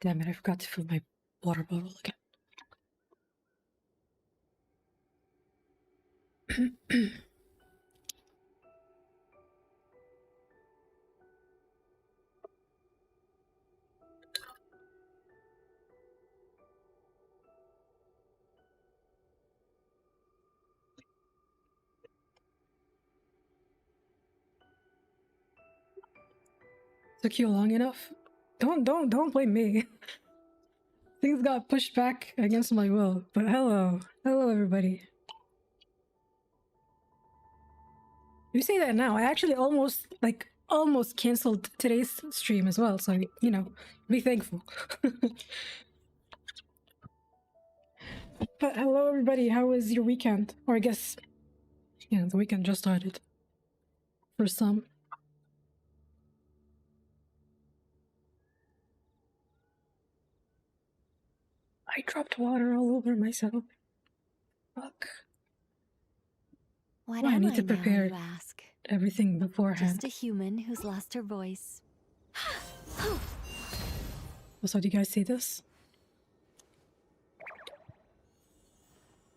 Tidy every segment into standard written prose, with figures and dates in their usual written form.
Damn it, I forgot to fill my water bottle again. Took you long enough? Don't blame me. Things got pushed back against my will. But hello everybody. You say that now. I actually almost canceled today's stream as well. So you know, be thankful. But hello everybody. How was your weekend? Or I guess, yeah, the weekend just started. For some. I dropped water all over myself. Fuck. What I am need to prepare now, you ask? everything beforehand. Just a human who's lost her voice. Also, do you guys see this?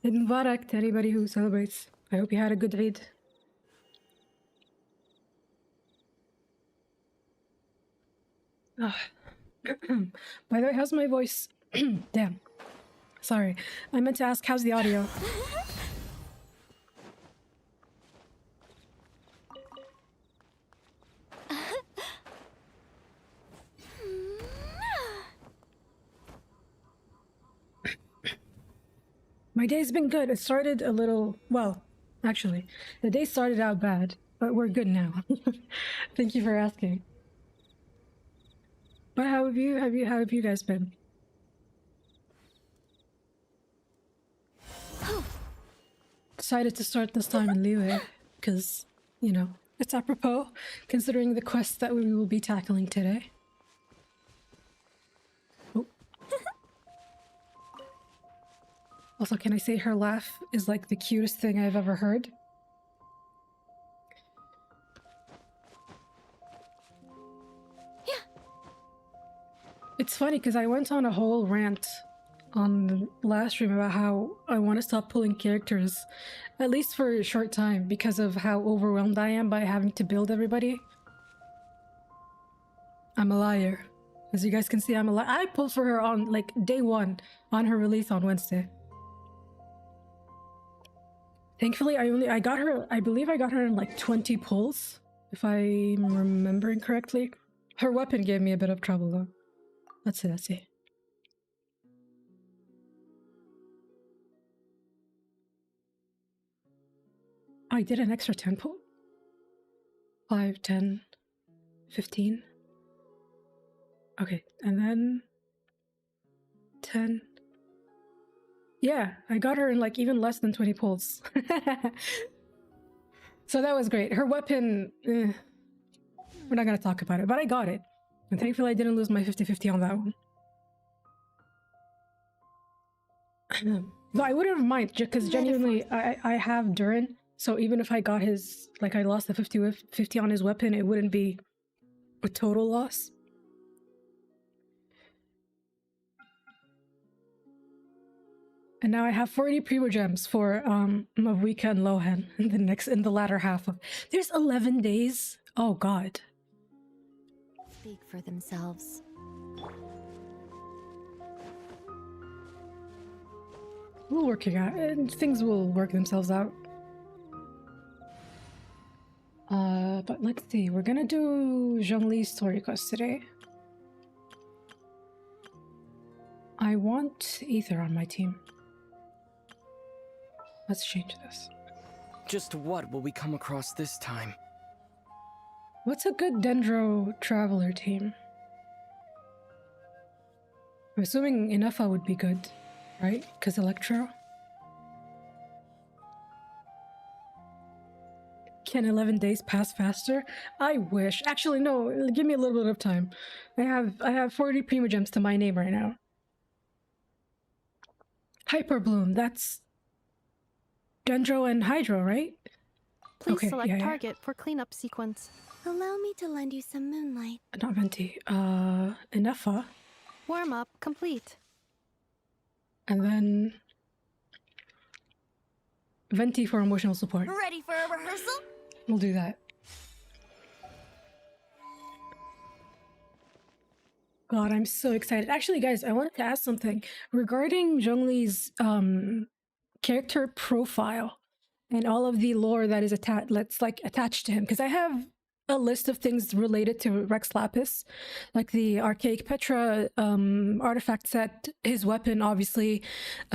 Eid Mubarak to anybody who celebrates. I hope you had a good Eid. By the way, how's my voice? Damn. Sorry. I meant to ask, how's the audio? My day's been good. It started a little... Well, actually, the day started out bad, but we're good now. Thank you for asking. But how have you guys been? Decided to start this time in Liyue, because, you know, it's apropos, considering the quest that we will be tackling today. Oh. Also, can I say her laugh is like the cutest thing I've ever heard? Yeah. It's funny because I went on a whole rant on the last stream about how I want to stop pulling characters, at least for a short time, because of how overwhelmed I am by having to build everybody. I'm a liar. As you guys can see, I'm a liar. I pulled for her on like day one on her release on Wednesday. Thankfully, I got her, I believe I got her in like 20 pulls, if I'm remembering correctly. Her weapon gave me a bit of trouble though. Let's see. I did an extra 10 pull? 5, 10, 15. Okay, and then 10. Yeah, I got her in like even less than 20 pulls. So that was great. Her weapon, we're not gonna talk about it, but I got it. And thankfully I didn't lose my 50-50 on that one. Though I wouldn't have minded, because genuinely I have Durin, so even if I got his, like I lost the 50 on his weapon, it wouldn't be a total loss. And now I have 40 Primo Gems for Mavuika and Lohan in the latter half of... There's 11 days? Oh god. Speak for themselves. We'll work it out, and things will work themselves out. But let's see, we're gonna do Zhongli's story quest today. I want Ether on my team. Let's change this. Just what will we come across this time? What's a good Dendro Traveler team? I'm assuming Inefa would be good, right? Because Electro. Can 11 days pass faster? I wish. Actually, no. Give me a little bit of time. I have 40 Primogems to my name right now. Hyper Bloom. That's Dendro and Hydro, right? Please Okay, select yeah. target for cleanup sequence. Allow me to lend you some moonlight. Not Venti. Inefa. Warm up complete. And then Venti for emotional support. Ready for a rehearsal? We'll do that. God, I'm so excited. Actually, guys, I wanted to ask something regarding Zhongli's character profile and all of the lore that is attached to him. Because I have a list of things related to Rex Lapis, like the Archaic Petra artifact set, his weapon, obviously,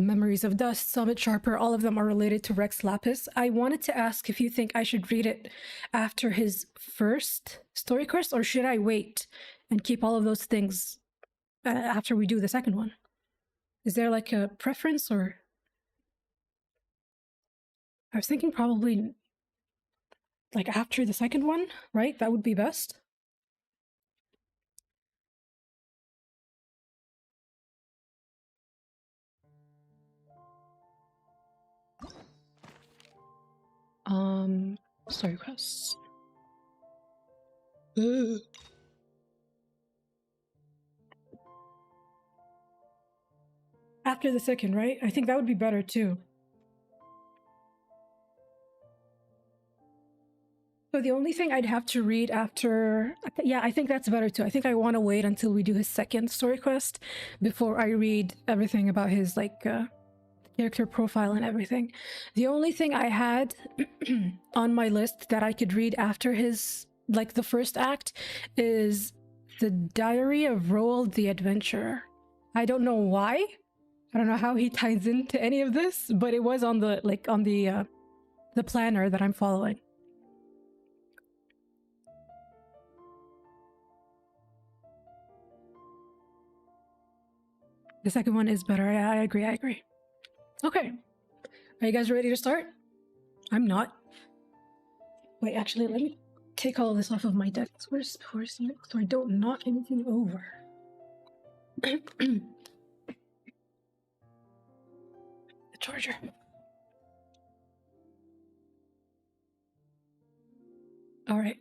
Memories of Dust, Summit Sharper, all of them are related to Rex Lapis. I wanted to ask if you think I should read it after his first story quest, or should I wait and keep all of those things after we do the second one? Is there like a preference, or? I was thinking probably like after the second one, right? That would be best. Story quests. After the second, right? I think that would be better too. So the only thing I'd have to read after... Yeah, I think that's better too. I think I want to wait until we do his second story quest before I read everything about his, like, character profile and everything. The only thing I had on my list that I could read after his, like, the first act is the Diary of Roald the Adventurer. I don't know why. I don't know how he ties into any of this, but it was on the, like, on the planner that I'm following. The second one is better. I agree. Okay. Are you guys ready to start? I'm not. Wait, actually, let me take all of this off of my desk first so I don't knock anything over. The charger. All right.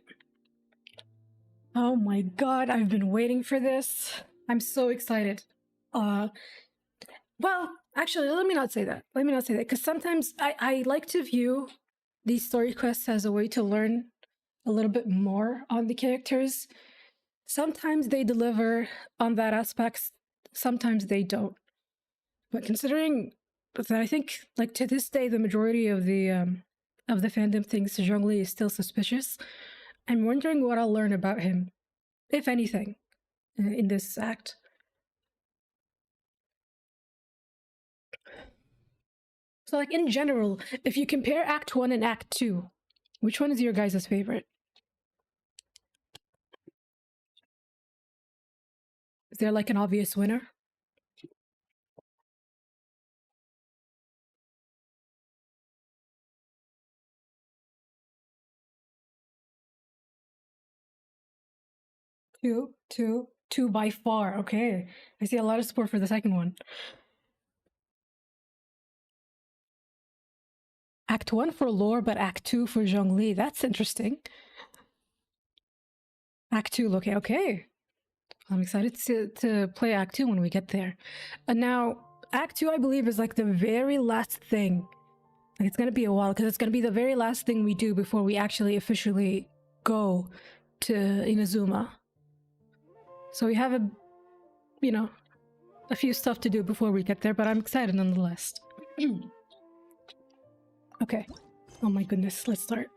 Oh my god, I've been waiting for this. I'm so excited. Well, actually, let me not say that, because sometimes I like to view these story quests as a way to learn a little bit more on the characters. Sometimes they deliver on that aspect, sometimes they don't. But considering that I think, like, to this day, the majority of the fandom thinks Zhongli is still suspicious, I'm wondering what I'll learn about him, if anything, in this act. So, like, in general, if you compare Act 1 and Act 2, which one is your guys' favorite? Is there, like, an obvious winner? Two by far. Okay. I see a lot of support for the second one. Act 1 for lore, but Act 2 for Zhongli. That's interesting. Act 2, okay. I'm excited to play Act 2 when we get there. And now, Act 2, I believe, is like the very last thing. Like, it's going to be a while, because it's going to be the very last thing we do before we actually officially go to Inazuma. So we have a few stuff to do before we get there, but I'm excited nonetheless. Okay. Oh my goodness, let's start.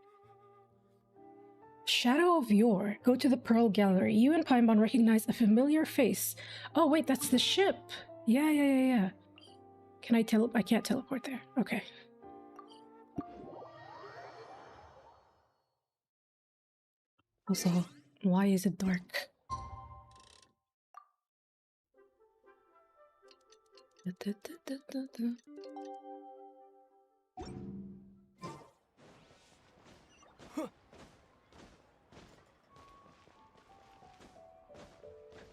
Shadow of Yore. Go to the Pearl Gallery. You and Paimon recognize a familiar face. Oh wait, that's the ship. Yeah. Can I I can't teleport there. Okay. Also, why is it dark?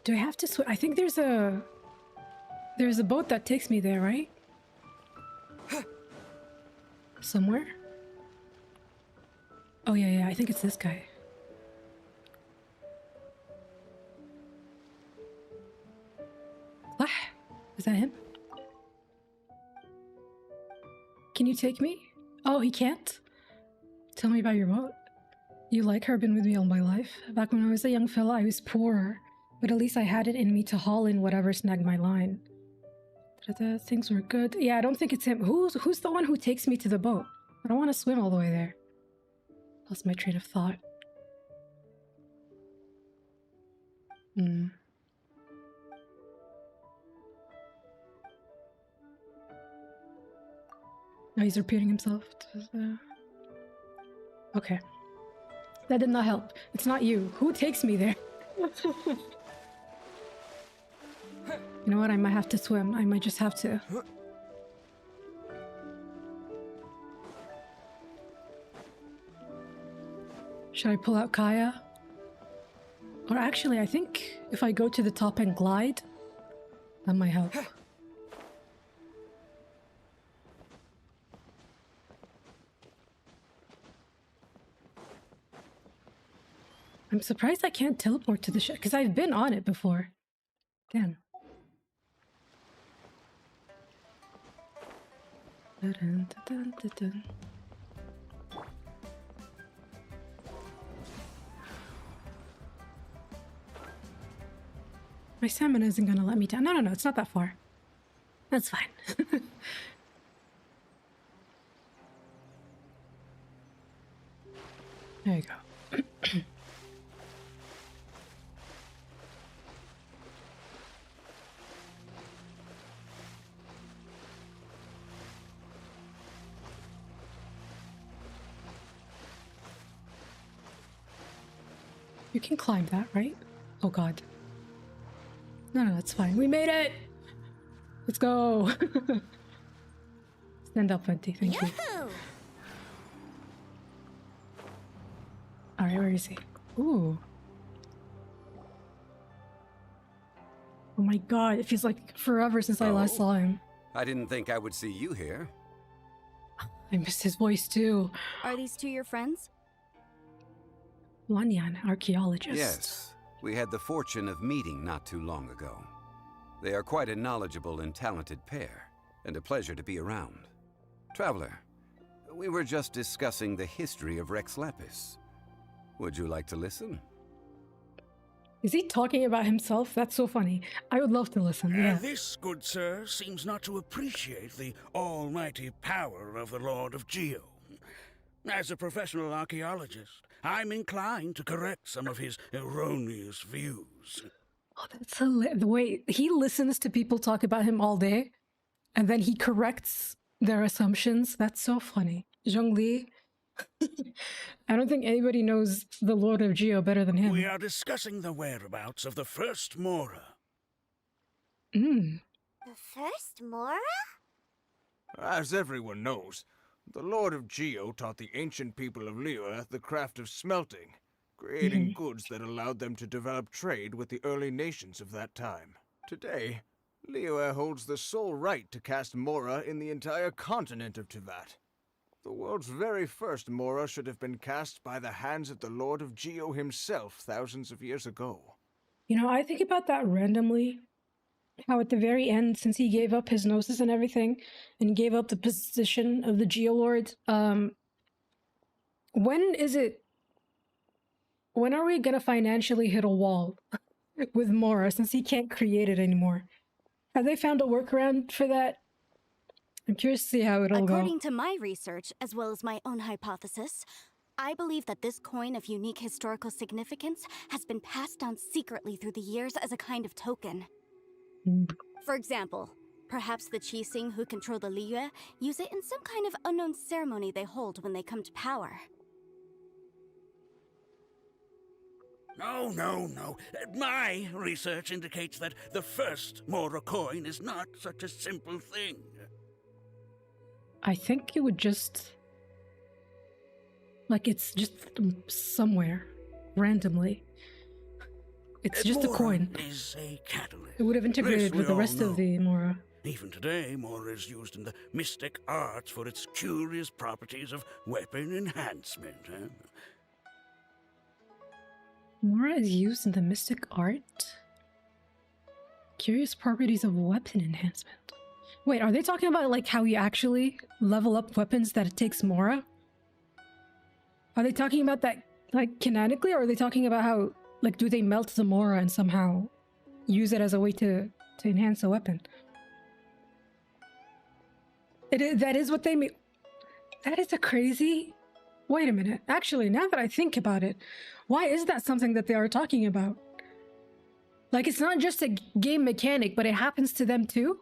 Do I have to swim? I think there's a boat that takes me there, right? Somewhere? Oh yeah, I think it's this guy. Ah, is that him? Can you take me? Oh, he can't? Tell me about your boat. You like her, been with me all my life. Back when I was a young fella, I was poor, but at least I had it in me to haul in whatever snagged my line. Things were good. Yeah, I don't think it's him. Who's the one who takes me to the boat? I don't want to swim all the way there. Lost my train of thought. Oh, he's repeating himself. Okay. That did not help. It's not you. Who takes me there? You know what? I might have to swim. I might just have to. Should I pull out Kaya? Or actually, I think if I go to the top and glide, that might help. I'm surprised I can't teleport to the ship, because I've been on it before. Damn. My stamina isn't gonna let me down. No, it's not that far. That's fine. There you go. You can climb that, right? Oh god. No, that's fine. We made it! Let's go! Stand up, Venti. Thank you. Alright, where is he? Ooh. Oh my god, it feels like forever since I last saw him. I didn't think I would see you here. I missed his voice too. Are these two your friends? Wanyan, archaeologist. Yes, we had the fortune of meeting not too long ago. They are quite a knowledgeable and talented pair, and a pleasure to be around. Traveler, we were just discussing the history of Rex Lapis. Would you like to listen? Is he talking about himself? That's so funny. I would love to listen, yeah. This, good sir, seems not to appreciate the almighty power of the Lord of Geo. As a professional archaeologist, I'm inclined to correct some of his erroneous views. Oh, that's hilarious. Wait, he listens to people talk about him all day, and then he corrects their assumptions? That's so funny. Zhongli. I don't think anybody knows the Lord of Geo better than him. We are discussing the whereabouts of the first Mora. The first Mora? As everyone knows, the Lord of Geo taught the ancient people of Liyue the craft of smelting, creating goods that allowed them to develop trade with the early nations of that time. Today, Liyue holds the sole right to cast Mora in the entire continent of Teyvat. The world's very first Mora should have been cast by the hands of the Lord of Geo himself thousands of years ago. You know, I think about that randomly. How at the very end, since he gave up his gnosis and everything, and gave up the position of the Geolord, when are we gonna financially hit a wall with Mora, since he can't create it anymore? Have they found a workaround for that? I'm curious to see how it'll go. According to my research, as well as my own hypothesis, I believe that this coin of unique historical significance has been passed down secretly through the years as a kind of token. For example, perhaps the Qixing who control the Liyue use it in some kind of unknown ceremony they hold when they come to power. No. My research indicates that the first Mora coin is not such a simple thing. I think it would just... like, it's just somewhere, randomly. It's just a Mora coin. is a catalyst. It would have integrated This with the we rest all of know. the Mora. Even today, Mora is used in the mystic arts for its curious properties of weapon enhancement. Huh? Mora is used in the mystic art. Curious properties of weapon enhancement. Wait, are they talking about like how you actually level up weapons that it takes Mora? Are they talking about that like canonically, or are they talking about how like do they melt the Mora and somehow use it as a way to enhance a weapon? That is what they mean. That is a crazy. Wait a minute. Actually, now that I think about it, why is that something that they are talking about? Like, it's not just a game mechanic, but it happens to them too?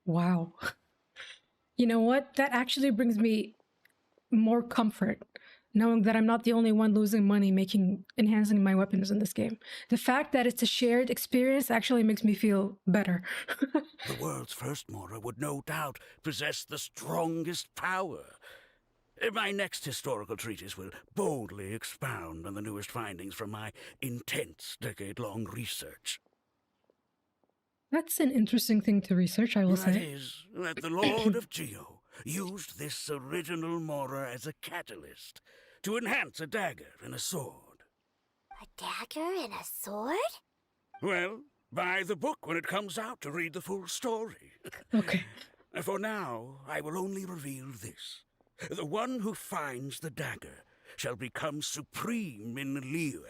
Wow. You know what? That actually brings me more comfort, knowing that I'm not the only one losing money enhancing my weapons in this game. The fact that it's a shared experience actually makes me feel better. The world's first Mora would no doubt possess the strongest power. My next historical treatise will boldly expound on the newest findings from my intense decade-long research. That's an interesting thing to research, I will That say. is, that the Lord of Geo used this original Mora as a catalyst to enhance a dagger and a sword. A dagger and a sword? Well, buy the book when it comes out to read the full story. Okay. For now, I will only reveal this. The one who finds the dagger shall become supreme in Liyue,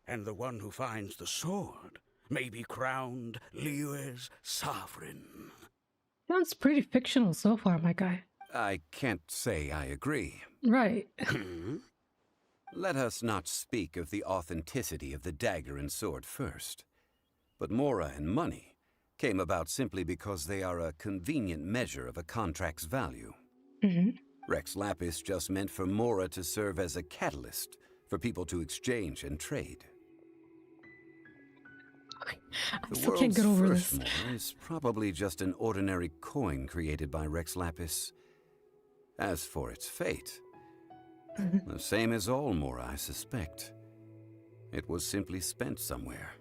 and the one who finds the sword may be crowned Liyue's sovereign. Sounds pretty fictional so far, my guy. I can't say I agree. Right. Let us not speak of the authenticity of the dagger and sword first. But Mora and money came about simply because they are a convenient measure of a contract's value. Rex Lapis just meant for Mora to serve as a catalyst for people to exchange and trade. I The still can't world's get over first this. Mora is probably just an ordinary coin created by Rex Lapis. As for its fate, the same as all Mora, I suspect. It was simply spent somewhere.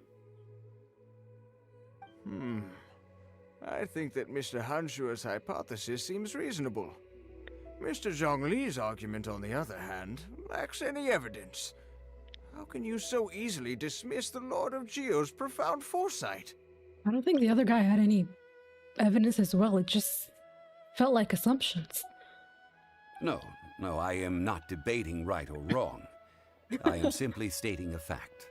I think that Mr. Hanshua's hypothesis seems reasonable. Mr. Zhongli's argument, on the other hand, lacks any evidence. How can you so easily dismiss the Lord of Geo's profound foresight? I don't think the other guy had any evidence as well. It just felt like assumptions. No, I am not debating right or wrong. I am simply stating a fact.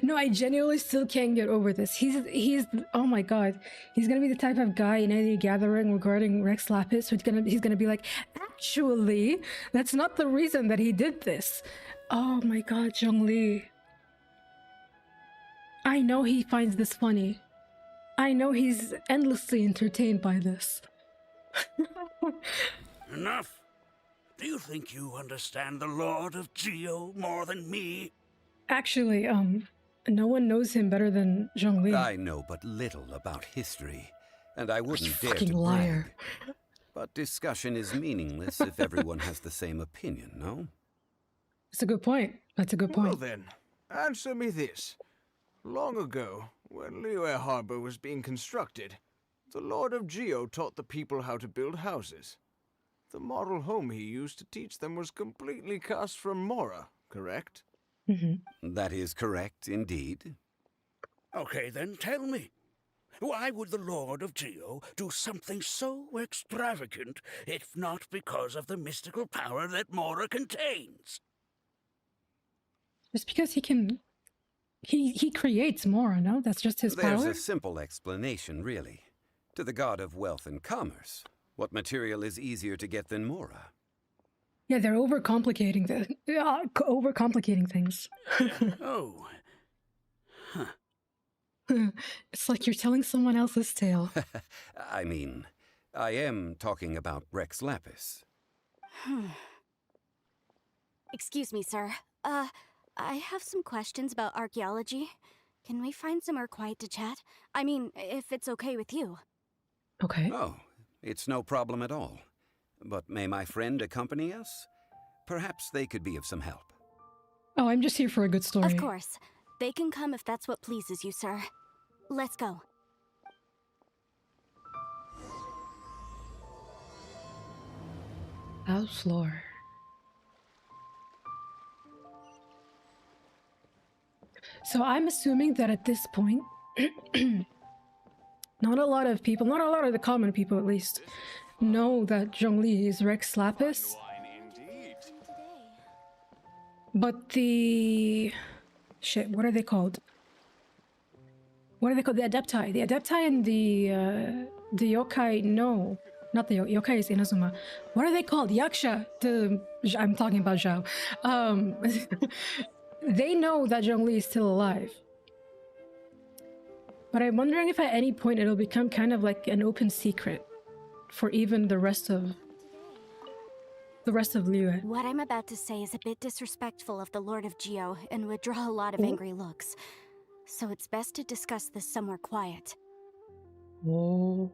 No, I genuinely still can't get over this. He's oh my god. He's gonna be the type of guy in any gathering regarding Rex Lapis who's gonna be like, actually, that's not the reason that he did this. Oh my god, Zhongli. I know he finds this funny. I know he's endlessly entertained by this. Enough! Do you think you understand the Lord of Geo more than me? Actually, no one knows him better than Zhongli. I know but little about history, and I wouldn't dare fucking to liar. brag. But discussion is meaningless if everyone has the same opinion, no? That's a good point. That's a good Well point. then, answer me this. Long ago, when Liyue Harbor was being constructed, the Lord of Geo taught the people how to build houses. The model home he used to teach them was completely cast from Mora, correct? That is correct, indeed. Okay, then tell me. Why would the Lord of Geo do something so extravagant if not because of the mystical power that Mora contains? Just because he can... He creates more, no? That's just his There's power? a simple explanation, really. To the god of wealth and commerce, what material is easier to get than Mora? Yeah, they're overcomplicating overcomplicating things. Oh, It's like you're telling someone else's tale. I mean, I am talking about Rex Lapis. Excuse me, sir. I have some questions about archaeology. Can we find somewhere quiet to chat? I mean, if it's okay with you. Okay. Oh, it's no problem at all. But may my friend accompany us? Perhaps they could be of some help. Oh, I'm just here for a good story. Of course. They can come if that's what pleases you, sir. Let's go. House floor. So I'm assuming that at this point, not a lot of people, not a lot of the common people at least, know that Zhongli is Rex Lapis. But the... Shit, what are they called? What are they called? The Adepti. The Adepti and the Yokai, no. Not the Yokai is Inazuma. What are they called? Yaksha. I'm talking about Zhao. They know that Zhongli is still alive. But I'm wondering if at any point it'll become kind of like an open secret for even the rest of Liyue. What I'm about to say is a bit disrespectful of the Lord of Geo and would draw a lot of angry looks. So it's best to discuss this somewhere quiet. Whoa.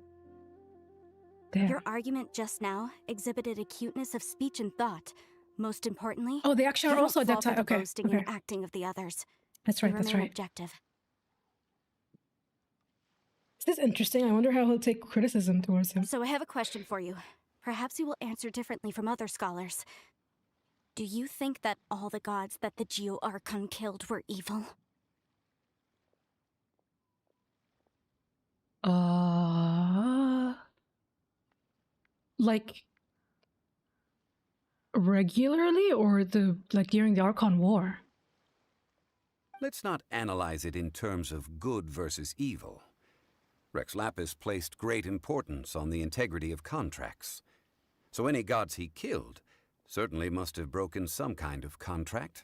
Damn. Your argument just now exhibited acuteness of speech and thought. Most importantly, Oh, they actually are you also don't fall Adepti. for the Okay. boasting Okay. and acting of the others. That's You right, that's remain right. objective. This is interesting. I wonder how he'll take criticism towards him. So I have a question for you. Perhaps you will answer differently from other scholars. Do you think that all the gods that the Geo Archon killed were evil? Like regularly or during the Archon War? Let's not analyze it in terms of good versus evil. Rex Lapis placed great importance on the integrity of contracts. So any gods he killed certainly must have broken some kind of contract.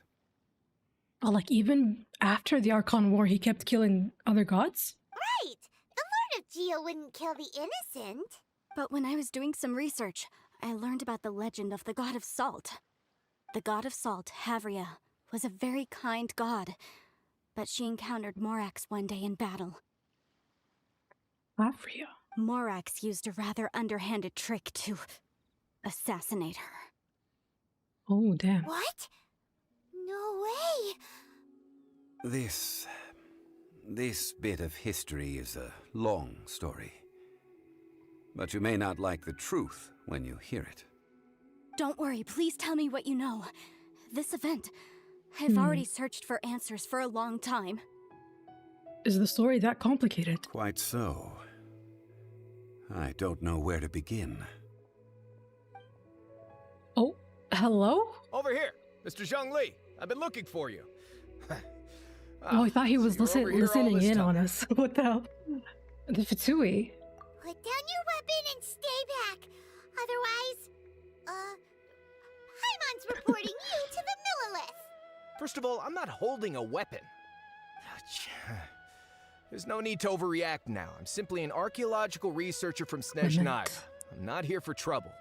Oh, like even after the Archon War, he kept killing other gods? Right! The Lord of Geo wouldn't kill the innocent. But when I was doing some research, I learned about the legend of the god of salt. The god of salt, Havria, was a very kind god, but she encountered Morax one day in battle. Havria. Morax used a rather underhanded trick to assassinate her. Oh, damn. What? No way! This bit of history is a long story. But you may not like the truth when you hear it. Don't worry, please tell me what you know. This event, I've already searched for answers for a long time. Is the story that complicated? Quite so. I don't know where to begin. Oh, hello? Over here, Mr. Zhongli. I've been looking for you. Oh, I thought he was so you're over here all listening this in time. on us. What the hell? The Fitsui. Put down your weapon and stay back. Otherwise, Paimon's reporting you to the Millilith. First of all, I'm not holding a weapon. There's no need to overreact now. I'm simply an archaeological researcher from Snezhnaya. I'm not here for trouble.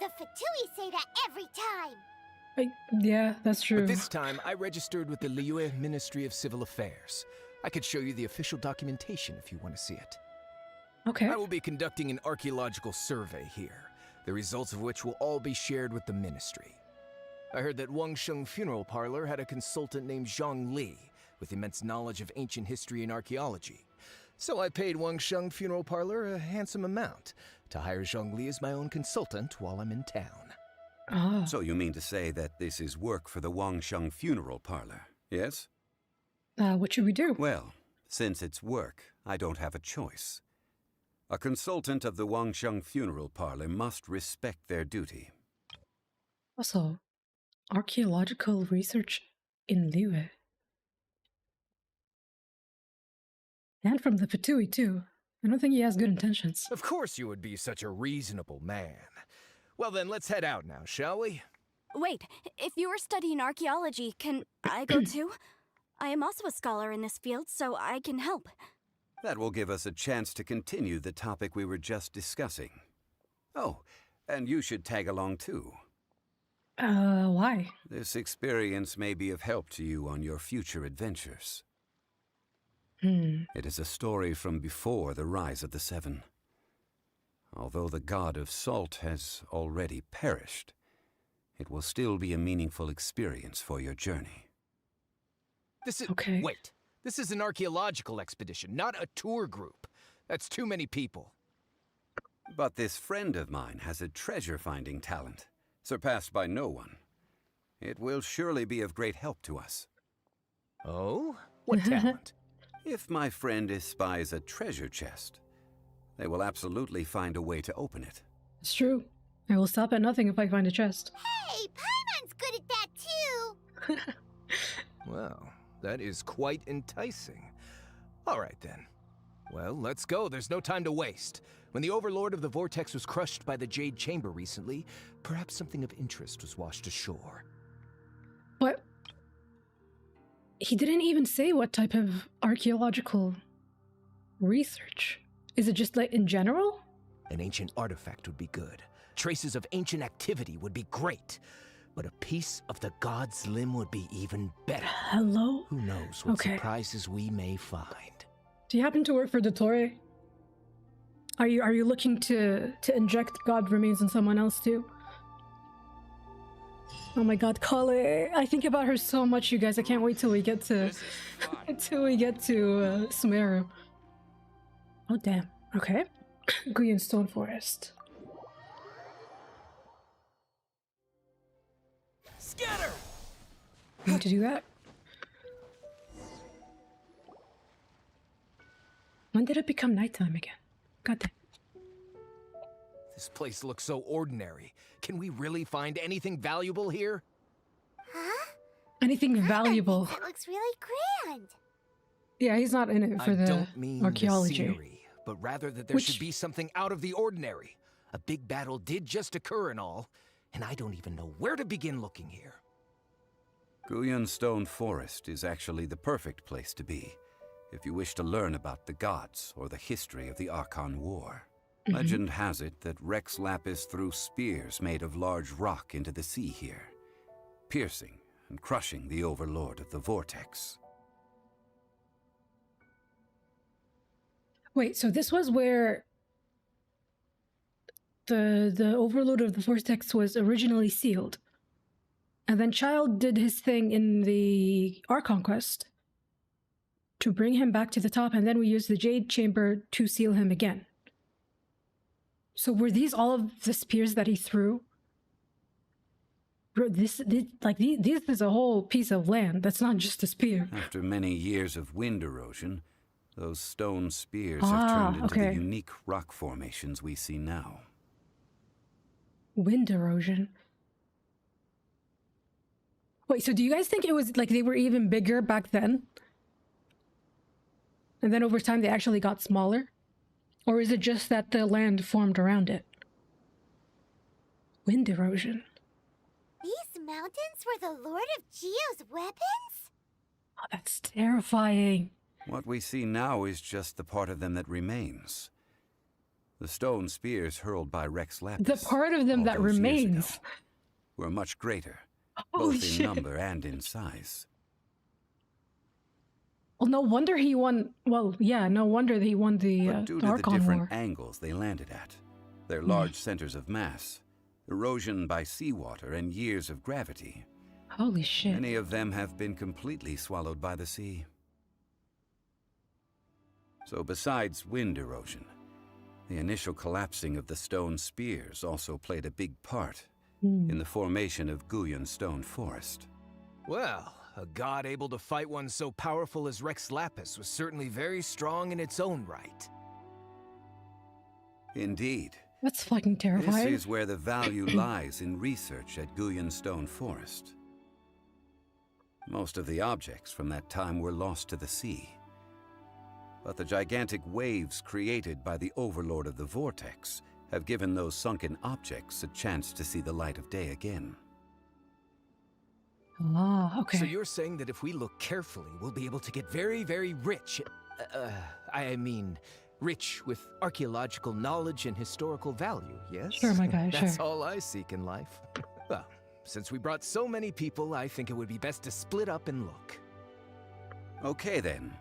The Fatui say that every time. Yeah, that's true. But this time, I registered with the Liyue Ministry of Civil Affairs. I could show you the official documentation if you want to see it. Okay. I will be conducting an archaeological survey here, the results of which will all be shared with the ministry. I heard that Wangsheng Funeral Parlor had a consultant named Zhongli, with immense knowledge of ancient history and archaeology. So I paid Wangsheng Funeral Parlor a handsome amount to hire Zhongli as my own consultant while I'm in town. Ah. So you mean to say that this is work for the Wangsheng Funeral Parlor, yes? What should we do? Well, since it's work, I don't have a choice. A consultant of the Wangsheng Funeral Parlor must respect their duty. Also, archaeological research in Liyue. And from the Fatui, too. I don't think he has good intentions. Of course you would be such a reasonable man. Well then, let's head out now, shall we? Wait, if you are studying archaeology, can I go too? I am also a scholar in this field, so I can help. That will give us a chance to continue the topic we were just discussing. Oh, and you should tag along too. Why? This experience may be of help to you on your future adventures. It is a story from before the rise of the Seven. Although the god of salt has already perished, it will still be a meaningful experience for your journey. This is... Okay. Wait. This is an archaeological expedition, not a tour group. That's too many people. But this friend of mine has a treasure-finding talent, surpassed by no one. It will surely be of great help to us. Oh? What talent? If my friend espies a treasure chest, they will absolutely find a way to open it. It's true. I will stop at nothing if I find a chest. Hey, Paimon's good at that too! Well, that is quite enticing. All right, then. Well, let's go. There's no time to waste. When the Overlord of the Vortex was crushed by the Jade Chamber recently, perhaps something of interest was washed ashore. But he didn't even say what type of archaeological research. Is it just like in general? An ancient artifact would be good. Traces of ancient activity would be great. But a piece of the god's limb would be even better. Hello? Who knows what Okay. surprises we may find. Do you happen to work for Dottore? Are you looking to inject god remains in someone else too? Oh my god, Kale. I think about her so much, you guys. I can't wait till we get to Sumeru. Oh damn. Okay. Guyan Stone Forest. Scatter! Need to do that. When did it become nighttime again? God damn. This place looks so ordinary. Can we really find anything valuable here? Huh? Anything valuable? It looks really grand. Yeah, he's not in it for I the don't mean archaeology. the scenery, but rather that there Which- should be something out of the ordinary. A big battle did just occur and all, and I don't even know where to begin looking here. Guyan Stone Forest is actually the perfect place to be, if you wish to learn about the gods or the history of the Archon War. Legend has it that Rex Lapis threw spears made of large rock into the sea here, piercing and crushing the Overlord of the Vortex. Wait, so this was where the Overlord of the Vortex was originally sealed. And then Child did his thing in the Archon quest to bring him back to the top, and then we used the Jade Chamber to seal him again. So were these all of the spears that he threw? Bro, this is a whole piece of land. That's not just a spear. After many years of wind erosion, those stone spears have turned into the unique rock formations we see now. Wind erosion. Wait, so do you guys think it was like they were even bigger back then? And then over time they actually got smaller? Or is it just that the land formed around it? Wind erosion. These mountains were the Lord of Geo's weapons? Oh, that's terrifying. What we see now is just the part of them that remains. The stone spears hurled by Rex Lapis, The part of them all that those years remains. ago, were much greater, Holy both in shit. number and in size. Well, no wonder he won. Well, yeah, no wonder that he won the But due to the Archon different War. angles they landed at, their large centers of mass, erosion by seawater, and years of gravity, Holy shit. many of them have been completely swallowed by the sea. So besides wind erosion, the initial collapsing of the stone spears also played a big part in the formation of Guyan Stone Forest. Well, a god able to fight one so powerful as Rex Lapis was certainly very strong in its own right. Indeed. That's fucking terrifying. This is where the value lies in research at Guyan Stone Forest. Most of the objects from that time were lost to the sea. But the gigantic waves created by the Overlord of the Vortex have given those sunken objects a chance to see the light of day again. Ah, okay. So you're saying that if we look carefully, we'll be able to get very, very rich. Rich with archaeological knowledge and historical value, yes? Sure, my guy, That's sure. all I seek in life. Well, since we brought so many people, I think it would be best to split up and look. Okay then,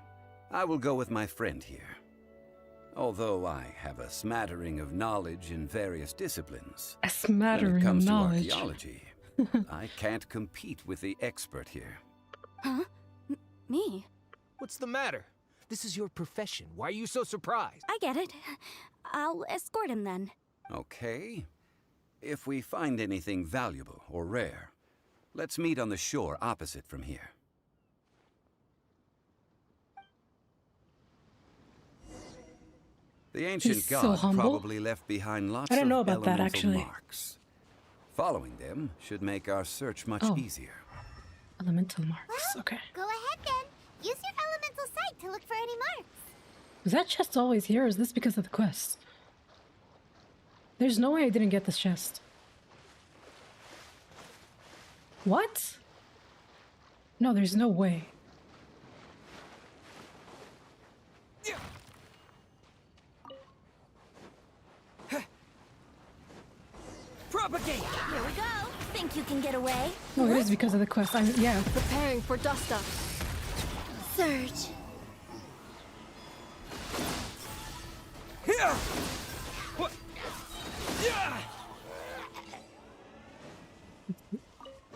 I will go with my friend here. Although I have a smattering of knowledge in various disciplines, A when smattering it comes of to knowledge. archaeology, I can't compete with the expert here. Huh? Me? What's the matter? This is your profession. Why are you so surprised? I get it. I'll escort him then. Okay. If we find anything valuable or rare, let's meet on the shore opposite from here. The ancient He's so god humble. probably left behind lots I don't of know about that, elemental actually. marks. Following them should make our search much Oh. easier. Elemental marks. Okay. Go ahead then. Use your elemental sight to look for any marks. Was that chest always here, or is this because of the quest? There's no way I didn't get this chest. What? No, there's no way. Propagate! Here we go. Think you can get away? No, it is because of the quest. Yeah. Preparing for dust up. Surge. Here! What? Yeah!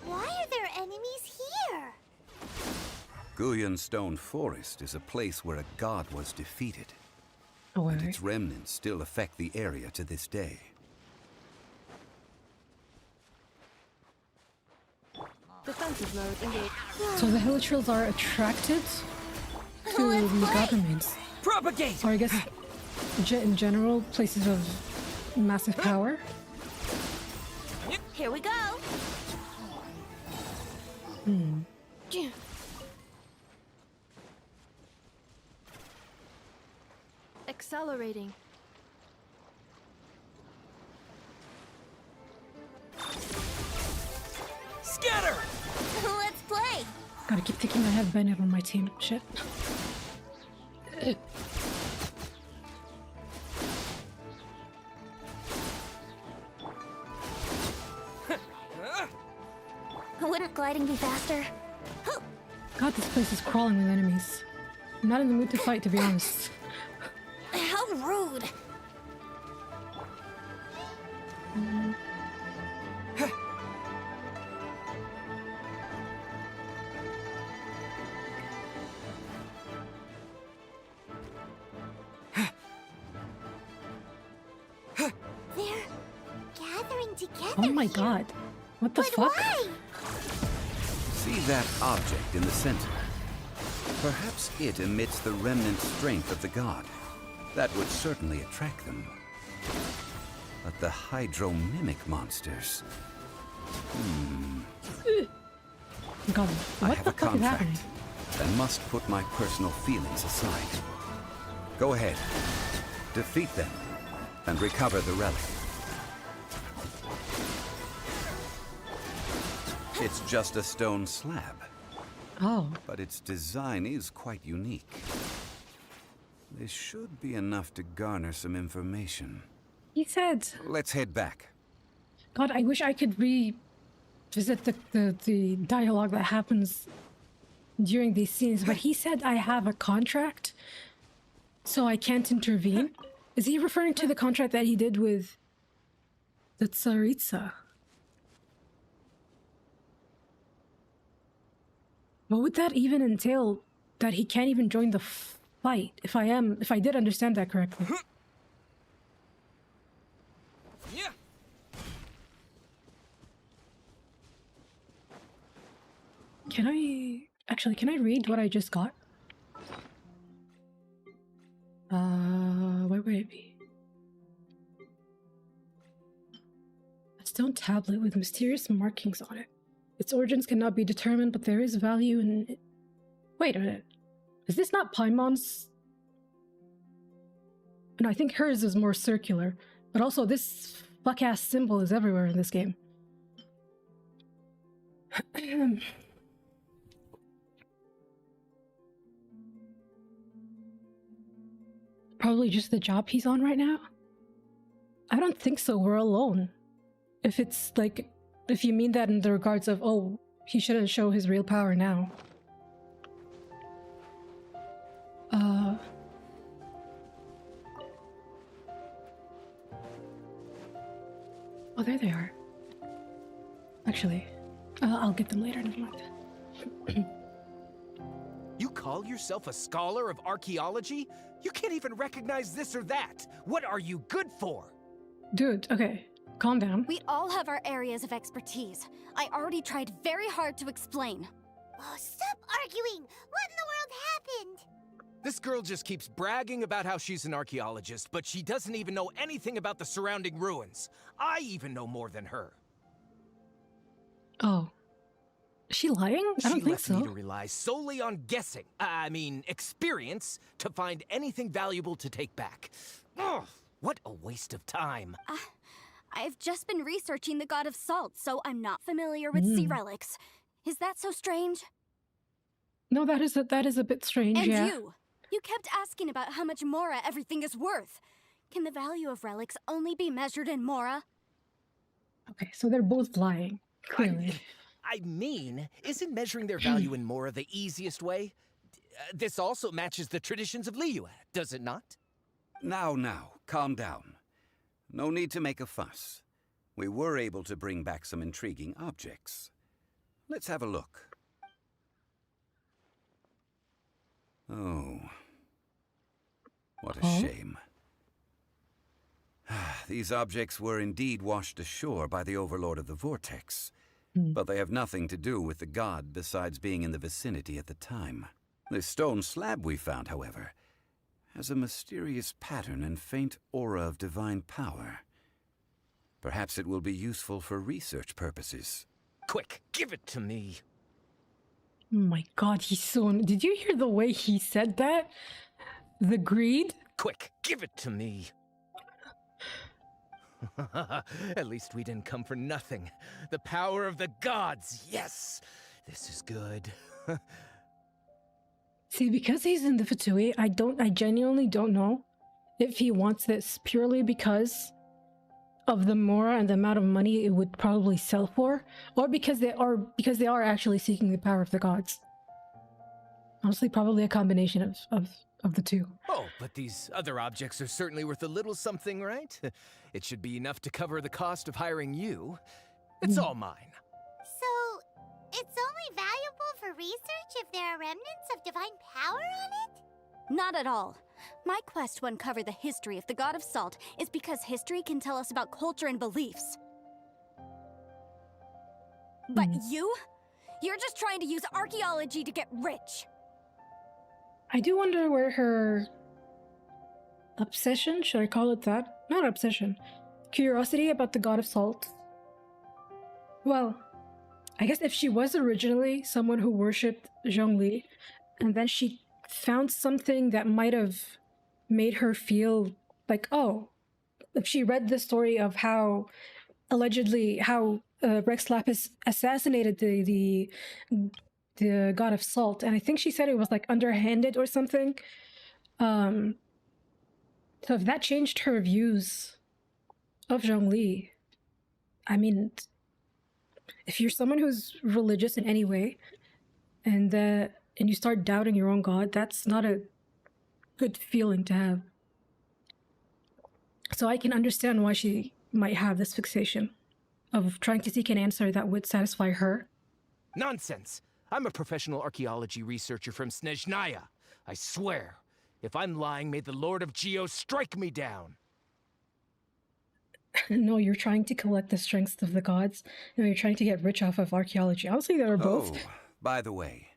Why are there enemies here? Guyan Stone Forest is a place where a god was defeated, Oh, and wait. its remnants still affect the area to this day. Defensive mode engaged. So the Hilichurls are attracted to the god remains. Propagate! Or I guess, in general, places of massive power. Here we go. Accelerating. Scatter! Let's play. Gotta keep thinking I have Bennett on my team. Shit. Wouldn't gliding be faster? God, this place is crawling with enemies. I'm not in the mood to fight, to be honest. How rude. They're gathering together. Oh my here. god. What the But fuck? why? See that object in the center? Perhaps it emits the remnant strength of the god. That would certainly attract them. But the hydro-mimic monsters... God, I what have the a fuck is happening? contract and must put my personal feelings aside. Go ahead. Defeat them and recover the relic. It's just a stone slab, Oh, but its design is quite unique. This should be enough to garner some information. he said. Let's head back. God, I wish I could revisit the dialogue that happens during these scenes, but he said I have a contract, so I can't intervene. Is he referring to the contract that he did with the Tsaritsa? What would that even entail? That he can't even join the fight? If I did understand that correctly. Yeah! Can I read what I just got? Where would it be? A stone tablet with mysterious markings on it. Its origins cannot be determined, but there is value in it. Wait a minute. Is this not Paimon's? No, I think hers is more circular. But also, this fuck-ass symbol is everywhere in this game. Probably just the job he's on right now? I don't think so. We're alone. If it's like, if you mean that in the regards of, oh, he shouldn't show his real power now. Oh, there they are. Actually, I'll get them later. Never mind. You call yourself a scholar of archaeology? You can't even recognize this or that. What are you good for? Dude, okay. Calm down. We all have our areas of expertise. I already tried very hard to explain. Oh, stop arguing! What in the world happened? This girl just keeps bragging about how she's an archaeologist, but she doesn't even know anything about the surrounding ruins. I even know more than her. Oh. Is she lying? I don't She think left me to so. rely solely on guessing, experience, to find anything valuable to take back. Ugh, what a waste of time. I've just been researching the God of Salt, so I'm not familiar with sea relics. Is that so strange? No, that is a bit strange, And yeah. you kept asking about how much Mora everything is worth. Can the value of relics only be measured in Mora? Okay, so they're both lying, clearly. I mean, isn't measuring their value in Mora the easiest way? This also matches the traditions of Liyue, does it not? Now, calm down. No need to make a fuss. We were able to bring back some intriguing objects. Let's have a look. Oh. What a shame. These objects were indeed washed ashore by the Overlord of the Vortex. But they have nothing to do with the god besides being in the vicinity at the time. This stone slab we found, however, has a mysterious pattern and faint aura of divine power. Perhaps it will be useful for research purposes. Quick, give it to me. Oh my god, he's so... Did you hear the way he said that? The greed? Quick, give it to me. At least we didn't come for nothing. The power of the gods, yes! This is good. See, because he's in the Fatui, I genuinely don't know if he wants this purely because of the Mora and the amount of money it would probably sell for, or because they are actually seeking the power of the gods. Honestly, probably a combination of the two. Oh, but these other objects are certainly worth a little something, right? It should be enough to cover the cost of hiring you. It's all mine. So, it's only valuable for research if there are remnants of divine power on it? Not at all. My quest to uncover the history of the God of Salt is because history can tell us about culture and beliefs. But you're just trying to use archaeology to get rich. I do wonder where her obsession, should I call it that? Not obsession. Curiosity about the God of Salt. Well, I guess if she was originally someone who worshipped Zhongli, and then she found something that might have made her feel like, oh, if she read the story of how allegedly Rex Lapis assassinated the God of Salt, and I think she said it was like underhanded or something. So if that changed her views of Zhongli, I mean, if you're someone who's religious in any way, and you start doubting your own God, that's not a good feeling to have. So I can understand why she might have this fixation of trying to seek an answer that would satisfy her. Nonsense! I'm a professional archaeology researcher from Snezhnaya. I swear, if I'm lying, may the Lord of Geo strike me down. No, you're trying to collect the strengths of the gods. No, you're trying to get rich off of archaeology. Honestly, they're both. Oh, by the way,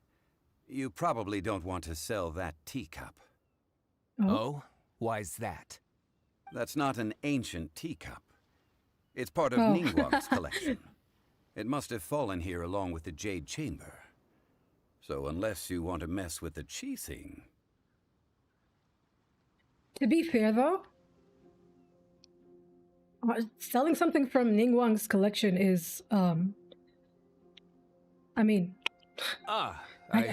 you probably don't want to sell that teacup. Oh? Why's that? That's not an ancient teacup. It's part of Ningguang's collection. It must have fallen here along with the Jade Chamber. So unless you want to mess with the Qixing... To be fair, though, selling something from Ningguang's collection is, I mean, I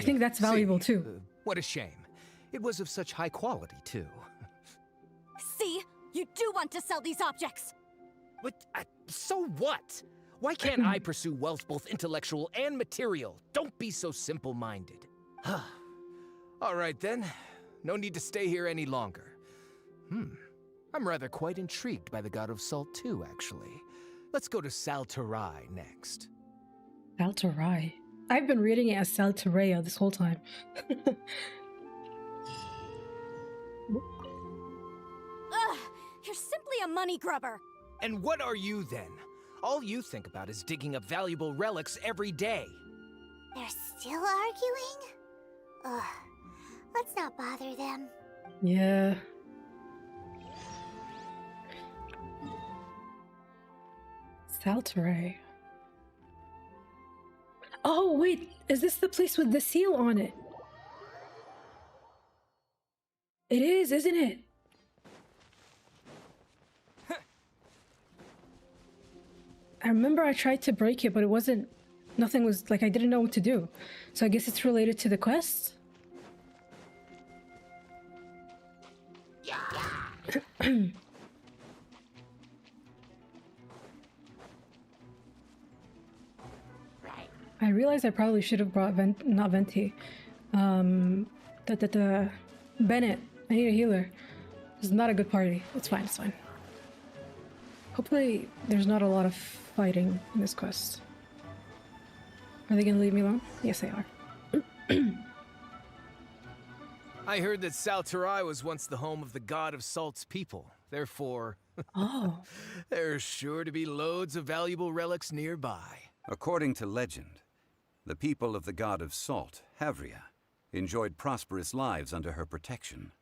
think that's valuable too. What a shame. It was of such high quality, too. See? You do want to sell these objects! But, so what? Why can't I pursue wealth both intellectual and material? Don't be so simple-minded. All right, then. No need to stay here any longer. I'm rather quite intrigued by the God of Salt, too, actually. Let's go to Saltarai next. Saltarai. I've been reading it as Saltaria this whole time. Ugh, you're simply a money grubber. And what are you then? All you think about is digging up valuable relics every day. They're still arguing? Ugh. Let's not bother them. Yeah. Saltaray. Oh, wait. Is this the place with the seal on it? It is, isn't it? I remember I tried to break it, but it wasn't... Nothing was... Like, I didn't know what to do. So I guess it's related to the quest? I realized I probably should have brought not Venti. Bennett. I need a healer. This is not a good party. It's fine, it's fine. Hopefully there's not a lot of fighting in this quest. Are they gonna leave me alone? Yes, they are. I heard that Saltarai was once the home of the god of Salt's people. Therefore, Oh. there's sure to be loads of valuable relics nearby. According to legend, the people of the god of salt, Havria, enjoyed prosperous lives under her protection.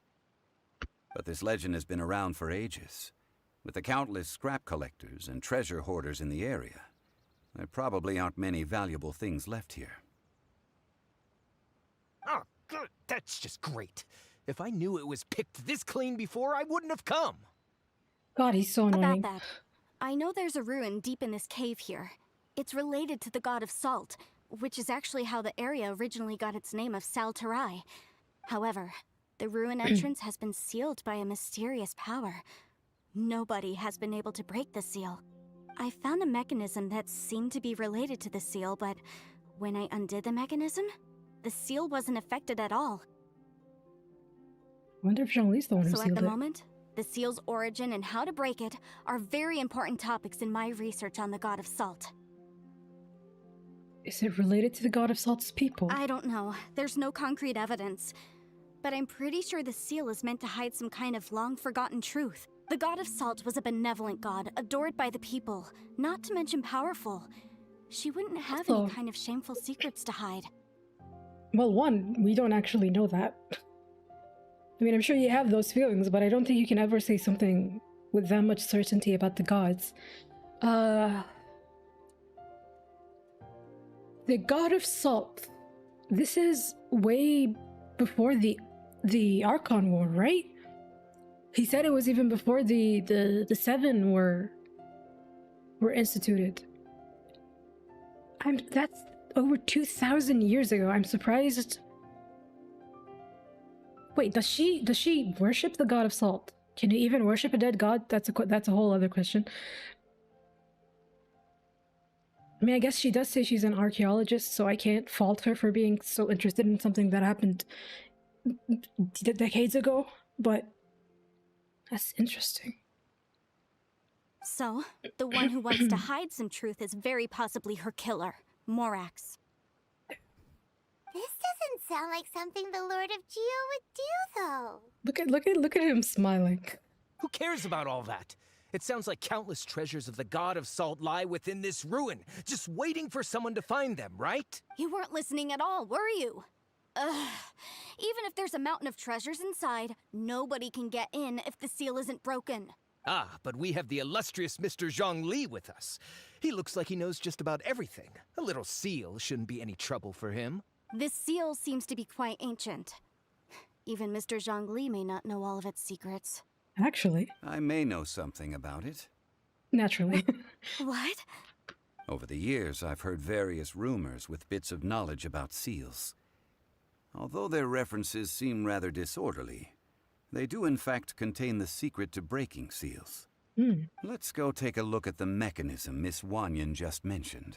But this legend has been around for ages. With the countless scrap collectors and treasure hoarders in the area, there probably aren't many valuable things left here. Oh, good. That's just great. If I knew it was picked this clean before, I wouldn't have come. God, he's so annoying. About that, I know there's a ruin deep in this cave here. It's related to the god of salt, which is actually how the area originally got its name of Saltarai. However, the ruin entrance has been sealed by a mysterious power. Nobody has been able to break the seal. I found a mechanism that seemed to be related to the seal, but when I undid the mechanism, the seal wasn't affected at all. I wonder if Zhongli's the one who So at sealed the it. moment, the seal's origin and how to break it are very important topics in my research on the god of salt. Is it related to the god of salt's people? I don't know. There's no concrete evidence. But I'm pretty sure the seal is meant to hide some kind of long-forgotten truth. The god of salt was a benevolent god, adored by the people, not to mention powerful. She wouldn't have any kind of shameful secrets to hide. Well, one, we don't actually know that. I mean, I'm sure you have those feelings, but I don't think you can ever say something with that much certainty about the gods. The god of salt. This is way before the Archon War, right? He said it was even before the Seven were instituted. That's over 2,000 years ago. I'm surprised. Wait, does she worship the god of salt? Can you even worship a dead god? That's a whole other question. I mean, I guess she does say she's an archaeologist, so I can't fault her for being so interested in something that happened decades ago, but that's interesting. So, the one who wants to hide some truth is very possibly her killer, Morax. This doesn't sound like something the Lord of Geo would do, though. Look at him smiling. Who cares about all that? It sounds like countless treasures of the god of salt lie within this ruin, just waiting for someone to find them, right? You weren't listening at all, were you? Ugh. Even if there's a mountain of treasures inside, nobody can get in if the seal isn't broken. Ah, but we have the illustrious Mr. Zhongli with us. He looks like he knows just about everything. A little seal shouldn't be any trouble for him. This seal seems to be quite ancient. Even Mr. Zhongli may not know all of its secrets. Actually. I may know something about it. Naturally. What? Over the years, I've heard various rumors with bits of knowledge about seals. Although their references seem rather disorderly, they do in fact contain the secret to breaking seals. Let's go take a look at the mechanism Miss Wanyan just mentioned.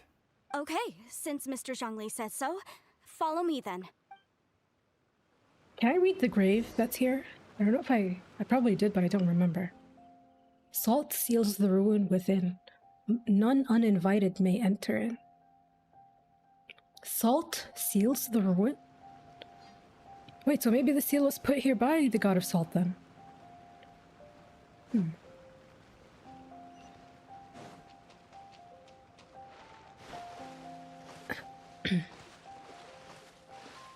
Okay, since Mr. Zhongli says so, follow me then. Can I read the grave that's here? I don't know if I probably did, but I don't remember. Salt seals the ruin within. None uninvited may enter in. Salt seals the ruin? Wait, so maybe the seal was put here by the god of salt then?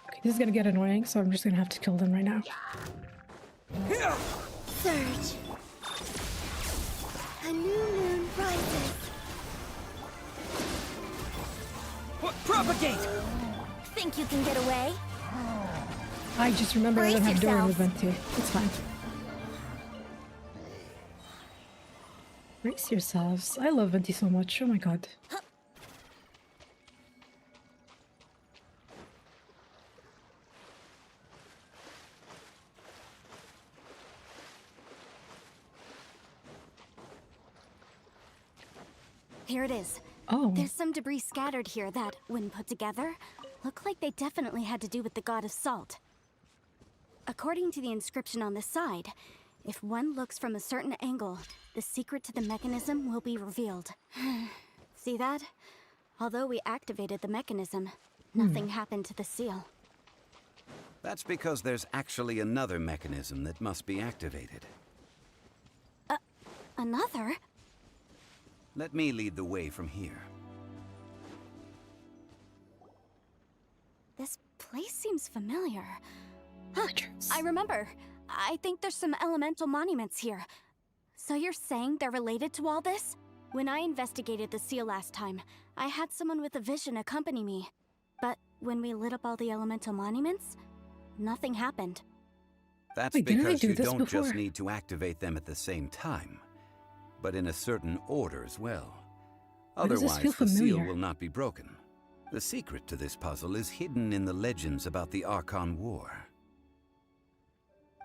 Okay, this is gonna get annoying, so I'm just gonna have to kill them right now. Surge. A new moon rises. What? Propagate! Think you can get away? I just remember I don't Brace have door yourself. movement too. It's fine. Brace yourselves. I love Venti so much. Oh my god. Here it is. Oh. There's some debris scattered here that, when put together, look like they definitely had to do with the god of salt. According to the inscription on this side, if one looks from a certain angle, the secret to the mechanism will be revealed. See that? Although we activated the mechanism, nothing happened to the seal. That's because there's actually another mechanism that must be activated. Another? Let me lead the way from here. This place seems familiar. Villagers. I remember. I think there's some elemental monuments here. So you're saying they're related to all this? When I investigated the seal last time, I had someone with a vision accompany me. But when we lit up all the elemental monuments, nothing happened. That's Wait, didn't I because do you this don't before? just need to activate them at the same time, but in a certain order as well. Why does this Otherwise, feel the seal familiar? will not be broken. The secret to this puzzle is hidden in the legends about the Archon War.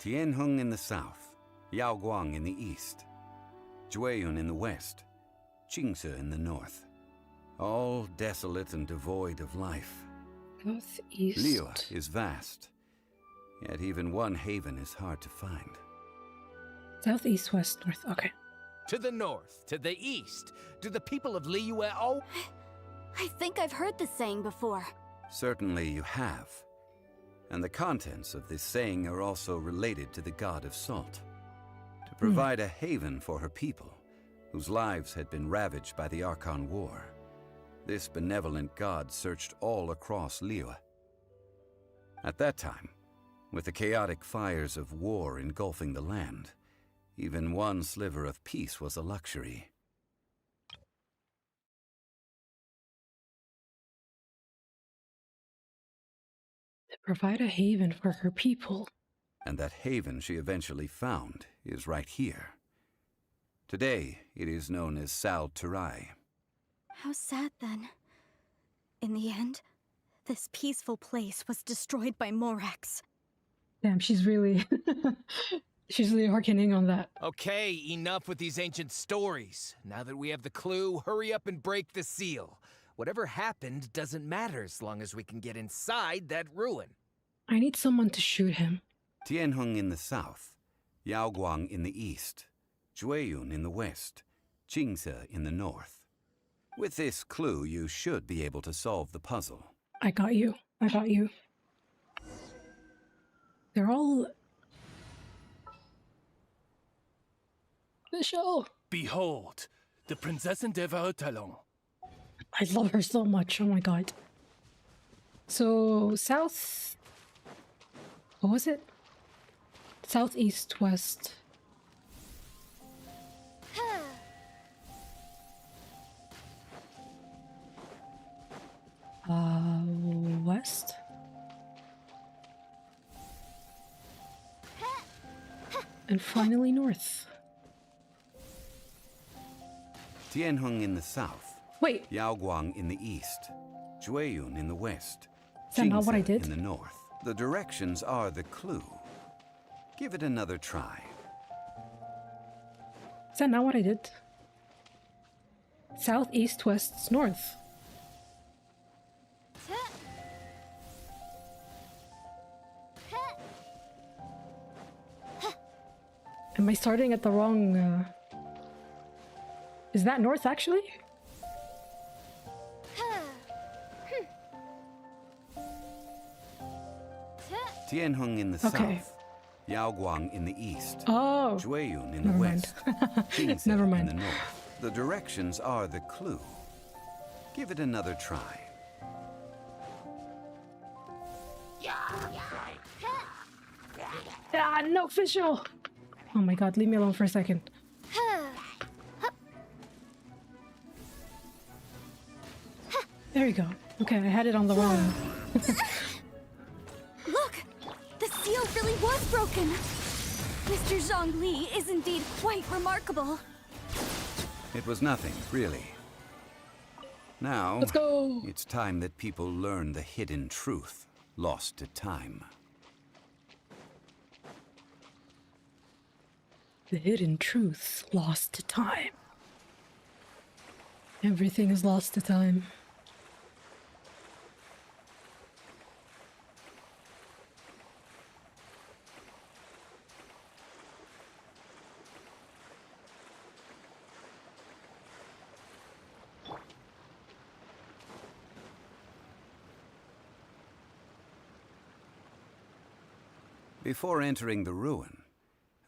Tianheng in the south, Yaoguang in the east, Jueyun in the west, Qingce in the north. All desolate and devoid of life. Southeast. Liyue is vast, yet even one haven is hard to find. Southeast, west, north. Okay. To the north, to the east. Do the people of Liyue all... I think I've heard this saying before. Certainly you have. And the contents of this saying are also related to the god of salt. To provide a haven for her people, whose lives had been ravaged by the Archon War, this benevolent god searched all across Liyue. At that time, with the chaotic fires of war engulfing the land, even one sliver of peace was a luxury. To provide a haven for her people. And that haven she eventually found is right here. Today, it is known as Sal Turai. How sad then. In the end, this peaceful place was destroyed by Morax. Damn, she's really... she's really harkening on that. Okay, enough with these ancient stories. Now that we have the clue, hurry up and break the seal. Whatever happened doesn't matter as long as we can get inside that ruin. I need someone to shoot him. Tianheng in the south, Yaoguang in the east, Jueyun in the west, Qingce in the north. With this clue, you should be able to solve the puzzle. I got you. I got you. They're all... Michelle! Behold, the Princessin de Talon. I love her so much. Oh my god. So, south... What was it? Southeast, west. West? And finally north. Tianheng in the south, Wait, Yaoguang in the east, Jueyun in the west, is that not what I Qingce did? in the north. The directions are the clue. Give it another try. Is that not what I did? South, east, west, north. Am I starting at the wrong... Is that north, actually? Tianheng in the south, Yaoguang in the east, Oh, Jueyun in the never west, Qingze Never in mind. the north. The directions are the clue. Give it another try. Ah, no official. Oh my god, leave me alone for a second. There you go. Okay, I had it on the wrong. Look! The seal really was broken! Mr. Zhongli is indeed quite remarkable. It was nothing, really. Now, Let's go. it's time that people learn the hidden truth lost to time. The hidden truth lost to time. Everything is lost to time. Before entering the ruin,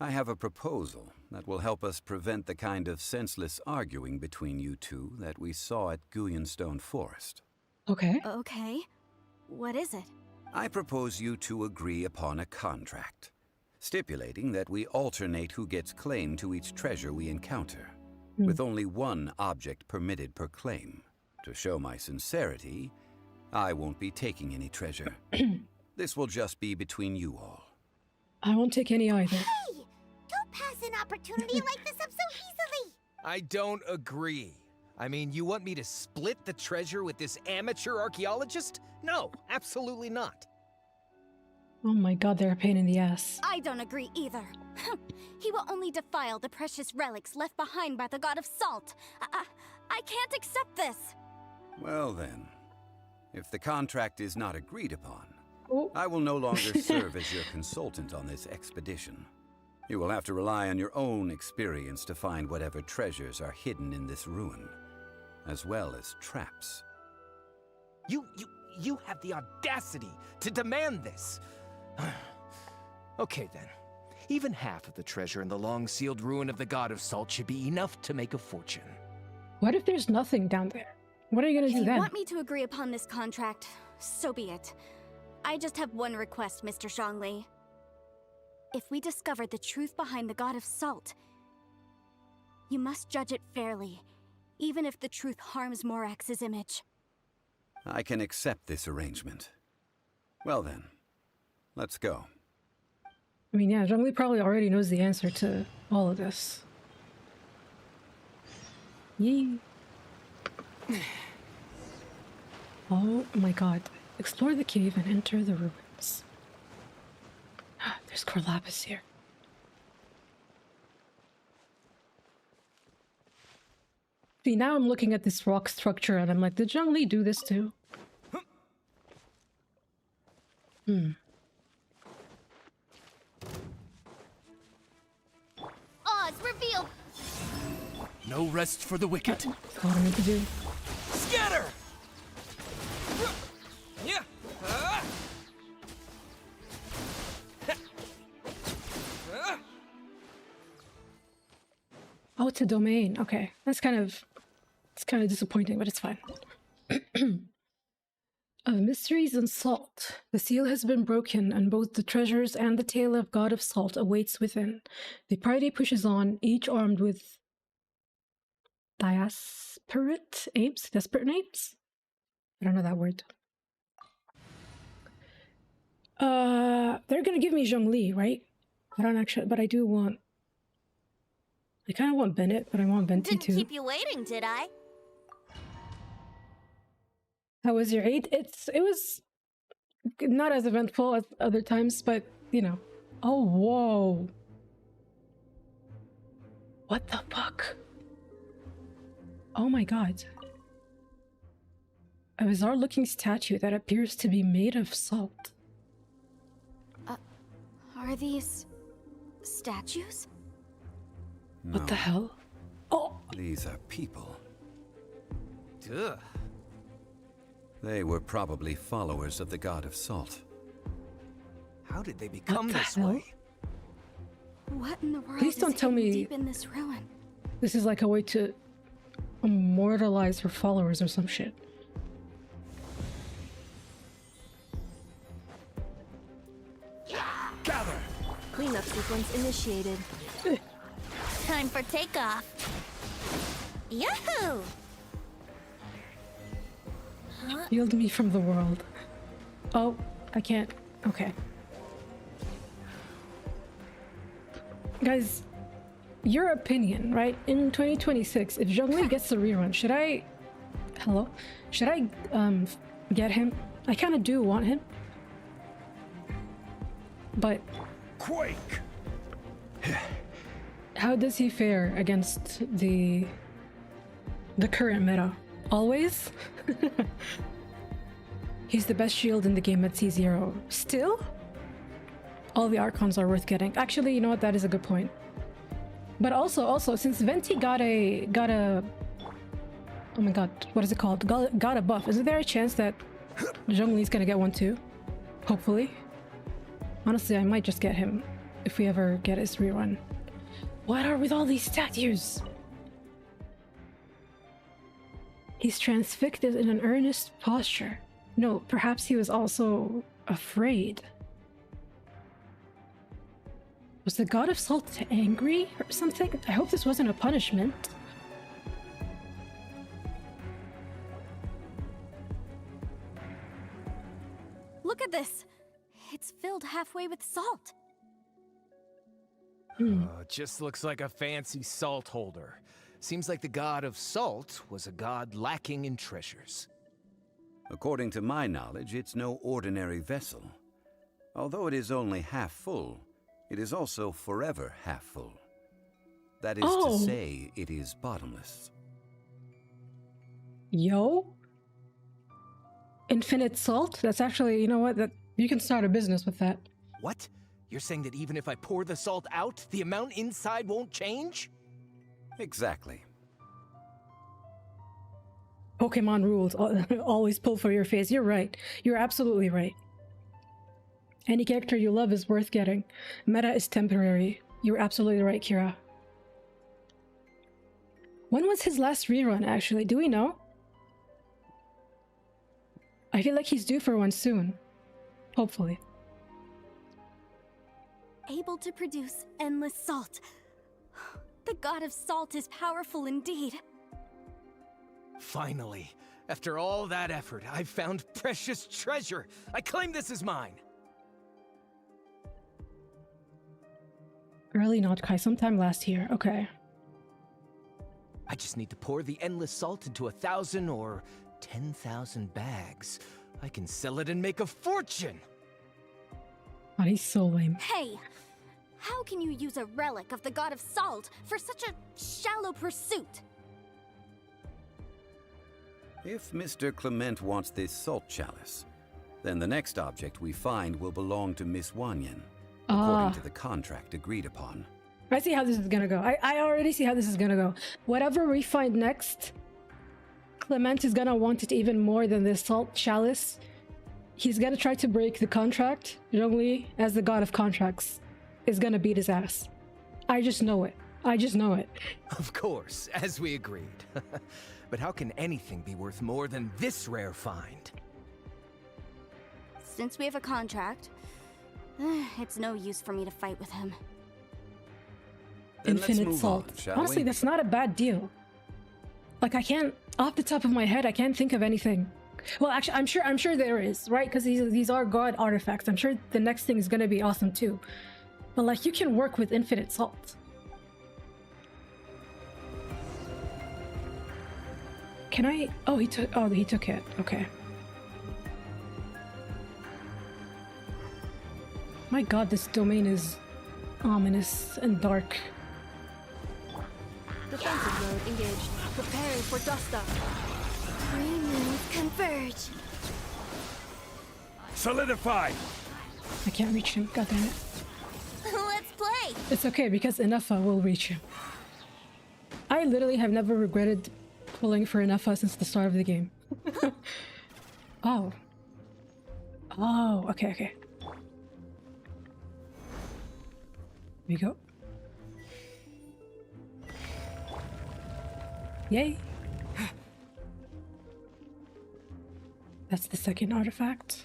I have a proposal that will help us prevent the kind of senseless arguing between you two that we saw at Guyonstone Forest. Okay. Okay. What is it? I propose you two agree upon a contract, stipulating that we alternate who gets claim to each treasure we encounter, with only one object permitted per claim. To show my sincerity, I won't be taking any treasure. This will just be between you all. I won't take any either. Hey! Don't pass an opportunity like this up so easily! I don't agree. I mean, you want me to split the treasure with this amateur archaeologist? No, absolutely not. Oh my god, they're a pain in the ass. I don't agree either. He will only defile the precious relics left behind by the god of salt. I can't accept this. Well then, if the contract is not agreed upon, Oh. I will no longer serve as your consultant on this expedition. You will have to rely on your own experience to find whatever treasures are hidden in this ruin, as well as traps. You have the audacity to demand this. Okay then. Even half of the treasure in the long-sealed ruin of the God of Salt should be enough to make a fortune. What if there's nothing down there? What are you gonna If do you then? want me to agree upon this contract, so be it. I just have one request, Mr. Zhongli. If we discover the truth behind the God of Salt, you must judge it fairly, even if the truth harms Morax's image. I can accept this arrangement. Well then, let's go. I mean, yeah, Zhongli probably already knows the answer to all of this. Yee. Oh my god. Explore the cave and enter the ruins. There's Corlapis here. See, now I'm looking at this rock structure and I'm like, did Zhongli do this too? Oz, revealed! No rest for the wicked. That's what I meant to do. Scatter! Yeah. Oh, it's a domain. Okay, it's kind of disappointing, but it's fine. Of mysteries and salt, the seal has been broken, and both the treasures and the tale of God of Salt awaits within. The party pushes on, each armed with desperate aims. I don't know that word. They're gonna give me Zhongli, right? I don't actually, but I do want. I kind of want Bennett, but I want Venti Didn't too. keep you waiting, did I? How was your 8? It was not as eventful as other times, but you know. Oh, whoa. What the fuck? Oh my god. A bizarre looking statue that appears to be made of salt. Are these statues? No. What the hell? Oh, These are people. Ugh. They were probably followers of the god of salt. How did they become What the this hell? way? What in the world Please don't is tell hidden me- deep in this ruin? This is like a way to immortalize her followers or some shit. Gather! Cleanup sequence initiated. Time for takeoff. Yahoo! Shield me from the world. Oh, I can't. Okay. Guys, your opinion, right? In 2026, if Zhongli gets the rerun, should I... Hello? Should I, get him? I kind of do want him. But Quake! how does he fare against the current meta? Always? He's the best shield in the game at C0. Still? All the Archons are worth getting. Actually, you know what? That is a good point. But also, since Venti got a... Oh my god, what is it called? Got a buff. Isn't there a chance that Zhongli's gonna get one too? Hopefully. Honestly, I might just get him if we ever get his rerun. What are with all these statues? He's transfixed in an earnest posture. No, perhaps he was also afraid. Was the god of salt angry or something? I hope this wasn't a punishment. Look at this! It's filled halfway with salt. Just looks like a fancy salt holder. Seems like the god of salt was a god lacking in treasures. According to my knowledge, it's no ordinary vessel. Although it is only half full, it is also forever half full. That is to say, it is bottomless. Yo? Infinite salt? That's actually, you know what? That you can start a business with that. What? You're saying that even if I pour the salt out, the amount inside won't change? Exactly. Pokemon rules. Always pull for your face. You're right. You're absolutely right. Any character you love is worth getting. Meta is temporary. You're absolutely right, Kira. When was his last rerun, actually? Do we know? I feel like he's due for one soon. Hopefully. Able to produce endless salt. The god of salt is powerful indeed. Finally, after all that effort, I've found precious treasure. I claim this as mine. Early Notkai, sometime last year. Okay. I just need to pour the endless salt into 1,000 or 10,000 bags. I can sell it and make a fortune. God, he's so lame. Hey! How can you use a relic of the god of salt for such a shallow pursuit? If Mr. Clement wants this salt chalice, then the next object we find will belong to Miss Wanyan, according to the contract agreed upon. I see how this is gonna go. I already see how this is gonna go. Whatever we find next, Clement is gonna want it even more than this salt chalice. He's gonna try to break the contract. Zhongli, as the god of contracts, is gonna beat his ass. I just know it. I just know it. Of course, as we agreed. But how can anything be worth more than this rare find? Since we have a contract, it's no use for me to fight with him. Then let's Infinite move salt. on, shall Honestly, we? that's not a bad deal. Like, I can't, off the top of my head, I can't think of anything. Well, actually, I'm sure there is, right? Because these are god artifacts. I'm sure the next thing is gonna be awesome too. But like, you can work with infinite salt. Can I? Oh, he took it. Okay. My god, this domain is ominous and dark. Defensive mode engaged. Preparing for dust up. Three moons converge. Solidify! I can't reach him. God damn it. Let's play! It's okay because Inafa will reach him. I I literally have never regretted pulling for an FA since the start of the game. Oh. Oh, okay, okay. Here we go. Yay. That's the second artifact.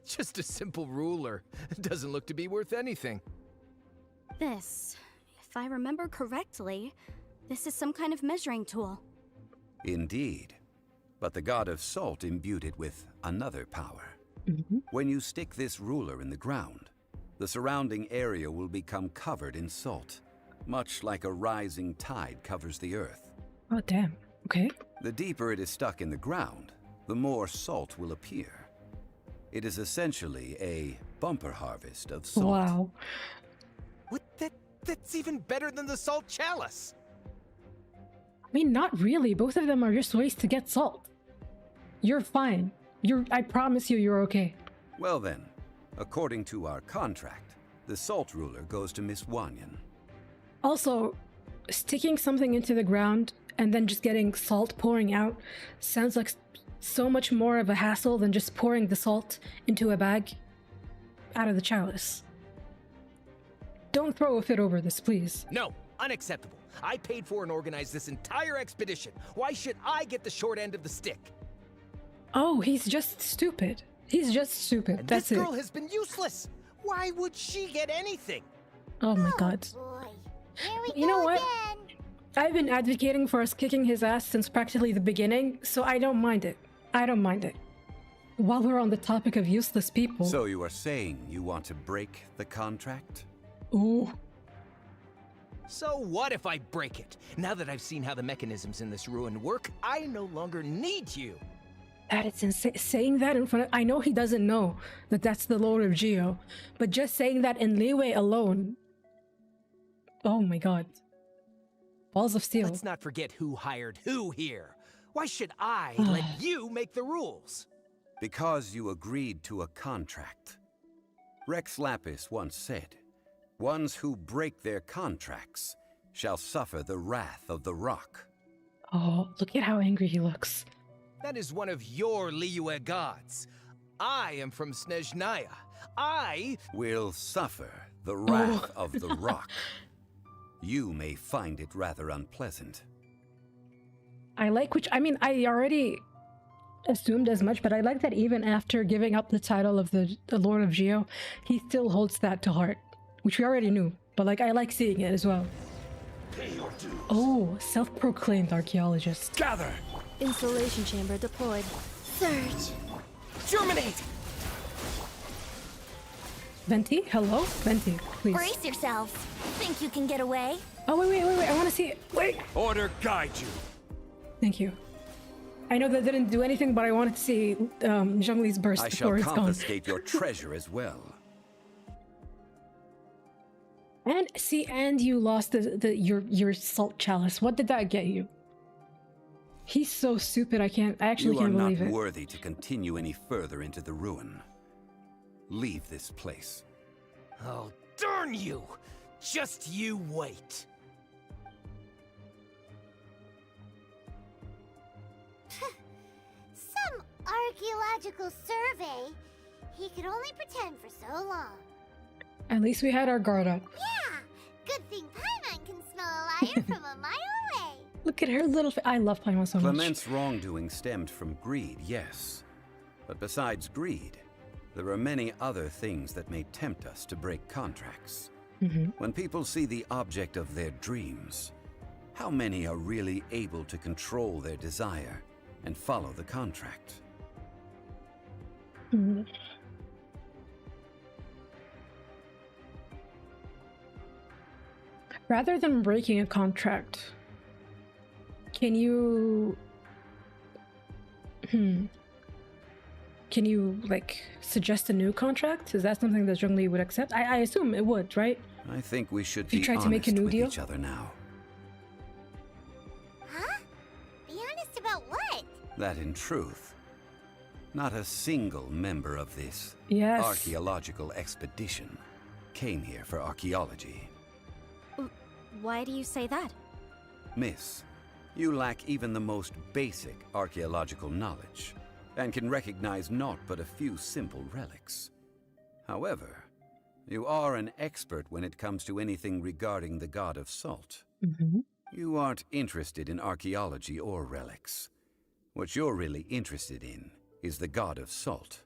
Just a simple ruler. Doesn't look to be worth anything. This, if I remember correctly, this is some kind of measuring tool. Indeed. But the god of salt imbued it with another power. When you stick this ruler in the ground, the surrounding area will become covered in salt, much like a rising tide covers the earth. Oh, damn. Okay. The deeper it is stuck in the ground, the more salt will appear. It is essentially a bumper harvest of salt. Wow. What? That's even better than the salt chalice. I mean, not really. Both of them are just ways to get salt. You're fine. I promise you're okay. Well then, according to our contract, the salt ruler goes to Miss Wanyan. Also, sticking something into the ground and then just getting salt pouring out sounds like so much more of a hassle than just pouring the salt into a bag out of the chalice. Don't throw a fit over this, please. No, unacceptable. I paid for and organized this entire expedition. Why should I get the short end of the stick? Oh, he's just stupid. He's just stupid. And That's this it. girl has been useless. Why would she get anything? Oh my god. Boy, here we You go know what? again. I've been advocating for us kicking his ass since practically the beginning, so I don't mind it. I don't mind it. While we're on the topic of useless people... So you are saying you want to break the contract? Ooh. So what if I break it? Now that I've seen how the mechanisms in this ruin work, I no longer need you. That is insane. Saying that in front of... I know he doesn't know that that's the Lord of Geo, but just saying that in leeway alone... Oh my god. Balls of steel. Let's not forget who hired who here. Why should I let you make the rules? Because you agreed to a contract. Rex Lapis once said, "Ones who break their contracts shall suffer the wrath of the rock." Oh, look at how angry he looks. That is one of your Liyue gods. I am from Snezhnaya. I will suffer the wrath of the rock. You may find it rather unpleasant. I like which... I mean, I already assumed as much, but I like that even after giving up the title of the Lord of Geo, he still holds that to heart. Which we already knew, but like I like seeing it as well. Oh, self-proclaimed archaeologist. Gather! Installation chamber deployed. Surge. germinate! Venti? Hello? Venti, please. Brace yourselves. Think you can get away? Oh, wait, I want to see it. Wait! Order guide you. Thank you. I know that didn't do anything, but I wanted to see Zhongli's burst I shall before it's gone. confiscate your treasure as well. And see, and you lost your salt chalice. What did that get you? He's so stupid. I actually can't believe You are it. not worthy to continue any further into the ruin. Leave this place. Oh, darn you! Just you wait. Some archaeological survey. He could only pretend for so long. At least we had our guard up. Yeah, good thing Paimon can smell a liar from a mile away. Look at her little... I love Paimon so much. Clement's wrongdoing stemmed from greed, yes. But besides greed, there are many other things that may tempt us to break contracts. When people see the object of their dreams, how many are really able to control their desire and follow the contract? Rather than breaking a contract, can you... Can you, like, suggest a new contract? Is that something that Zhongli would accept? I assume it would, right? I think we should If you be tried to make a honest new with deal? each other now. Huh? Be honest about what? That in truth, not a single member of this Yes. archaeological expedition came here for archaeology. Why do you say that? Miss, you lack even the most basic archaeological knowledge, and can recognize naught but a few simple relics. However, you are an expert when it comes to anything regarding the god of salt. You aren't interested in archaeology or relics. What you're really interested in is the god of salt.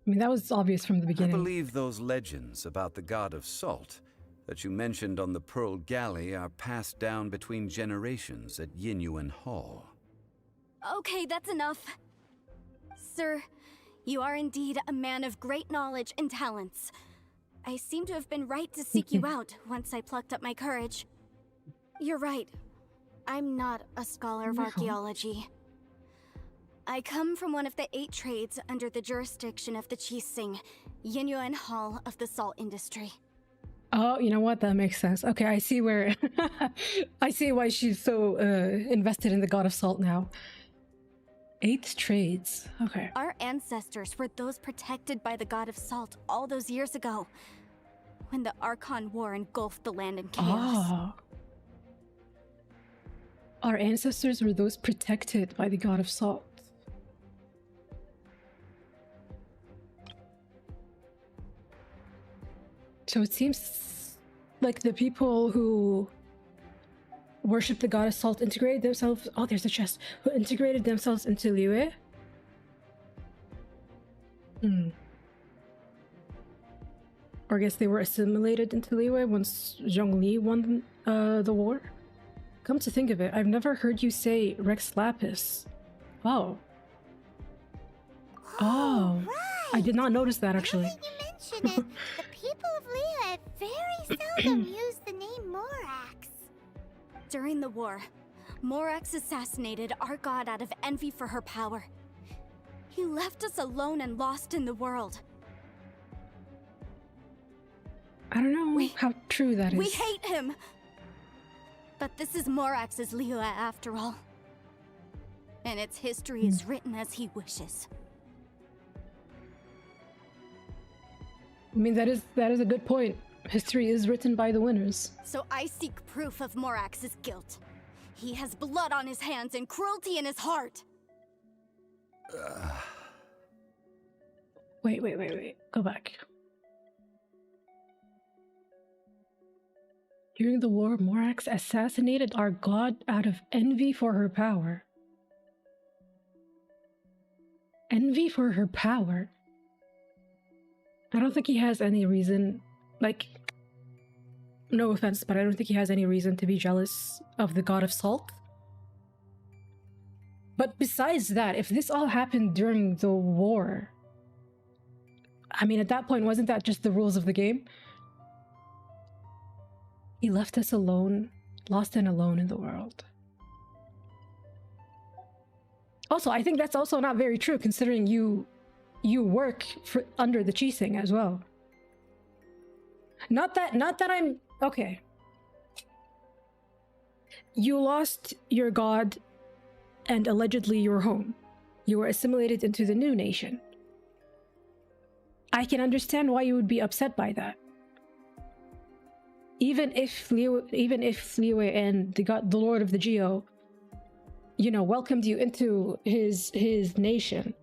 I mean, that was obvious from the beginning. I believe those legends about the god of salt that you mentioned on the Pearl Galley are passed down between generations at Yinyuan Hall. Okay, that's enough. Sir, you are indeed a man of great knowledge and talents. I seem to have been right to seek you out once I plucked up my courage. You're right. I'm not a scholar of archaeology. I come from one of the 8 trades under the jurisdiction of the Qixing, Yinyuan Hall of the salt industry. Oh, you know what? That makes sense. Okay, I see where... I see why she's so invested in the god of salt now. 8 trades. Okay. Our ancestors were those protected by the god of salt all those years ago, when the Archon War engulfed the land in chaos. Oh. Our ancestors were those protected by the god of salt. So it seems like the people who worship the god of salt integrated themselves... Oh, there's a chest. Who integrated themselves into Liyue? Or I guess they were assimilated into Liyue once Zhongli won the war? Come to think of it, I've never heard you say Rex Lapis. Oh. Oh. Right. I did not notice that, actually. Now that you mention it, the people of Liyue very seldom use the name Morax. During the war, Morax assassinated our god out of envy for her power. He left us alone and lost in the world. I don't know how true that is. We hate him! But this is Morax's Liyue after all. And its history is written as he wishes. I mean, that is a good point. History is written by the winners. So I seek proof of Morax's guilt. He has blood on his hands and cruelty in his heart. Wait. Go back. During the war, Morax assassinated our god out of envy for her power. Envy for her power? I don't think he has any reason, like, no offense, but I don't think he has any reason to be jealous of the god of salt. But besides that, if this all happened during the war, I mean, at that point, wasn't that just the rules of the game? He left us alone, lost and alone in the world. Also, I think that's also not very true, considering you work under the Qixing as well. Not that I'm... Okay. You lost your god and allegedly your home. You were assimilated into the new nation. I can understand why you would be upset by that. Even if Liyue and the Lord of the Geo, you know, welcomed you into his nation.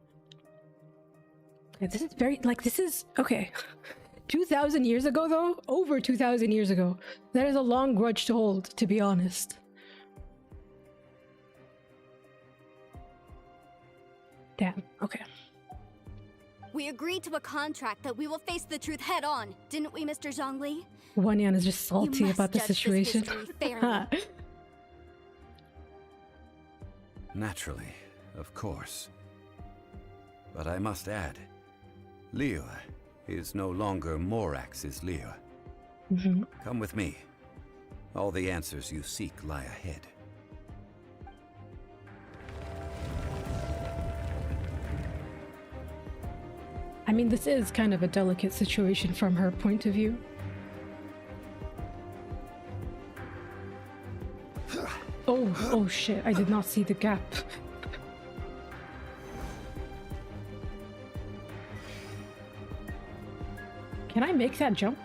This is very, like, this is, okay. 2,000 years ago, though? Over 2,000 years ago. That is a long grudge to hold, to be honest. Damn, okay. We agreed to a contract that we will face the truth head on, didn't we, Mr. Zhongli? Wanyan is just salty about the situation. Naturally, of course. But I must add, Liyue is no longer Morax's Liyue. Come with me. All the answers you seek lie ahead. I mean, this is kind of a delicate situation from her point of view. Oh shit, I did not see the gap. Can I make that jump?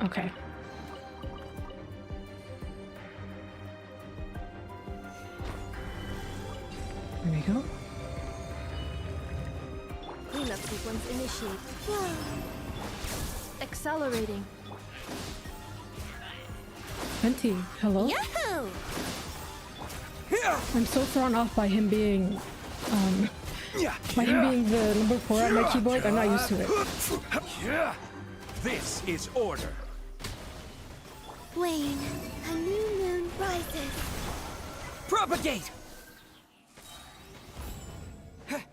Okay. There we go. Cleanup sequence initiate. Accelerating. Venti, hello? Yahoo! I'm so thrown off by him being, the number 4 on my keyboard. I'm not used to it. This is order. Wane, a new moon rises. Propagate!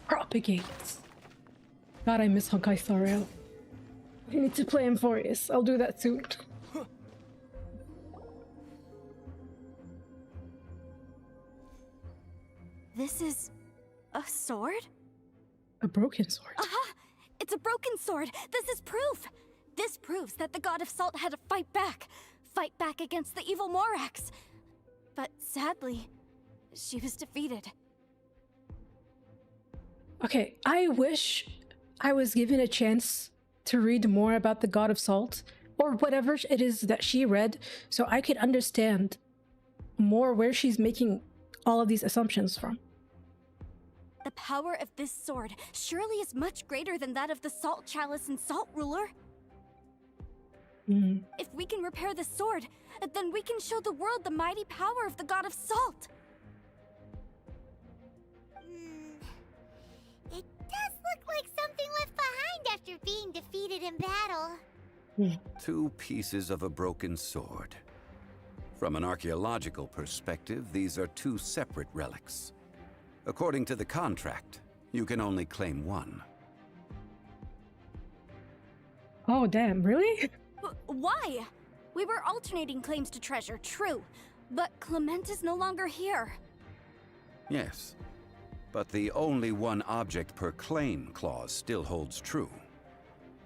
Propagates. God, I miss Honkai Star Rail. I need to play Amphorius. I'll do that soon. This is a sword? A broken sword. Aha! It's a broken sword! This is proof! This proves that the god of salt had to fight back. Fight back against the evil Morax. But sadly, she was defeated. Okay, I wish I was given a chance to read more about the god of salt, or whatever it is that she read, so I could understand more where she's making all of these assumptions from. The power of this sword surely is much greater than that of the Salt Chalice and Salt Ruler. If we can repair the sword, then we can show the world the mighty power of the god of salt. It does look like something left behind after being defeated in battle. 2 pieces of a broken sword. From an archaeological perspective, these are 2 separate relics. According to the contract, you can only claim one. Oh, damn, really? Why? We were alternating claims to treasure, true. But Clement is no longer here. Yes, but the only one object per claim clause still holds true.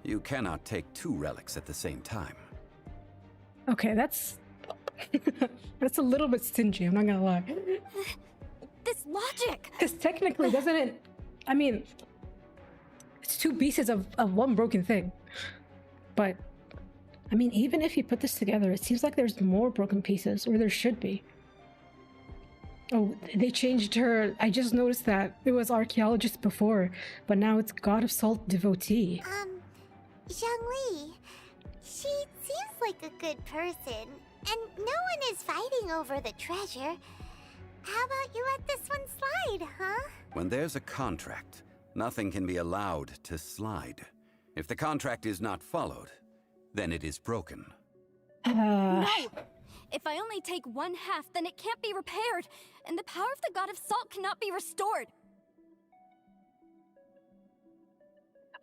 You cannot take 2 relics at the same time. Okay, that's a little bit stingy, I'm not gonna lie. This logic! Because technically, doesn't it? I mean, it's 2 pieces of one broken thing. But, I mean, even if you put this together, it seems like there's more broken pieces, or there should be. Oh, they changed her. I just noticed that it was archaeologist before, but now it's god of salt devotee. Zhongli, she seems like a good person, and no one is fighting over the treasure. How about you let this one slide, huh? When there's a contract, nothing can be allowed to slide. If the contract is not followed, then it is broken. No! If I only take 1/2, then it can't be repaired, and the power of the god of salt cannot be restored.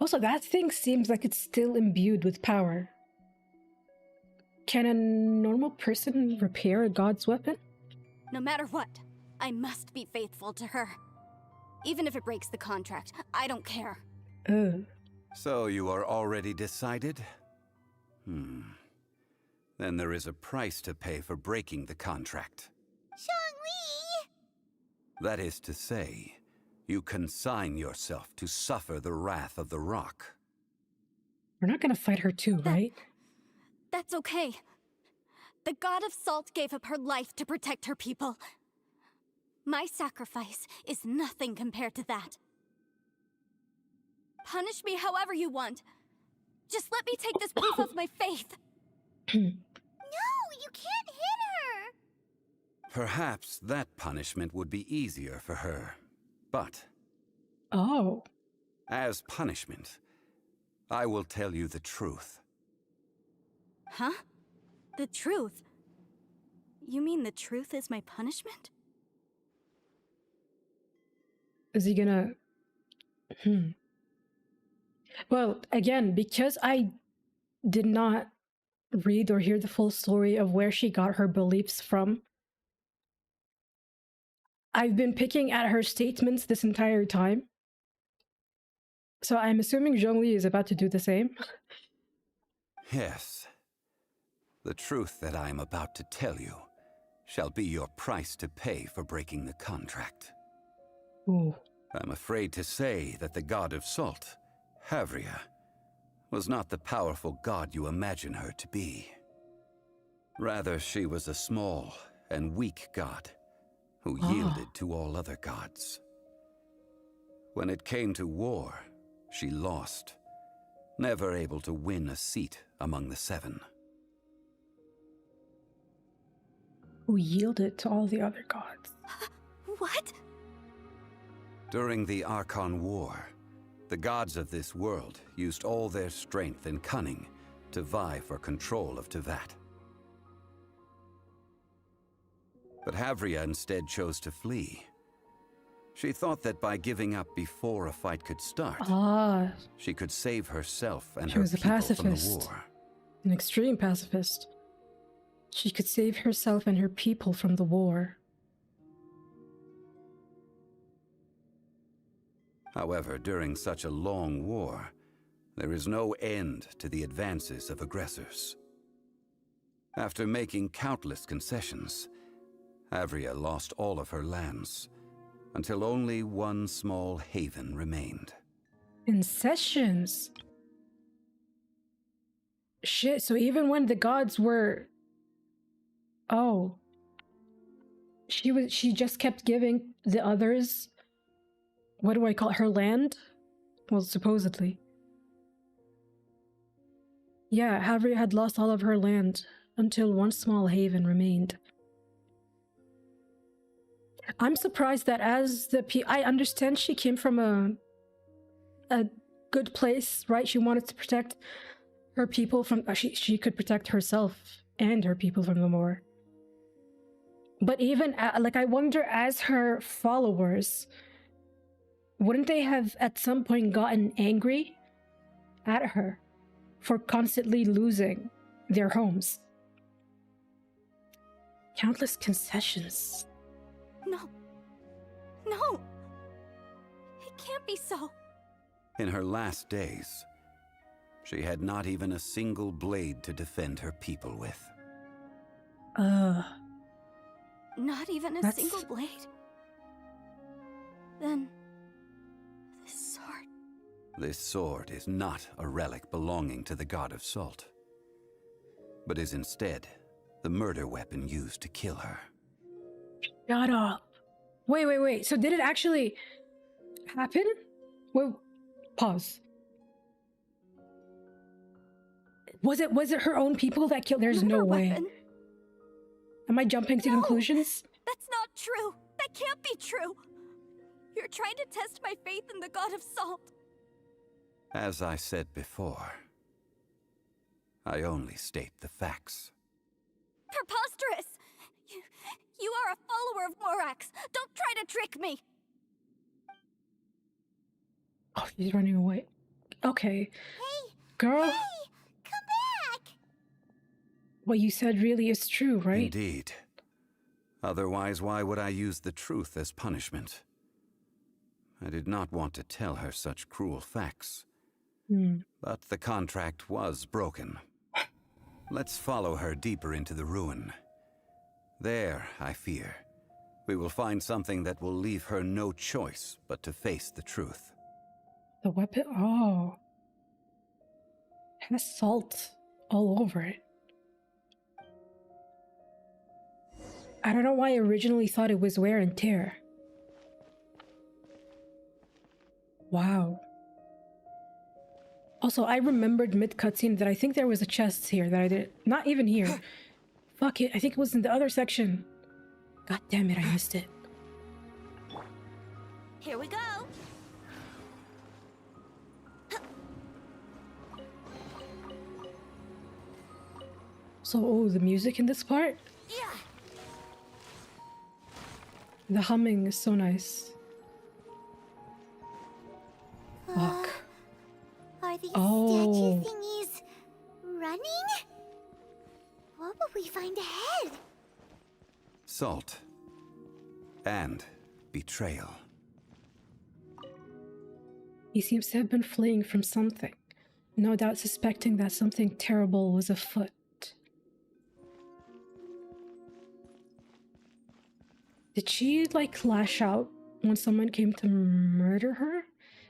Also, that thing seems like it's still imbued with power. Can a normal person repair a god's weapon? No matter what, I must be faithful to her. Even if it breaks the contract, I don't care. So you are already decided? Then there is a price to pay for breaking the contract. Zhongli! That is to say, you consign yourself to suffer the wrath of the rock. We're not gonna fight her too, right? That's okay. The god of salt gave up her life to protect her people. My sacrifice is nothing compared to that. Punish me however you want. Just let me take this proof of my faith. No, you can't hit her! Perhaps that punishment would be easier for her. But Oh. as punishment, I will tell you the truth. Huh? The truth? You mean the truth is my punishment? Is he gonna... Well, again, because I did not read or hear the full story of where she got her beliefs from, I've been picking at her statements this entire time. So I'm assuming Zhongli is about to do the same. Yes. The truth that I am about to tell you shall be your price to pay for breaking the contract. Ooh. I'm afraid to say that the god of salt, Havria, was not the powerful god you imagine her to be. Rather, she was a small and weak god who yielded to all other gods. When it came to war, she lost, never able to win a seat among the seven. Who yielded to all the other gods. What? During the Archon War, the gods of this world used all their strength and cunning to vie for control of Tevat. But Havria instead chose to flee. She thought that by giving up before a fight could start, she could save herself and her people from the war. An extreme pacifist. She could save herself and her people from the war. However, during such a long war, there is no end to the advances of aggressors. After making countless concessions, Havria lost all of her lands, until only one small haven remained. Concessions? Shit, so even when the gods were... Oh. She just kept giving the others... What do I call it? Her land? Well, supposedly. Yeah, Havria had lost all of her land until one small haven remained. I'm surprised that as I understand she came from a good place, right? She wanted to protect her people from... she could protect herself and her people from the war. But even, I wonder, as her followers... Wouldn't they have at some point gotten angry at her for constantly losing their homes? Countless concessions. No. No. It can't be so. In her last days, she had not even a single blade to defend her people with. Not even a single blade? Then... This sword is not a relic belonging to the god of salt, but is instead the murder weapon used to kill her. Shut up. Wait. So did it actually happen? Wait, pause. Was it her own people that killed? There's no way. Weapon? Am I jumping to conclusions? That's not true. That can't be true. You're trying to test my faith in the god of salt. As I said before, I only state the facts. Preposterous! You are a follower of Morax. Don't try to trick me. Oh, she's running away. Okay. Hey! Girl! Hey! Come back! What you said really is true, right? Indeed. Otherwise, why would I use the truth as punishment? I did not want to tell her such cruel facts. But the contract was broken. Let's follow her deeper into the ruin. There, I fear, we will find something that will leave her no choice but to face the truth. The weapon? Oh. It has salt all over it. I don't know why I originally thought it was wear and tear. Wow. Also, I remembered mid-cutscene that I think there was a chest here that I did. Not even here. Fuck it, I think it was in the other section. God damn it, I missed it. Here we go. So, oh, the music in this part? Yeah. The humming is so nice. Fuck. Are these statue thingies running? What will we find ahead? Salt. And betrayal. He seems to have been fleeing from something. No doubt suspecting that something terrible was afoot. Did she, like, lash out when someone came to murder her.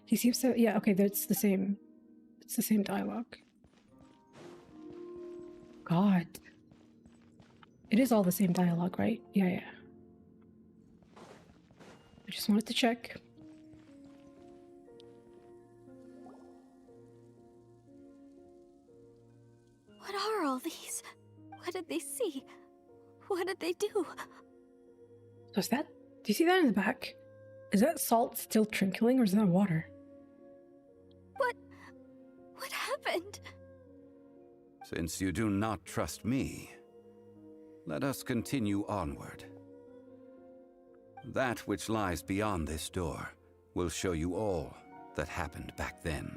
He seems to, yeah, okay, that's the same. It's the same dialogue. God. It is all the same dialogue, right? Yeah, yeah. I just wanted to check. What are all these? What did they see? What did they do? So is that... Do you see that in the back? Is that salt still trickling or is that water? What happened? Since you do not trust me, let us continue onward. That which lies beyond this door will show you all that happened back then.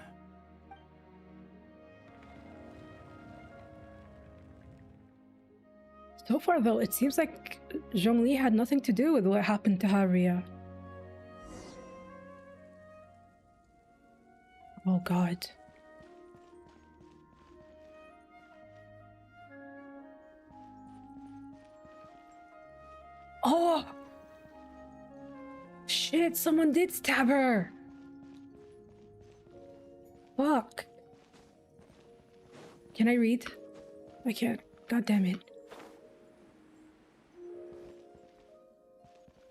So far, though, it seems like Zhongli had nothing to do with what happened to Haria. Oh, God. Oh! Shit, someone did stab her! Fuck. Can I read? I can't. God damn it.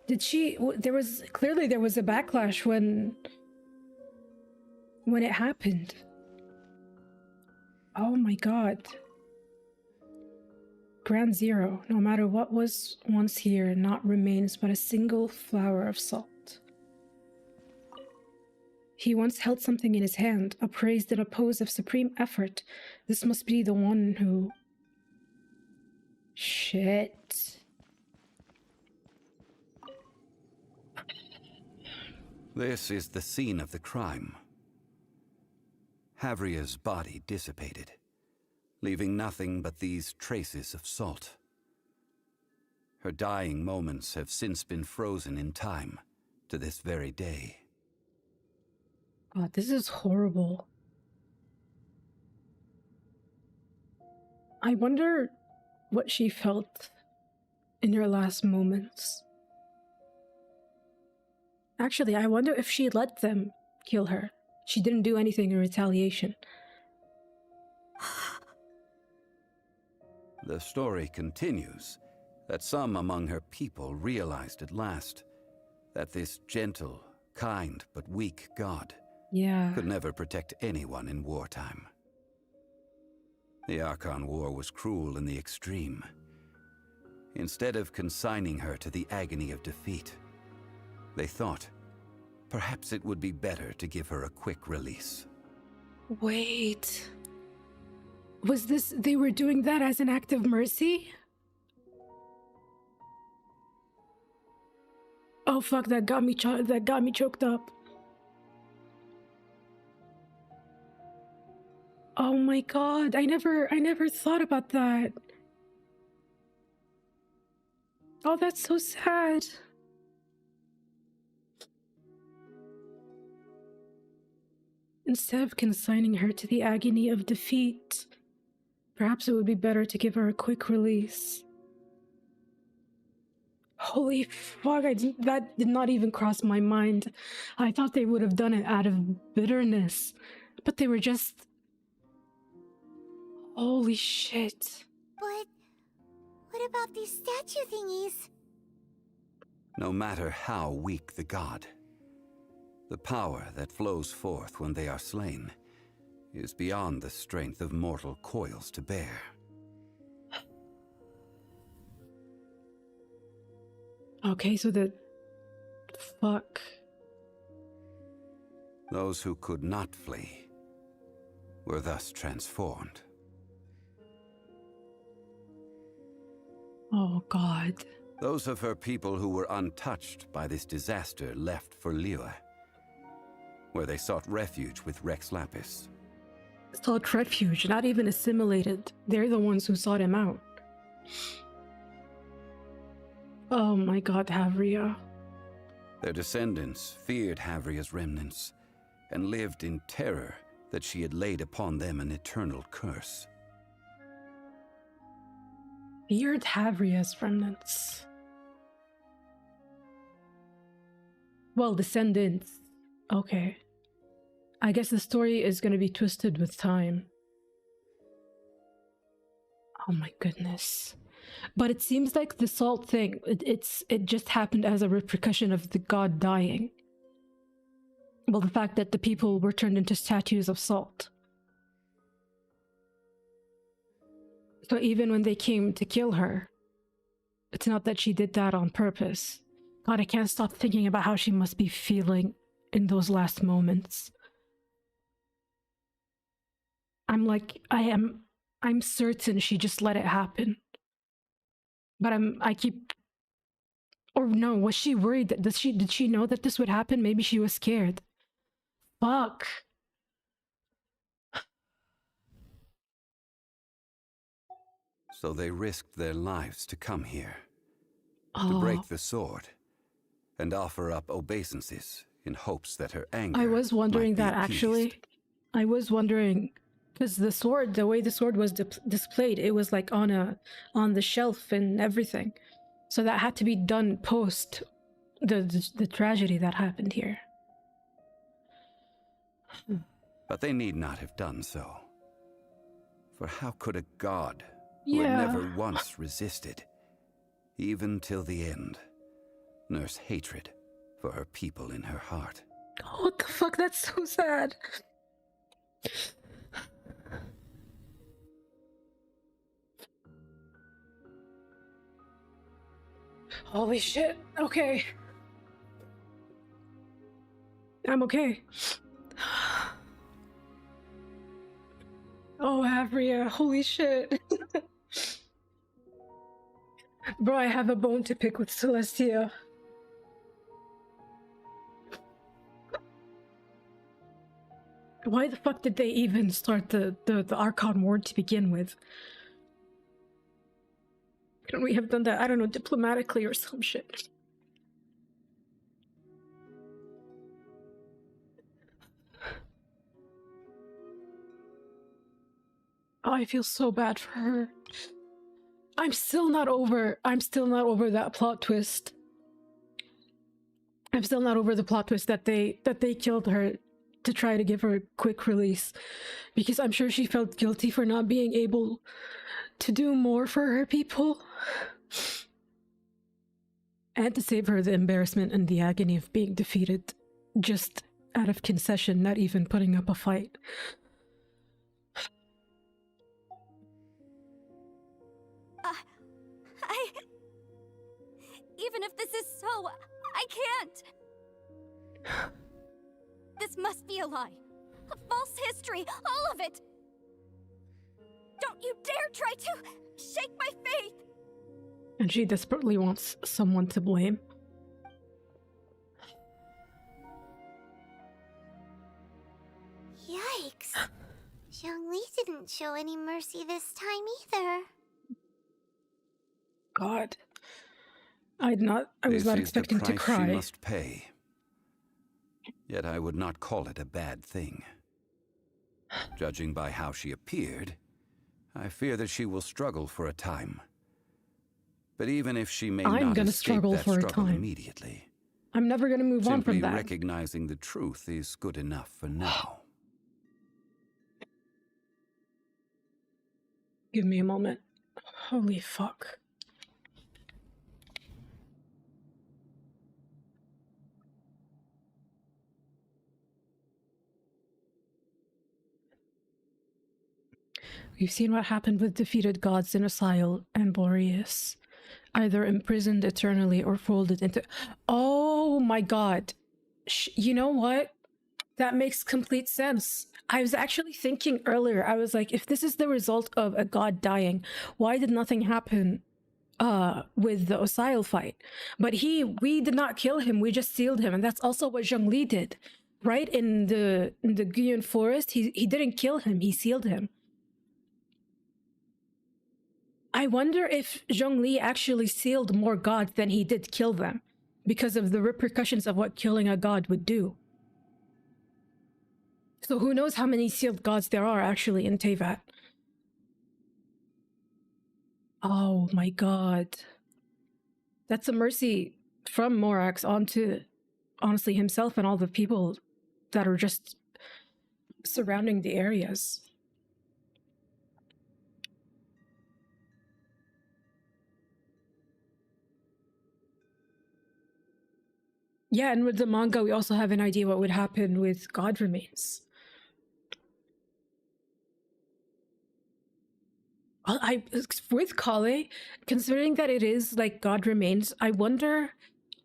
Did she... There was... Clearly there was a backlash when it happened. Oh my god. Ground Zero. No matter what was once here, naught remains but a single flower of salt. He once held something in his hand, upraised in a pose of supreme effort. This must be the one who... Shit. This is the scene of the crime. Havria's body dissipated, leaving nothing but these traces of salt. Her dying moments have since been frozen in time to this very day. God, this is horrible. I wonder what she felt in her last moments. Actually, I wonder if she let them kill her. She didn't do anything in retaliation. The story continues that some among her people realized at last that this gentle, kind, but weak god could never protect anyone in wartime. The Archon War was cruel in the extreme. Instead of consigning her to the agony of defeat, they thought perhaps it would be better to give her a quick release. Wait. Was this... They were doing that as an act of mercy? Oh fuck, that got me choked up. Oh my god, I never thought about that. Oh, that's so sad. Instead of consigning her to the agony of defeat, perhaps it would be better to give her a quick release. Holy fuck, that did not even cross my mind. I thought they would have done it out of bitterness, but they were just... Holy shit. But what about these statue thingies? No matter how weak the god, the power that flows forth when they are slain is beyond the strength of mortal coils to bear. Okay, so the... Fuck. Those who could not flee were thus transformed. Oh god. Those of her people who were untouched by this disaster left for Liyue, where they sought refuge with Rex Lapis. Sought refuge, not even assimilated. They're the ones who sought him out. Oh my god, Havria. Their descendants feared Havria's remnants and lived in terror that she had laid upon them an eternal curse. Feared Havria's remnants. Well, descendants. Okay. I guess the story is going to be twisted with time. Oh my goodness. But it seems like the salt thing, it just happened as a repercussion of the god dying. Well, the fact that the people were turned into statues of salt. So even when they came to kill her, it's not that she did that on purpose. God, I can't stop thinking about how she must be feeling in those last moments. I'm certain she just let it happen. But or no, was she worried that did she know that this would happen? Maybe she was scared. Fuck. So they risked their lives to come here, Oh. to break the sword, and offer up obeisances in hopes that her anger I was wondering might be that appeased. actually. I was wondering because the way the sword was displayed, it was like on the shelf and everything. So that had to be done post the tragedy that happened here. But they need not have done so. For how could a god who Yeah. had never once resisted, even till the end, nurse hatred for her people in her heart? What the fuck? That's so sad. Holy shit. Okay. I'm okay. Oh, Avria, holy shit. Bro, I have a bone to pick with Celestia. Why the fuck did they even start the Archon War to begin with? Couldn't we have done that, I don't know, diplomatically or some shit? Oh, I feel so bad for her. I'm still not over that plot twist. I'm still not over the plot twist that they killed her to try to give her a quick release, because I'm sure she felt guilty for not being able to do more for her people and to save her the embarrassment and the agony of being defeated just out of concession, not even putting up a fight. Even if this is so, I can't! This must be a lie. A false history, all of it! Don't you dare try to shake my faith! And she desperately wants someone to blame. Yikes. Zhongli didn't show any mercy this time either. God. I was not This is expecting the to price cry. she must pay. Yet I would not call it a bad thing. Judging by how she appeared, I fear that she will struggle for a time. But even if she may I'm not gonna escape struggle that for a struggle time. immediately, I'm never gonna move on from simply that. recognizing the truth is good enough for now. Give me a moment. Holy fuck. We've seen what happened with defeated gods in Asile and Boreas. Either imprisoned eternally or folded into... Oh my god. You know what? That makes complete sense. I was actually thinking earlier, I was like, if this is the result of a god dying, why did nothing happen with the Osile fight? But we did not kill him, we just sealed him, and that's also what Zhongli did. Right? In the Guyun forest, he didn't kill him, he sealed him. I wonder if Zhongli actually sealed more gods than he did kill them, because of the repercussions of what killing a god would do. So who knows how many sealed gods there are actually in Teyvat. Oh my god. That's a mercy from Morax onto honestly himself and all the people that are just surrounding the areas. Yeah, and with the manga, we also have an idea what would happen with God Remains. With Kale, considering that it is like God Remains, I wonder,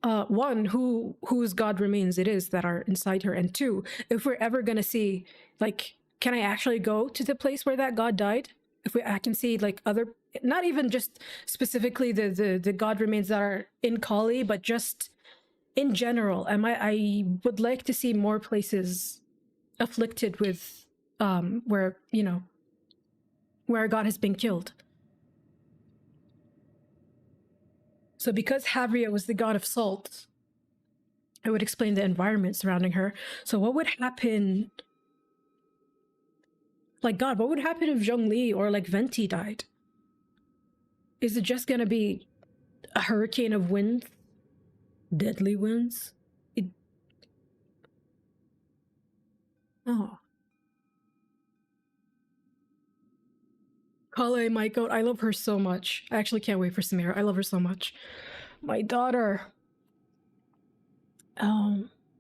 one, whose God Remains it is that are inside her, and two, if we're ever gonna see, like, can I actually go to the place where that God died? If I can see like other, not even just specifically the God Remains that are in Kale, but just in general, I would like to see more places afflicted with where, you know, where God has been killed. So because Havria was the god of salt, it would explain the environment surrounding her. So what would happen, like, God, what would happen if Zhongli or like Venti died? Is it just gonna be a hurricane of wind? Deadly winds? Oh. Kale, my goat, I love her so much. I actually can't wait for Samira. I love her so much. My daughter.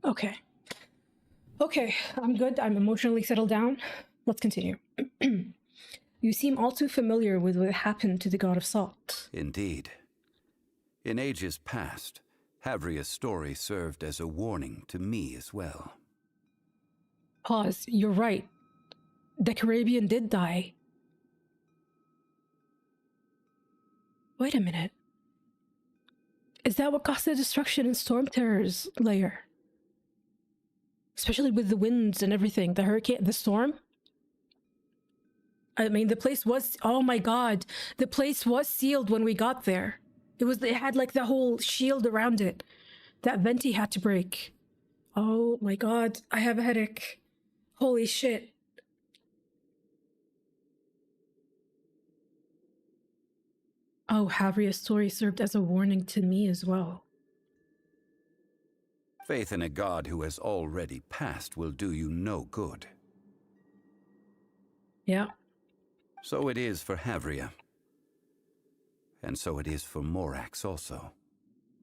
Okay. Okay, I'm good. I'm emotionally settled down. Let's continue. You seem all too familiar with what happened to the god of salt. Indeed. In ages past, Havria's story served as a warning to me as well. Pause. You're right. The Caribbean did die. Wait a minute. Is that what caused the destruction in Storm Terror's lair? Especially with the winds and everything. The hurricane, the storm? I mean, the place was, oh my god. The place was sealed when we got there. It had like the whole shield around it that Venti had to break. Oh my god, I have a headache. Holy shit. Oh, Havria's story served as a warning to me as well. Faith in a god who has already passed will do you no good. Yeah. So it is for Havria. And so it is for Morax also.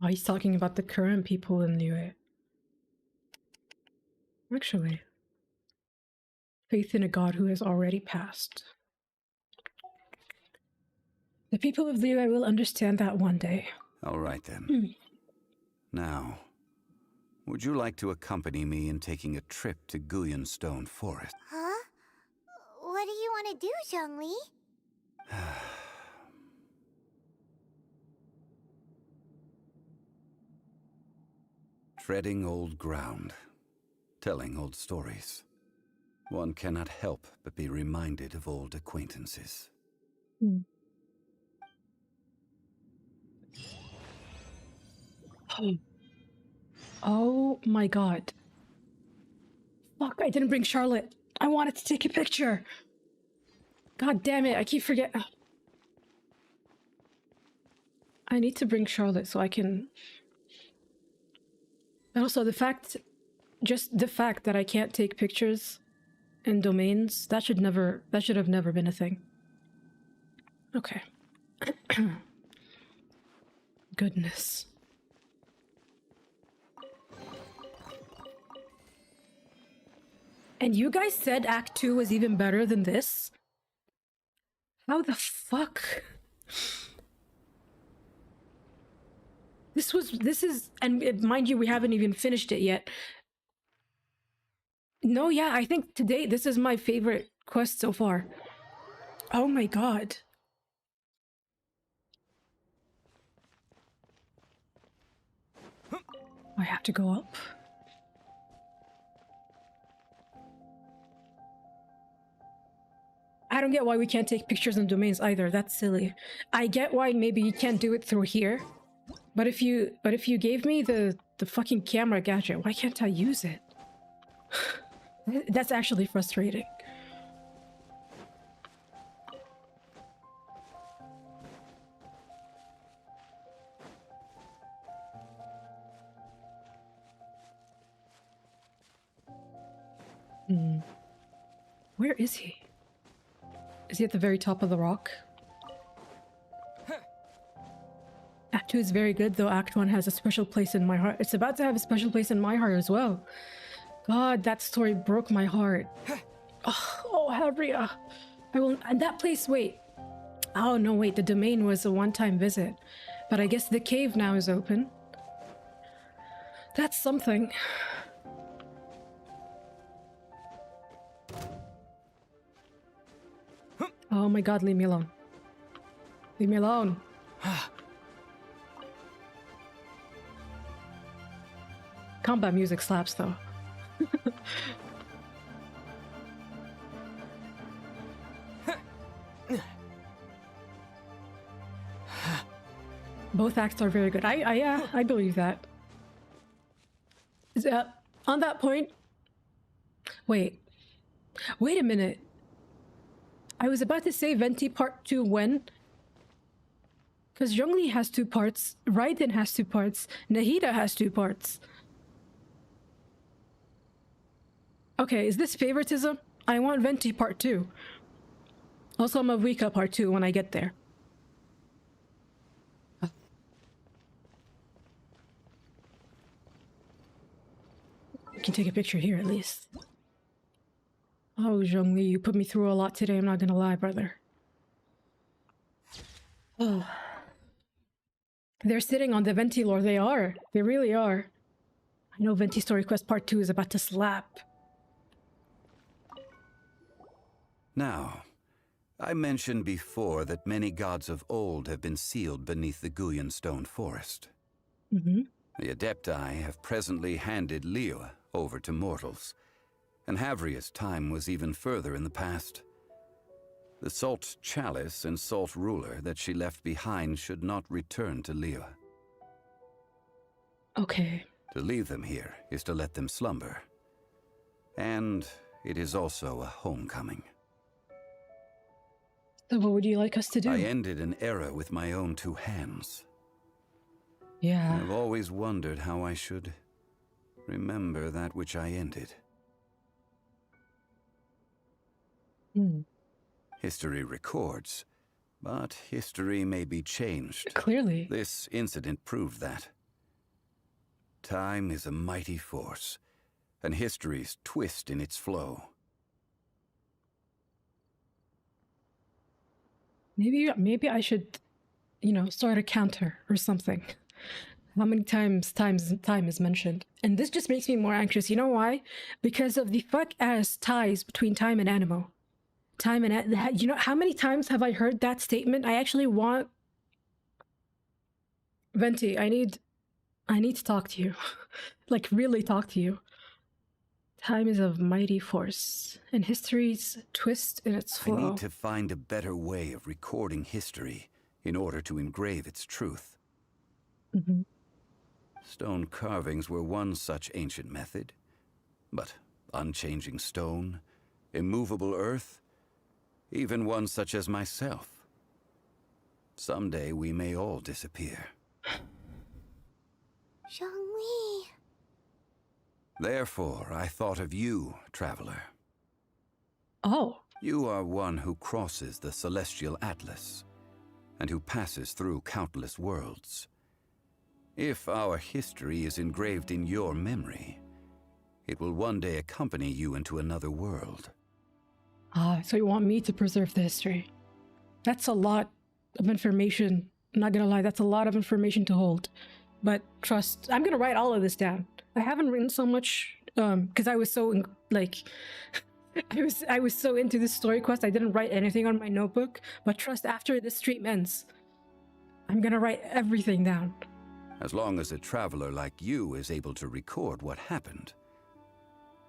Oh, he's talking about the current people in Liyue. Actually. Faith in a god who has already passed. The people of Liyue will understand that one day. All right then. Now, would you like to accompany me in taking a trip to Guyan Stone Forest? Huh? What do you want to do, Zhongli? Treading old ground, telling old stories. One cannot help but be reminded of old acquaintances. Oh my god. Fuck, I didn't bring Charlotte. I wanted to take a picture. God damn it, I keep forgetting. I need to bring Charlotte so I can... And also just the fact that I can't take pictures in domains, that should have never been a thing. Okay. Goodness. And you guys said Act 2 was even better than this? How the fuck? This is, and mind you, we haven't even finished it yet. No, yeah, I think today this is my favorite quest so far. Oh my god. I have to go up. I don't get why we can't take pictures in domains either. That's silly. I get why maybe you can't do it through here. But if you gave me the fucking camera gadget, why can't I use it? That's actually frustrating. Where is he? Is he at the very top of the rock? Act 2 is very good, though Act 1 has a special place in my heart. It's about to have a special place in my heart as well. God, that story broke my heart. Oh, Havria. I will. And that place, wait. Oh, no, wait. The domain was a one-time visit. But I guess the cave now is open. That's something. Oh my god, leave me alone. Leave me alone. Combat music slaps though. Both acts are very good. I believe that. On that point, wait a minute. I was about to say Venti Part 2 when? Because Zhongli has 2 parts, Raiden has 2 parts, Nahida has 2 parts. Okay, is this favoritism? I want Venti Part 2. Also, Mavika Part 2 when I get there. I can take a picture here at least. Oh, Zhongli, you put me through a lot today, I'm not gonna lie, brother. Oh. They're sitting on the Venti lore, they are. They really are. I know Venti Story Quest Part 2 is about to slap. Now, I mentioned before that many gods of old have been sealed beneath the Guyan stone forest. Mm-hmm. The Adepti have presently handed Liyue over to mortals, and Havria's time was even further in the past. The Salt Chalice and Salt Ruler that she left behind should not return to Liyue. Okay. To leave them here is to let them slumber. And it is also a homecoming. So what would you like us to do? I ended an era with my own 2 hands. Yeah. I've always wondered how I should remember that which I ended. History records, but history may be changed. Clearly. This incident proved that. Time is a mighty force, and history's twist in its flow. Maybe I should, start a counter or something. How many times time is mentioned? And this just makes me more anxious. You know why? Because of the fuck-ass ties between time and Animo. Time and... how many times have I heard that statement? I actually want... Venti, I need to talk to you. Like, really talk to you. Time is a mighty force, and history's twist in its flow. I need to find a better way of recording history in order to engrave its truth. Mm-hmm. Stone carvings were one such ancient method, but unchanging stone, immovable earth, even one such as myself. Someday we may all disappear. Zhongli. Therefore, I thought of you, traveler. Oh. You are one who crosses the celestial atlas, and who passes through countless worlds. If our history is engraved in your memory, it will one day accompany you into another world. So you want me to preserve the history? That's a lot of information. I'm not gonna lie, that's a lot of information to hold. But trust, I'm gonna write all of this down. I haven't written so much, because I was so, I was so into this story quest, I didn't write anything on my notebook. But trust, after this stream ends, I'm gonna write everything down. As long as a traveler like you is able to record what happened,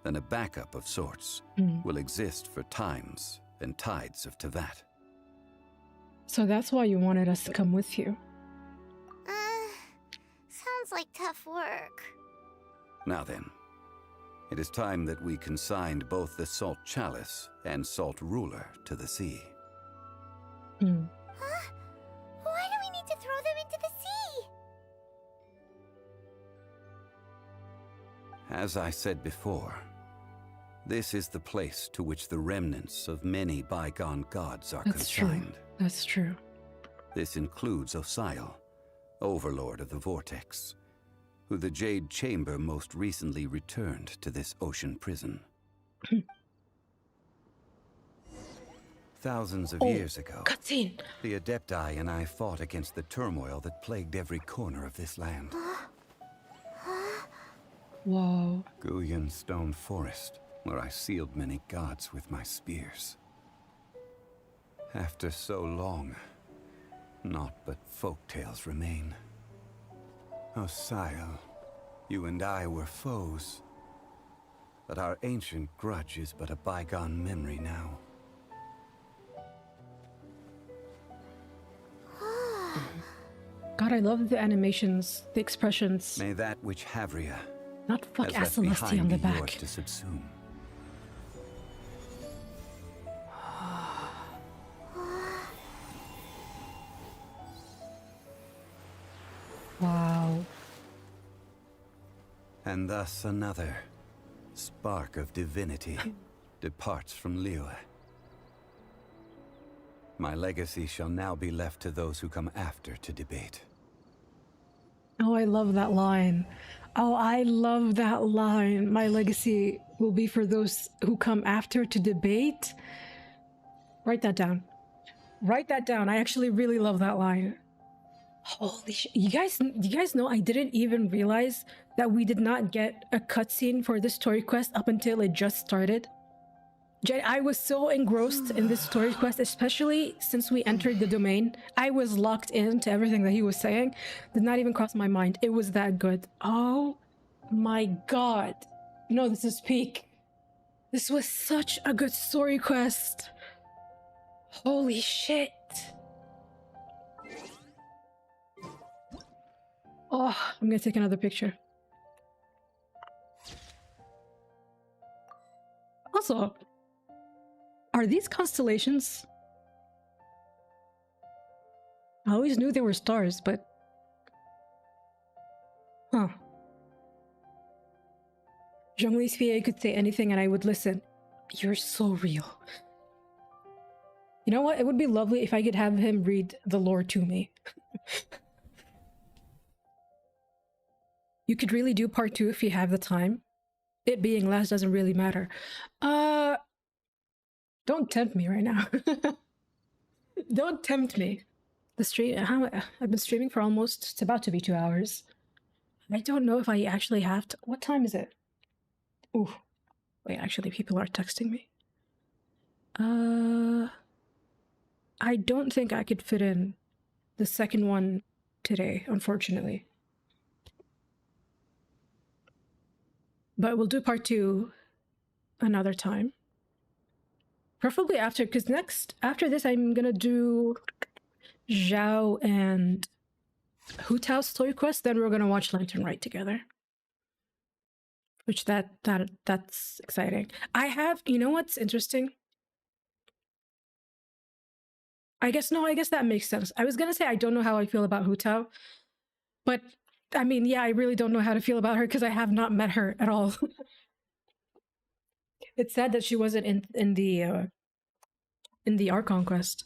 then a backup of sorts will exist for times and tides of Teyvat. So that's why you wanted us to come with you. Sounds like tough work. Now then, it is time that we consigned both the Salt Chalice and Salt Ruler to the sea. Huh? Why do we need to throw them into the sea? As I said before, This is the place to which the remnants of many bygone gods are That's true. consigned. That's true. This includes Osial, Overlord of the Vortex, who the Jade Chamber most recently returned to this ocean prison. Thousands of years ago, Cutscene. the Adepti and I fought against the turmoil that plagued every corner of this land. Whoa. Guyan Stone Forest, where I sealed many gods with my spears. After so long, naught but folktales remain. Osial, you and I were foes, but our ancient grudge is but a bygone memory now. God, I love the animations, the expressions. May that which Havria Not fuck has left Acelesti on behind the be back. yours to subsume. Wow. And thus another spark of divinity departs from Liyue. My legacy shall now be left to those who come after to debate. Oh, I love that line. Oh, I love that line. My legacy will be for those who come after to debate. Write that down. Write that down. I actually really love that line. Holy shit. You guys know I didn't even realize that we did not get a cutscene for this story quest up until it just started. I was so engrossed in this story quest, especially since we entered the domain. I was locked into everything that he was saying. Did not even cross my mind. It was that good. Oh my god. No, this is peak. This was such a good story quest. Holy shit. Oh, I'm gonna take another picture. Also, are these constellations? I always knew they were stars, but... Huh. Zhongli's PA could say anything and I would listen. You're so real. You know what? It would be lovely if I could have him read the lore to me. You could really do part 2 if you have the time. It being less doesn't really matter. Don't tempt me right now. Don't tempt me. The stream, I've been streaming for almost, it's about to be 2 hours. I don't know if I actually have to, what time is it? Ooh, wait, actually people are texting me. I don't think I could fit in the second one today, unfortunately. But we'll do part 2 another time. Preferably after, because after this, I'm gonna do Zhao and Hu Tao's story quest. Then we're gonna watch Lantern Rite together. Which that's exciting. I have, you know what's interesting? I guess that makes sense. I was gonna say I don't know how I feel about Hu Tao, but I mean, yeah, I really don't know how to feel about her because I have not met her at all. It's sad that she wasn't in the Archon quest.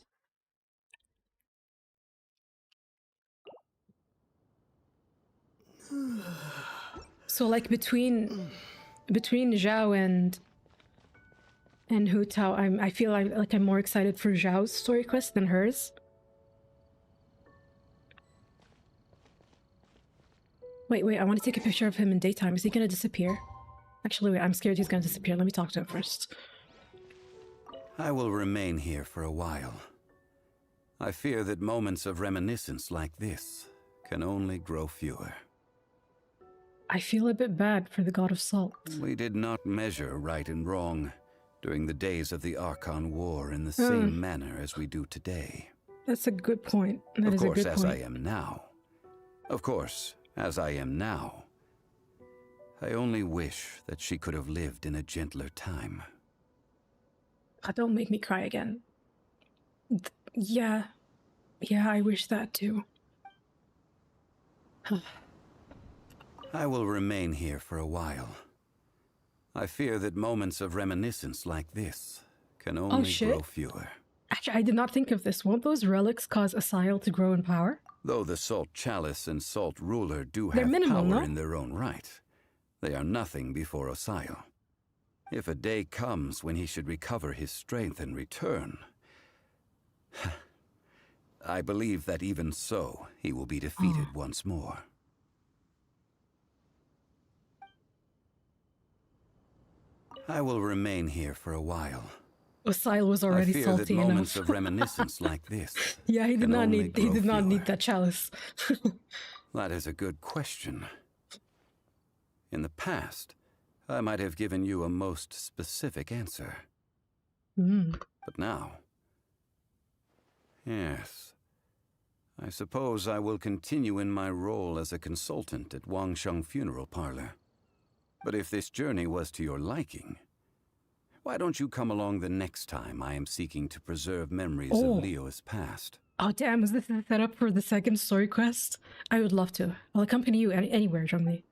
So like between Zhao and Hu Tao, I feel like I'm more excited for Zhao's story quest than hers. Wait, I want to take a picture of him in daytime. Is he gonna disappear? Actually, wait, I'm scared he's gonna disappear. Let me talk to him first. I will remain here for a while. I fear that moments of reminiscence like this can only grow fewer. I feel a bit bad for the God of Salt. We did not measure right and wrong during the days of the Archon War in the same manner as we do today. That's a good point. That is a good point. Of course, as I am now. Of course, as I am now. I only wish that she could have lived in a gentler time. Don't make me cry again. Yeah, I wish that too. I will remain here for a while. I fear that moments of reminiscence like this can only grow fewer. Actually, I did not think of this. Won't those relics cause Asile to grow in power? Though the Salt Chalice and Salt Ruler do They're have minimal, power no? in their own right, they are nothing before Asile. If a day comes when he should recover his strength and return, I believe that even so, he will be defeated once more. I will remain here for a while. Asile was already I fear salty that enough. moments of reminiscence like this. Yeah, he did not need fewer. that chalice. That is a good question. In the past, I might have given you a most specific answer. But now... Yes. I suppose I will continue in my role as a consultant at Wangsheng Funeral Parlor. But if this journey was to your liking, why don't you come along the next time I am seeking to preserve memories of Leo's past? Oh damn, is this the setup for the second story quest? I would love to. I'll accompany you anywhere, Zhongli.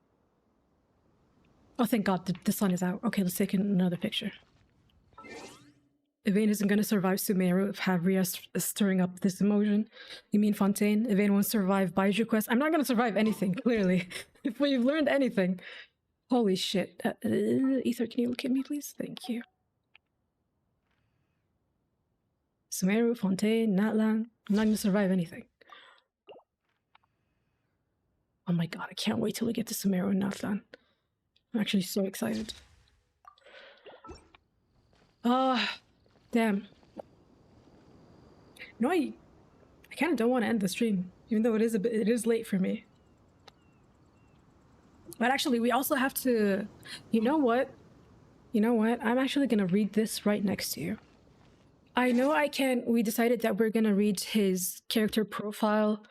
Oh, thank God, the sun is out. Okay, let's take another picture. Yvain isn't going to survive Sumeru if Havria is stirring up this emotion. You mean Fontaine? Yvain won't survive Baiju quest? I'm not going to survive anything, clearly. If we've learned anything. Holy shit. Ether, can you look at me, please? Thank you. Sumeru, Fontaine, Natlan. I'm not going to survive anything. Oh my God, I can't wait till we get to Sumeru and Natlan. I'm actually so excited. Damn. No, I kind of don't want to end the stream, even though it is late for me. But actually, we also have to... You know what? I'm actually going to read this right next to you. I know I can't... We decided that we're going to read his character profile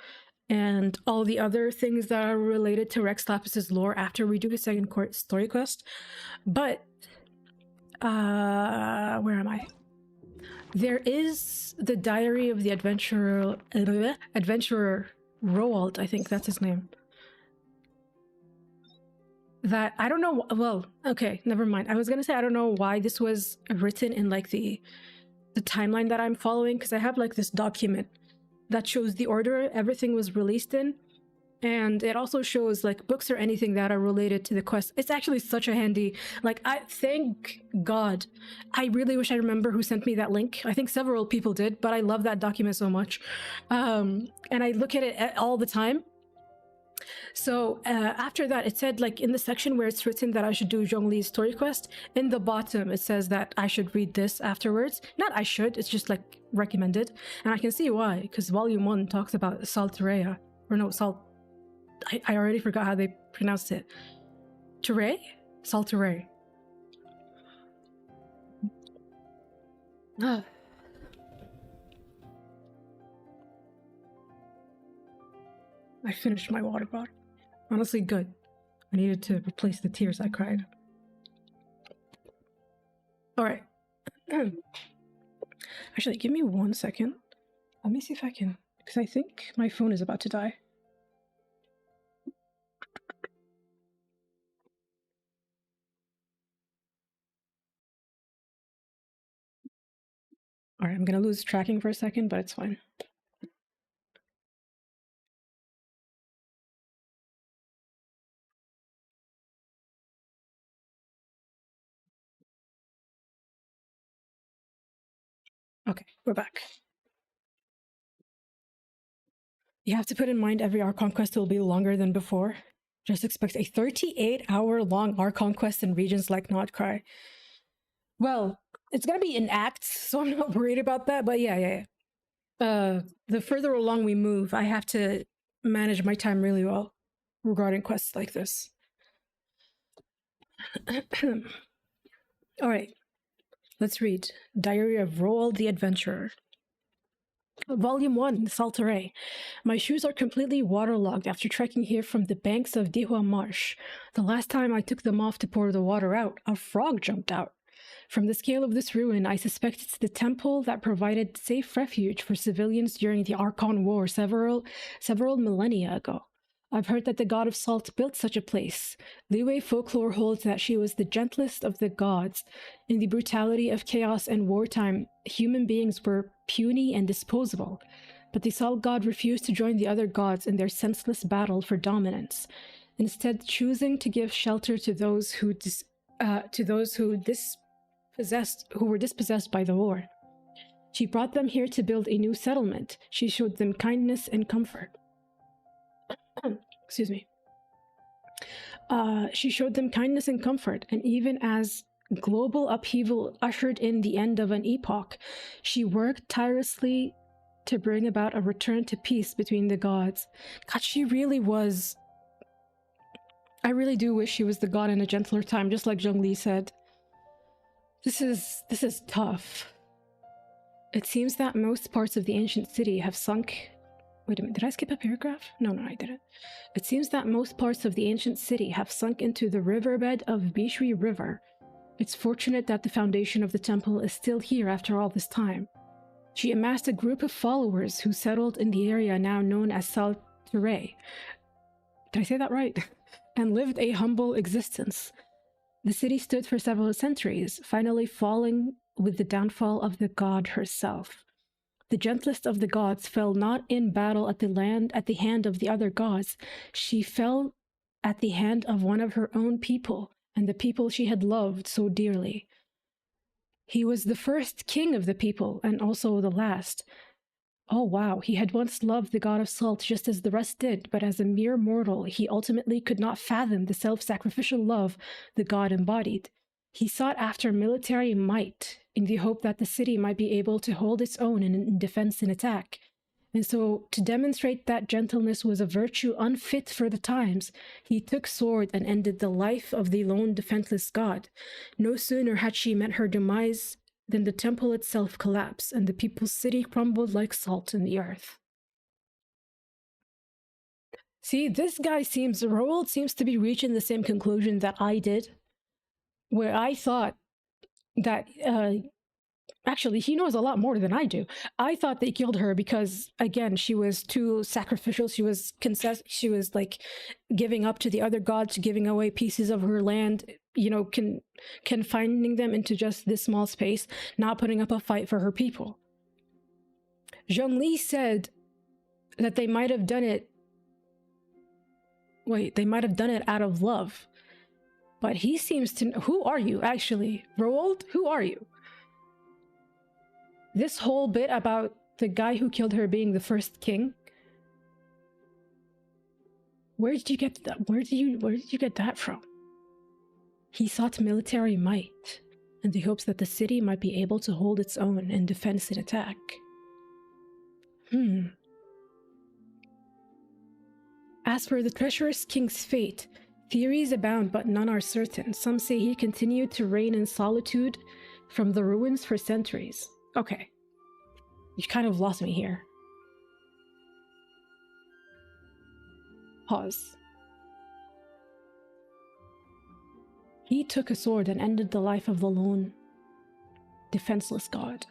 and all the other things that are related to Rex Lapis's lore after we do his second story quest. But... where am I? There is the Diary of the Adventurer Roald, I think that's his name. That, I don't know, well, okay, never mind. I was gonna say, I don't know why this was written in like the timeline that I'm following, because I have like this document that shows the order everything was released in. And it also shows like books or anything that are related to the quest. It's actually such a handy, like, thank God. I really wish I remember who sent me that link. I think several people did, but I love that document so much. And I look at it all the time. So after that, it said like in the section where it's written that I should do Zhongli's story quest, in the bottom it says that I should read this afterwards. Not I should, it's just like recommended. And I can see why, because volume 1 talks about Salterea, or no, I already forgot how they pronounced it. Teray? Salteray. I finished my water bottle. Honestly, good. I needed to replace the tears I cried. Alright. Actually, give me 1 second. Let me see if I can... Because I think my phone is about to die. Alright, I'm gonna lose tracking for a second, but it's fine. Okay, we're back. You have to put in mind every Archon quest will be longer than before. Just expect a 38-hour-long Archon quest in regions like Notcry. Well, it's gonna be in acts, so I'm not worried about that, but yeah. The further along we move, I have to manage my time really well regarding quests like this. Alright, let's read. Diary of Roald the Adventurer. Volume 1, Salteray. My shoes are completely waterlogged after trekking here from the banks of Dihua Marsh. The last time I took them off to pour the water out, a frog jumped out. From the scale of this ruin, I suspect it's the temple that provided safe refuge for civilians during the Archon War several millennia ago. I've heard that the god of salt built such a place. Liyue folklore holds that she was the gentlest of the gods. In the brutality of chaos and wartime, human beings were puny and disposable. But the salt god refused to join the other gods in their senseless battle for dominance, instead choosing to give shelter to those who were dispossessed by the war. She brought them here to build a new settlement. She showed them kindness and comfort. Excuse me. She showed them kindness and comfort, and even as global upheaval ushered in the end of an epoch, she worked tirelessly to bring about a return to peace between the gods. God, she really was... I really do wish she was the god in a gentler time, just like Zhongli said. This is tough. It seems that most parts of the ancient city have sunk... Wait a minute, did I skip a paragraph? No, I didn't. It seems that most parts of the ancient city have sunk into the riverbed of Bishri River. It's fortunate that the foundation of the temple is still here after all this time. She amassed a group of followers who settled in the area now known as Sal Did I say that right? And lived a humble existence. The city stood for several centuries, finally falling with the downfall of the god herself. The gentlest of the gods fell not in battle at the hand of the other gods. She fell at the hand of one of her own people, and the people she had loved so dearly. He was the first king of the people, and also the last. Oh wow, he had once loved the god of salt just as the rest did, but as a mere mortal, he ultimately could not fathom the self-sacrificial love the god embodied. He sought after military might in the hope that the city might be able to hold its own in defense and attack. And so, to demonstrate that gentleness was a virtue unfit for the times, he took sword and ended the life of the lone defenseless god. No sooner had she met her demise than the temple itself collapsed, and the people's city crumbled like salt in the earth. See, this guy Roald seems to be reaching the same conclusion that I did, where I thought that, actually, he knows a lot more than I do. I thought they killed her because, again, she was too sacrificial. She was like giving up to the other gods, giving away pieces of her land, confining them into just this small space, not putting up a fight for her people. Zhongli said that they might have done it. Wait, they might have done it out of love. But he seems to... Who are you, actually? Roald? Who are you? This whole bit about the guy who killed her being the first king? Where did you get that? Where did you get that from? He sought military might, in the hopes that the city might be able to hold its own in defense and attack. As for the treacherous king's fate, theories abound, but none are certain. Some say he continued to reign in solitude from the ruins for centuries. Okay. You kind of lost me here. Pause. He took a sword and ended the life of the lone, defenseless god.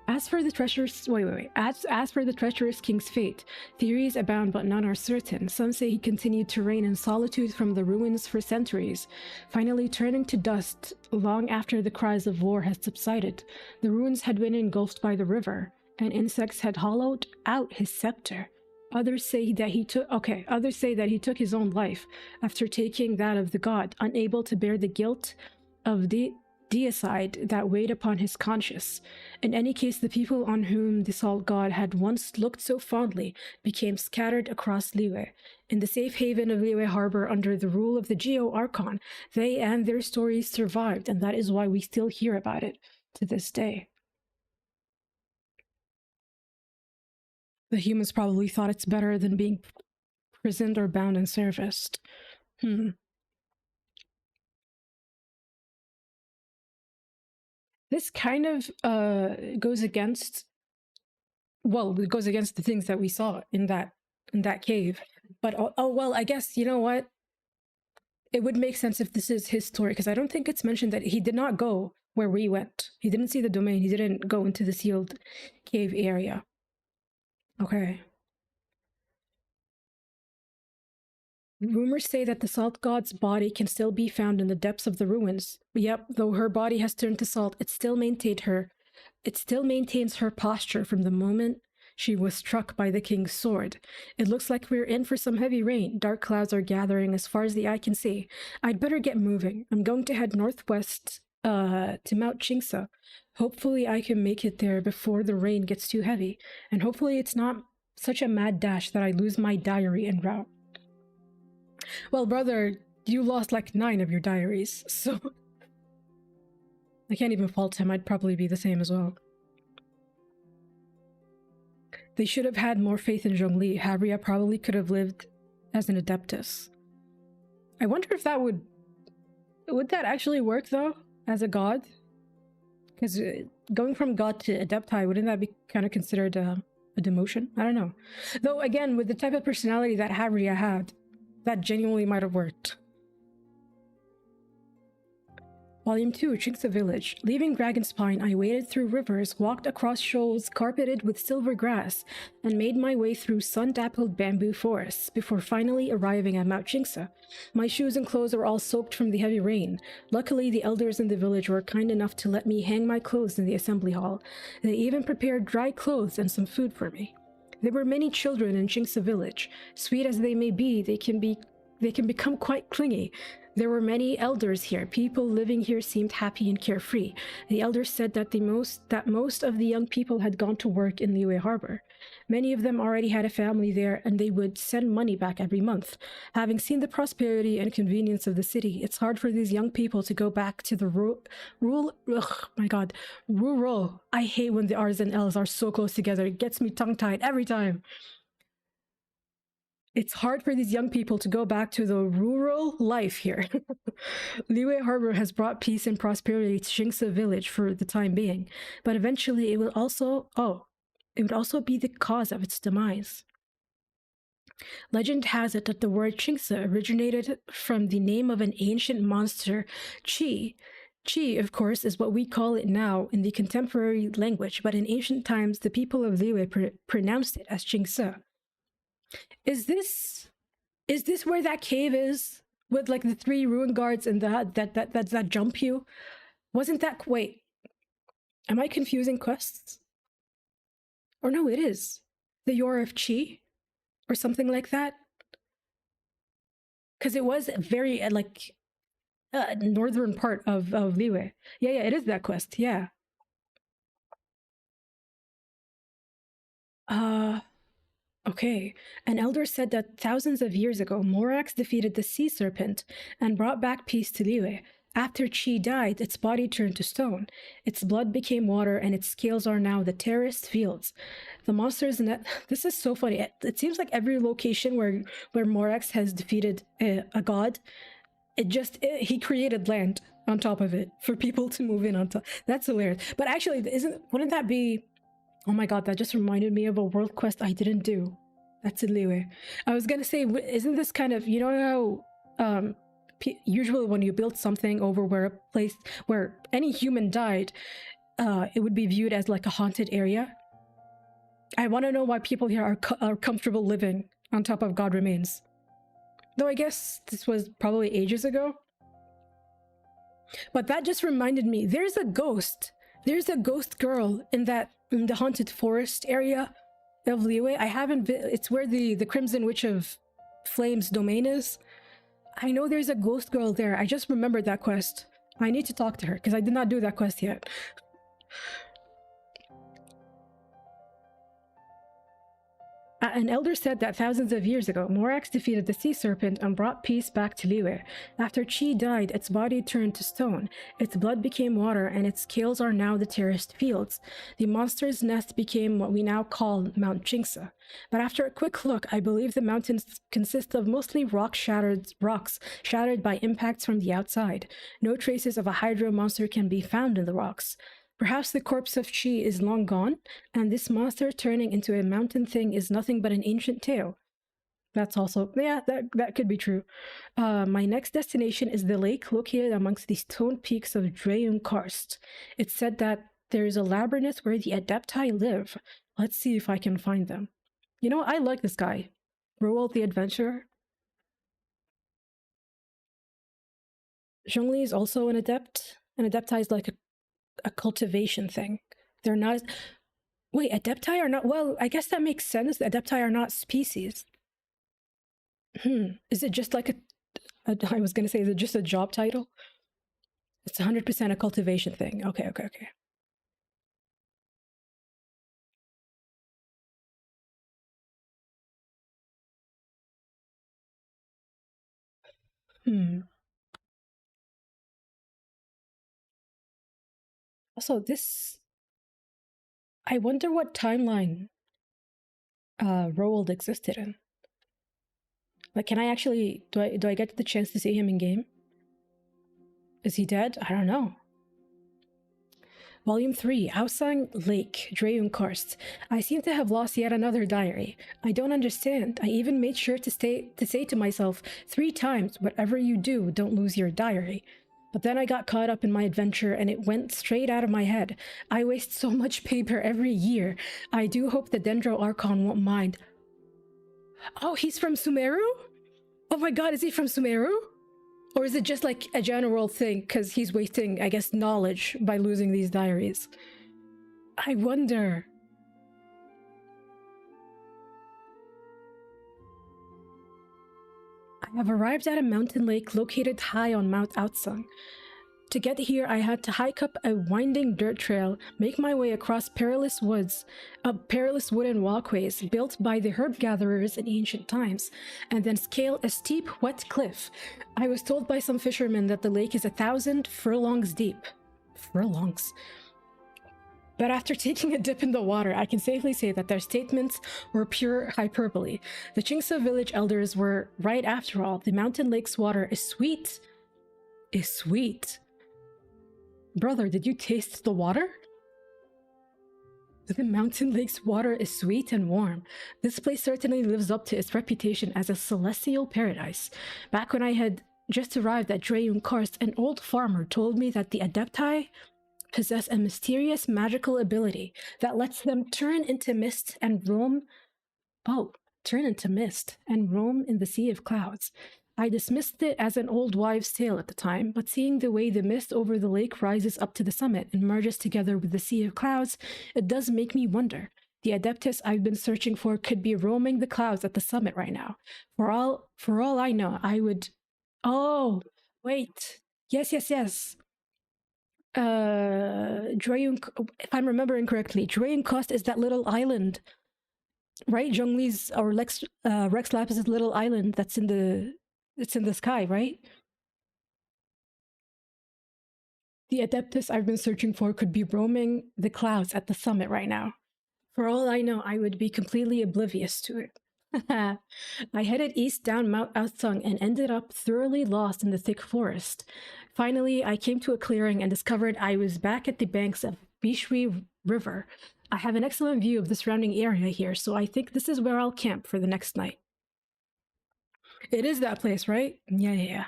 As for the treacherous... As for the treacherous king's fate, theories abound but none are certain. Some say he continued to reign in solitude from the ruins for centuries, finally turning to dust long after the cries of war had subsided. The ruins had been engulfed by the river, and insects had hollowed out his scepter. Others say that he took his own life after taking that of the god, unable to bear the guilt of the deicide that weighed upon his conscience. In any case, the people on whom the salt god had once looked so fondly became scattered across Liyue. In the safe haven of Liyue Harbor under the rule of the Geo Archon, they and their stories survived, and that is why we still hear about it to this day. The humans probably thought it's better than being prisoned or bound and serviced. This kind of goes against the things that we saw in that cave. But well, I guess, you know what? It would make sense if this is his story, because I don't think it's mentioned that he did not go where we went. He didn't see the domain. He didn't go into the sealed cave area. Okay. Rumors say that the salt god's body can still be found in the depths of the ruins. Yep, though her body has turned to salt, it still maintains her posture from the moment she was struck by the king's sword. It looks like we're in for some heavy rain. Dark clouds are gathering as far as the eye can see. I'd better get moving. I'm going to head northwest to Mount Chingsa. Hopefully I can make it there before the rain gets too heavy. And hopefully it's not such a mad dash that I lose my diary en route. Well, brother, you lost like 9 of your diaries, so I can't even fault him. I'd probably be the same as well. They should have had more faith in Zhongli. Habria probably could have lived as an adeptus. I wonder if that would that actually work though, as a god? Because going from god to adepti, wouldn't that be kind of considered a demotion? I don't know. Though again, with the type of personality that Habria had, that genuinely might have worked. Volume 2, Chingsa Village. Leaving Dragonspine, I waded through rivers, walked across shoals carpeted with silver grass, and made my way through sun-dappled bamboo forests before finally arriving at Mount Chingsa. My shoes and clothes were all soaked from the heavy rain. Luckily, the elders in the village were kind enough to let me hang my clothes in the assembly hall. They even prepared dry clothes and some food for me. There were many children in Chingsa Village. Sweet as they may be, they can become quite clingy. There were many elders here. People living here seemed happy and carefree. The elders said that most of the young people had gone to work in Liyue Harbor. Many of them already had a family there, and they would send money back every month. Having seen the prosperity and convenience of the city, it's hard for these young people to go back to the rural. I hate when the R's and L's are so close together. It gets me tongue-tied every time. It's hard for these young people to go back to the rural life here. Liyue Harbor has brought peace and prosperity to Chingsa Village for the time being, but eventually it would also be the cause of its demise. Legend has it that the word Chingsa originated from the name of an ancient monster, Chi. Chi, of course, is what we call it now in the contemporary language, but in ancient times, the people of Liyue pronounced it as Chingsa. Is this where that cave is with like the 3 ruin guards and that jump you? Wasn't that wait? Am I confusing quests? Or no, it is the Yor of Chi or something like that. Because it was very northern part of Liyue. Yeah, it is that quest. Yeah. Okay, an elder said that thousands of years ago, Morax defeated the sea serpent and brought back peace to Liyue. After Chi died, its body turned to stone. Its blood became water, and its scales are now the terraced fields. The monsters in that... This is so funny. It seems like every location where Morax has defeated a god, he created land on top of it for people to move in on top. That's hilarious. But actually, wouldn't that be... Oh my god, that just reminded me of a world quest I didn't do. That's in Liyue. I was gonna say, isn't this kind of, you know how usually when you build something over where a place where any human died, it would be viewed as like a haunted area? I want to know why people here are comfortable living on top of god remains. Though I guess this was probably ages ago. But that just reminded me, there's a ghost girl in the haunted forest area of Liyue. It's where the Crimson Witch of Flames domain is. I know there's a ghost girl there. I just remembered that quest. I need to talk to her because I did not do that quest yet. An elder said that thousands of years ago, Morax defeated the sea serpent and brought peace back to Liyue. After Chi died, its body turned to stone, its blood became water, and its scales are now the terraced fields. The monster's nest became what we now call Mount Chingsa. But after a quick look, I believe the mountains consist of mostly rocks shattered by impacts from the outside. No traces of a hydro monster can be found in the rocks. Perhaps the corpse of Chi is long gone, and this monster turning into a mountain thing is nothing but an ancient tale. That's also, yeah, that could be true. My next destination is the lake located amongst the stone peaks of Dreyung Karst. It's said that there is a labyrinth where the Adepti live. Let's see if I can find them. You know, I like this guy. Roald the Adventurer. Zhongli is also an adept. An adepti is like a cultivation thing. They're not... Wait, adepti are not... Well, I guess that makes sense. The adepti are not species. Is it just like I was going to say, is it just a job title? It's 100% a cultivation thing. Okay. Also, this... I wonder what timeline Roald existed in. Like, can I actually... Do I get the chance to see him in game? Is he dead? I don't know. Volume 3, Aosang Lake, Dreyunkarst. I seem to have lost yet another diary. I don't understand. I even made sure to say to myself 3 times, whatever you do, don't lose your diary. But then I got caught up in my adventure and it went straight out of my head. I waste so much paper every year. I do hope the Dendro Archon won't mind. Oh, he's from Sumeru? Oh my god, is he from Sumeru? Or is it just like a general thing because he's wasting, I guess, knowledge by losing these diaries? I wonder. I have arrived at a mountain lake located high on Mount Aotsung. To get here, I had to hike up a winding dirt trail, make my way across perilous woods, up perilous wooden walkways built by the herb gatherers in ancient times, and then scale a steep, wet cliff. I was told by some fishermen that the lake is 1,000 furlongs deep. Furlongs? But after taking a dip in the water, I can safely say that their statements were pure hyperbole. The Chingsa village elders were right after all. The mountain lake's water is sweet. Is sweet. Brother, did you taste the water? The mountain lake's water is sweet and warm. This place certainly lives up to its reputation as a celestial paradise. Back when I had just arrived at Dreyunkarst, an old farmer told me that the Adepti possess a mysterious magical ability that lets them turn into mist and roam... turn into mist and roam in the sea of clouds. I dismissed it as an old wives' tale at the time, but seeing the way the mist over the lake rises up to the summit and merges together with the sea of clouds, it does make me wonder. The Adeptus I've been searching for could be roaming the clouds at the summit right now. For all I know, I would... Oh, wait. Yes. If I'm remembering correctly, Dreyunkost is that little island, right? Zhongli's or Rex Lapis's little island that's in the... It's in the sky, right? The Adeptus I've been searching for could be roaming the clouds at the summit right now. For all I know, I would be completely oblivious to it. I headed east down Mount Aotsung and ended up thoroughly lost in the thick forest. Finally, I came to a clearing and discovered I was back at the banks of Bishri River. I have an excellent view of the surrounding area here, so I think this is where I'll camp for the next night. It is that place, right? Yeah.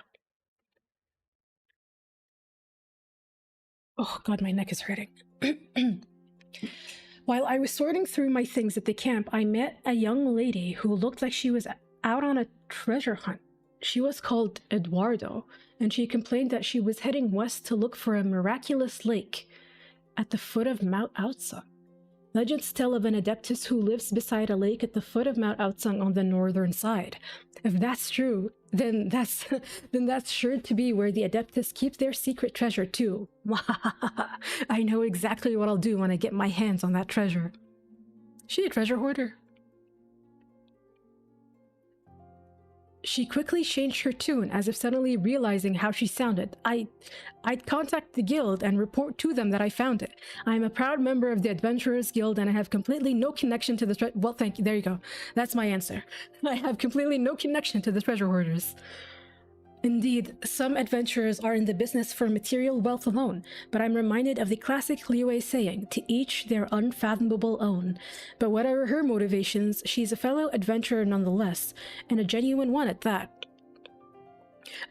Oh god, my neck is hurting. While I was sorting through my things at the camp, I met a young lady who looked like she was out on a treasure hunt. She was called Eduardo, and she complained that she was heading west to look for a miraculous lake at the foot of Mount Aotsung. Legends tell of an Adeptus who lives beside a lake at the foot of Mount Aotsung on the northern side. If that's true, then that's sure to be where the Adeptus keep their secret treasure too. I know exactly what I'll do when I get my hands on that treasure. She a treasure hoarder? She quickly changed her tune, as if suddenly realizing how she sounded. I'd contact the guild and report to them that I found it. I am a proud member of the Adventurers Guild and I have completely no connection to the well, thank you, there you go. That's my answer. I have completely no connection to the treasure hoarders. Indeed, some adventurers are in the business for material wealth alone, but I'm reminded of the classic Liyue saying, to each their unfathomable own. But whatever her motivations, she's a fellow adventurer nonetheless, and a genuine one at that.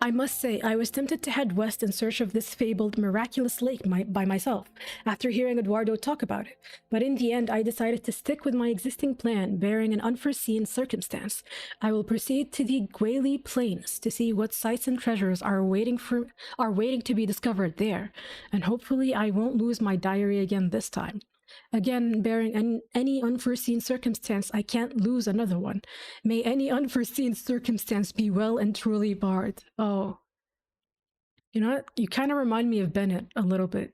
I must say, I was tempted to head west in search of this fabled miraculous lake by myself, after hearing Eduardo talk about it. But in the end, I decided to stick with my existing plan, bearing an unforeseen circumstance. I will proceed to the Guili Plains to see what sights and treasures are waiting to be discovered there, and hopefully I won't lose my diary again this time. Again, bearing any unforeseen circumstance, I can't lose another one. May any unforeseen circumstance be well and truly barred. Oh. You know what? You kind of remind me of Bennett a little bit.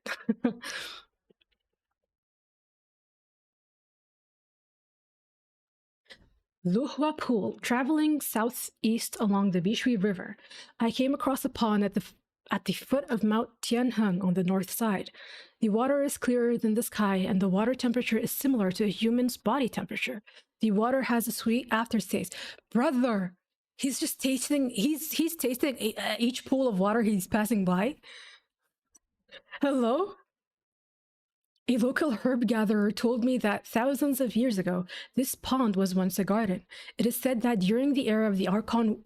Luhua Pool. Traveling southeast along the Bishui River, I came across a pond at the foot of Mount Tianheng on the north side. The water is clearer than the sky, and the water temperature is similar to a human's body temperature. The water has a sweet aftertaste. Brother, he's just tasting. He's tasting each pool of water he's passing by. Hello? A local herb gatherer told me that thousands of years ago, this pond was once a garden. It is said that during the era of the Archon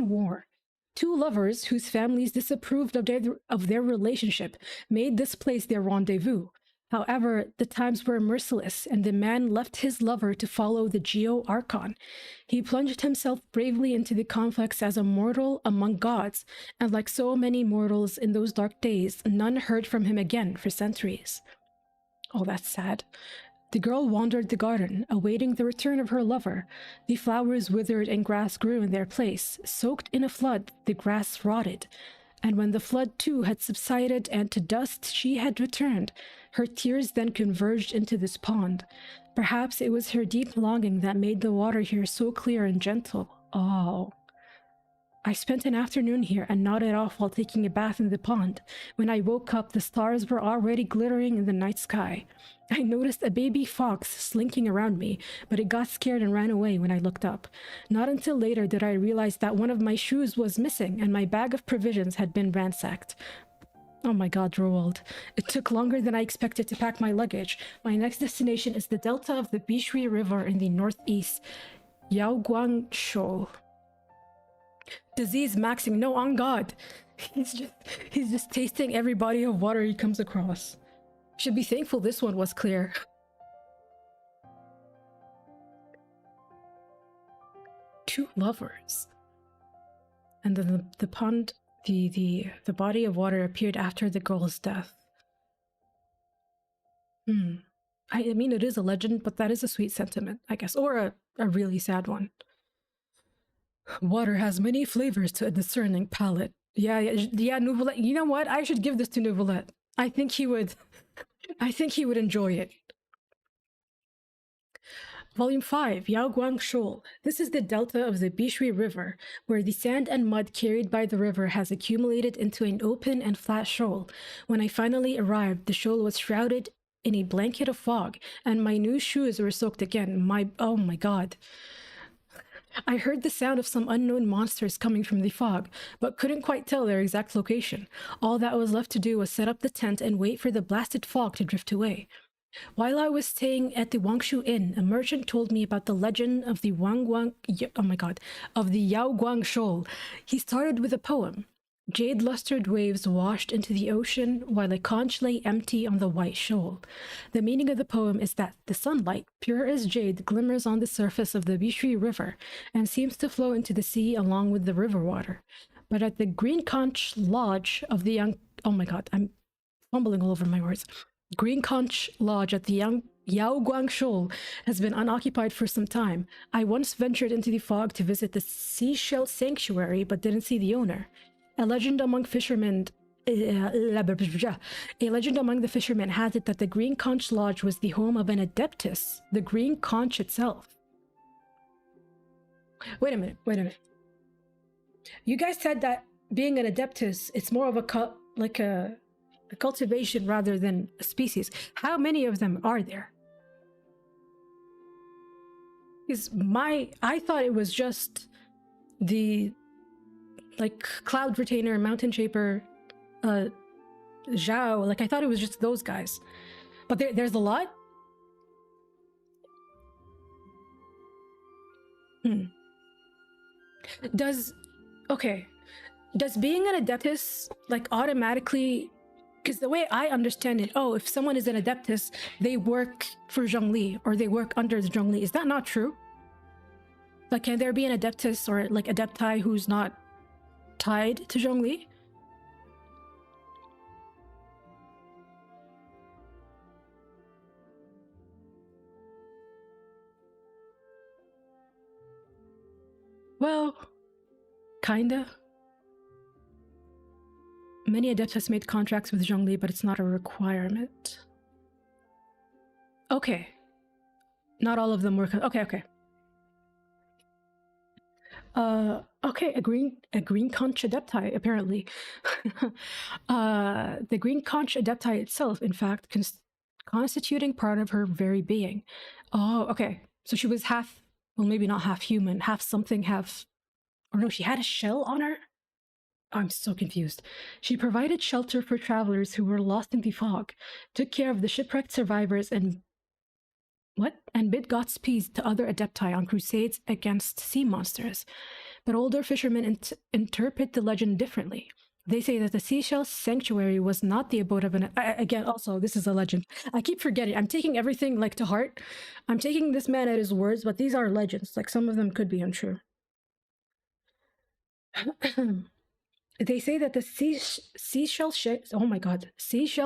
War, two lovers whose families disapproved of their relationship made this place their rendezvous. However, the times were merciless, and the man left his lover to follow the Geo Archon. He plunged himself bravely into the conflicts as a mortal among gods, and like so many mortals in those dark days, none heard from him again for centuries. Oh, that's sad. The girl wandered the garden, awaiting the return of her lover. The flowers withered and grass grew in their place. Soaked in a flood, the grass rotted. And when the flood too had subsided and to dust she had returned, her tears then converged into this pond. Perhaps it was her deep longing that made the water here so clear and gentle. Oh. I spent an afternoon here and nodded off while taking a bath in the pond. When I woke up, the stars were already glittering in the night sky. I noticed a baby fox slinking around me, but it got scared and ran away when I looked up. Not until later did I realize that one of my shoes was missing and my bag of provisions had been ransacked. Oh my god, Roald. It took longer than I expected to pack my luggage. My next destination is the delta of the Bishui River in the northeast, Yaoguangshou. Disease maxing. No, on God. He's just tasting every body of water he comes across. Should be thankful this one was clear. Two lovers. And then the pond, the body of water appeared after the girl's death. I mean, it is a legend, but that is a sweet sentiment, I guess. Or a really sad one. Water has many flavors to a discerning palate. Yeah, Nouvelette. You know what? I should give this to Nouvelette. I think he would enjoy it. Volume 5, Yaoguang Shoal. This is the delta of the Bishui River, where the sand and mud carried by the river has accumulated into an open and flat shoal. When I finally arrived, the shoal was shrouded in a blanket of fog, and my new shoes were soaked again. Oh my god. I heard the sound of some unknown monsters coming from the fog, but couldn't quite tell their exact location. All that was left to do was set up the tent and wait for the blasted fog to drift away. While I was staying at the Wangshu Inn, a merchant told me about the legend of the of the Yaoguang Shoal. He started with a poem. Jade-lustered waves washed into the ocean while a conch lay empty on the white shoal. The meaning of the poem is that the sunlight, pure as jade, glimmers on the surface of the Bishui River and seems to flow into the sea along with the river water. But at the Green Conch Lodge of the young... Oh my god, I'm fumbling all over my words. Green Conch Lodge at the Yaoguang Shoal has been unoccupied for some time. I once ventured into the fog to visit the seashell sanctuary, but didn't see the owner. A legend among the fishermen has it that the Green Conch Lodge was the home of an adeptus, the Green Conch itself. Wait a minute. You guys said that being an adeptus, it's more of a cultivation rather than a species. How many of them are there? Because I thought it was just the Cloud Retainer, Mountain Shaper, Zhao. I thought it was just those guys. But there's a lot? Does being an Adeptus, like, automatically... Because the way I understand it, if someone is an Adeptus, they work for Zhongli, or they work under the Zhongli. Is that not true? Like, can there be an Adeptus or, like, Adepti who's not tied to Zhongli? Well, kinda. Many Adeptus made contracts with Zhongli, but it's not a requirement. Okay. Not all of them were... Okay. Okay, a green conch adepti, apparently. The green conch adepti itself, in fact, constituting part of her very being. Oh, okay. So she was half, well, maybe not half human, half something, half... Or no, she had a shell on her? I'm so confused. She provided shelter for travelers who were lost in the fog, took care of the shipwrecked survivors, and bid Godspeed to other Adepti on crusades against sea monsters. But older fishermen interpret the legend differently. They say that the seashell sanctuary was not the abode of an... Again, also, this is a legend. I keep forgetting. I'm taking everything, like, to heart. I'm taking this man at his words, but these are legends. Like, some of them could be untrue. They say that the seashell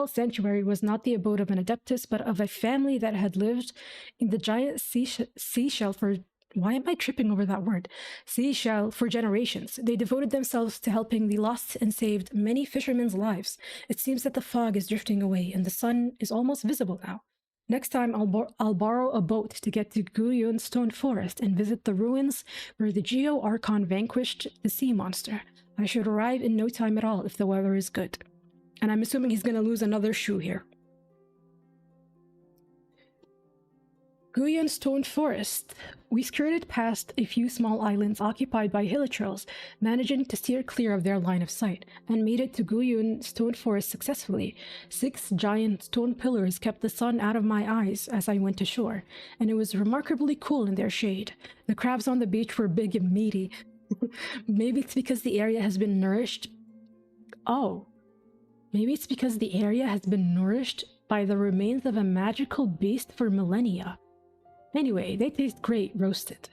sanctuary was not the abode of an Adeptus, but of a family that had lived in the giant seashell for... Why am I tripping over that word? Seashell for generations. They devoted themselves to helping the lost and saved many fishermen's lives. It seems that the fog is drifting away and the sun is almost visible now. Next time, I'll borrow a boat to get to Guyun Stone Forest and visit the ruins where the Geo Archon vanquished the sea monster. I should arrive in no time at all if the weather is good. And I'm assuming he's going to lose another shoe here. Guyun Stone Forest. We skirted past a few small islands occupied by hilichurls, managing to steer clear of their line of sight, and made it to Guyun Stone Forest successfully. 6 giant stone pillars kept the sun out of my eyes as I went ashore, and it was remarkably cool in their shade. The crabs on the beach were big and meaty. Maybe it's because the area has been nourished... Maybe it's because the area has been nourished by the remains of a magical beast for millennia. Anyway, they taste great roasted.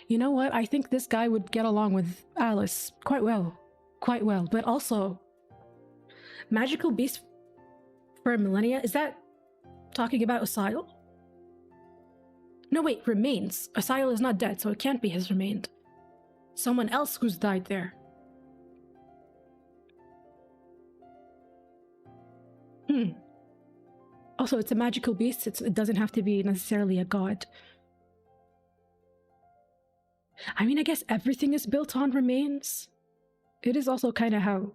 You know what? I think this guy would get along with Alice quite well. Quite well. But also, magical beast for millennia? Is that talking about Asile? No, wait, remains. Asile is not dead, so it can't be his remains. Someone else who's died there. Also, it's a magical beast. It doesn't have to be necessarily a god. I mean, I guess everything is built on remains. It is also kind of how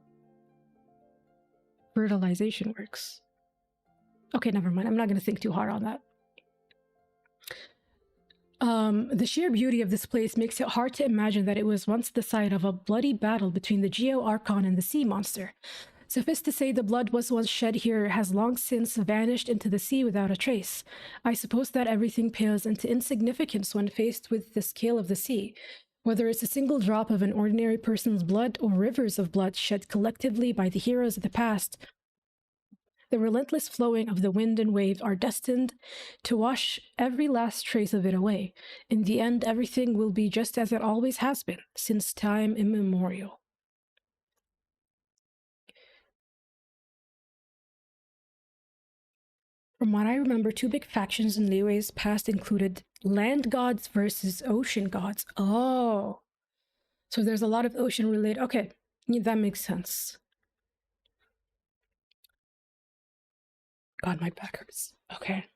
fertilization works. Okay, never mind. I'm not going to think too hard on that. The sheer beauty of this place makes it hard to imagine that it was once the site of a bloody battle between the Geo Archon and the sea monster. Suffice to say, the blood was once shed here has long since vanished into the sea without a trace. I suppose that everything pales into insignificance when faced with the scale of the sea, whether it's a single drop of an ordinary person's blood or rivers of blood shed collectively by the heroes of the past. The relentless flowing of the wind and wave are destined to wash every last trace of it away. In the end, everything will be just as it always has been, since time immemorial. From what I remember, 2 big factions in Liyue's past included land gods versus ocean gods. Oh. So there's a lot of ocean related. Okay, yeah, that makes sense. God, my back hurts. Okay.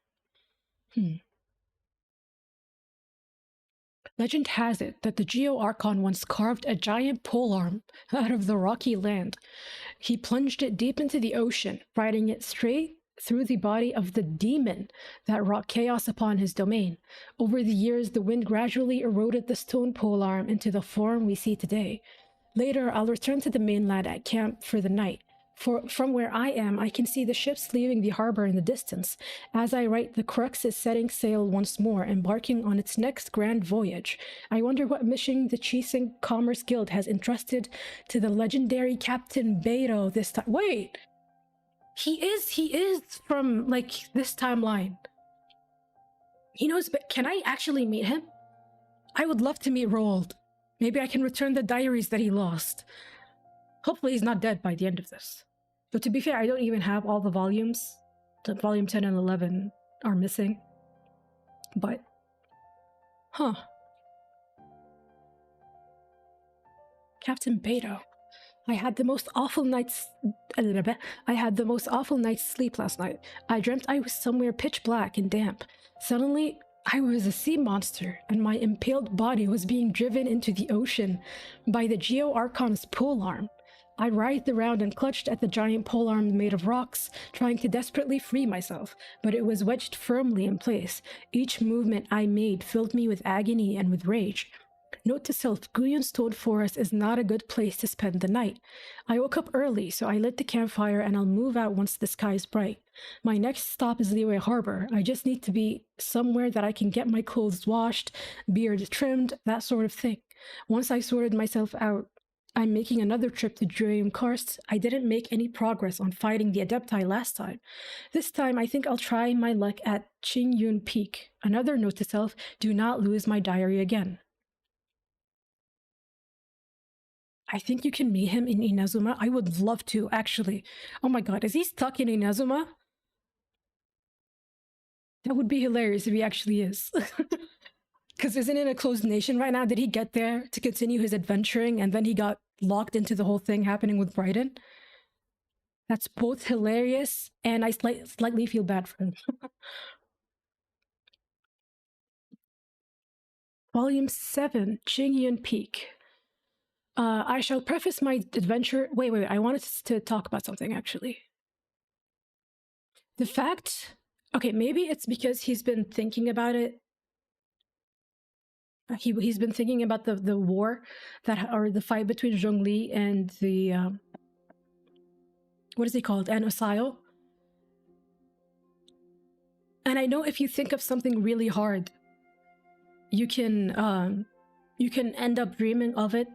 Legend has it that the Geo Archon once carved a giant polearm out of the rocky land. He plunged it deep into the ocean, riding it straight through the body of the demon that wrought chaos upon his domain. Over the years, the wind gradually eroded the stone polearm into the form we see today. Later, I'll return to the mainland at camp for the night, From where I am, I can see the ships leaving the harbor in the distance. As I write, the Crux is setting sail once more, embarking on its next grand voyage. I wonder what mission the Chiseng Commerce Guild has entrusted to the legendary Captain Beidou this time. Wait! He is from, like, this timeline. He knows, but can I actually meet him? I would love to meet Roald. Maybe I can return the diaries that he lost. Hopefully he's not dead by the end of this. But to be fair, I don't even have all the volumes. The volume 10 and 11 are missing. But, huh. Captain Beidou. I had the most awful night's sleep last night. I dreamt I was somewhere pitch black and damp. Suddenly, I was a sea monster, and my impaled body was being driven into the ocean by the Geo Archon's polearm. I writhed around and clutched at the giant polearm made of rocks, trying to desperately free myself, but it was wedged firmly in place. Each movement I made filled me with agony and with rage. Note to self, Guyun Stone Forest is not a good place to spend the night. I woke up early, so I lit the campfire and I'll move out once the sky is bright. My next stop is Liyue Harbor. I just need to be somewhere that I can get my clothes washed, beard trimmed, that sort of thing. Once I sorted myself out, I'm making another trip to Dream Karst. I didn't make any progress on fighting the Adepti last time. This time, I think I'll try my luck at Qingyun Peak. Another note to self, do not lose my diary again. I think you can meet him in Inazuma. I would love to, actually. Oh my god, is he stuck in Inazuma? That would be hilarious if he actually is. Because isn't it a closed nation right now? Did he get there to continue his adventuring and then he got locked into the whole thing happening with Bryden? That's both hilarious and I slightly feel bad for him. Volume 7, Qingyun Peak. I shall preface my adventure... Wait, I wanted to talk about something, actually. The fact... Okay, maybe it's because he's been thinking about it. He's been thinking about the war, or the fight between Zhongli and the... what is he called? And Osayo. And I know if you think of something really hard, you can end up dreaming of it,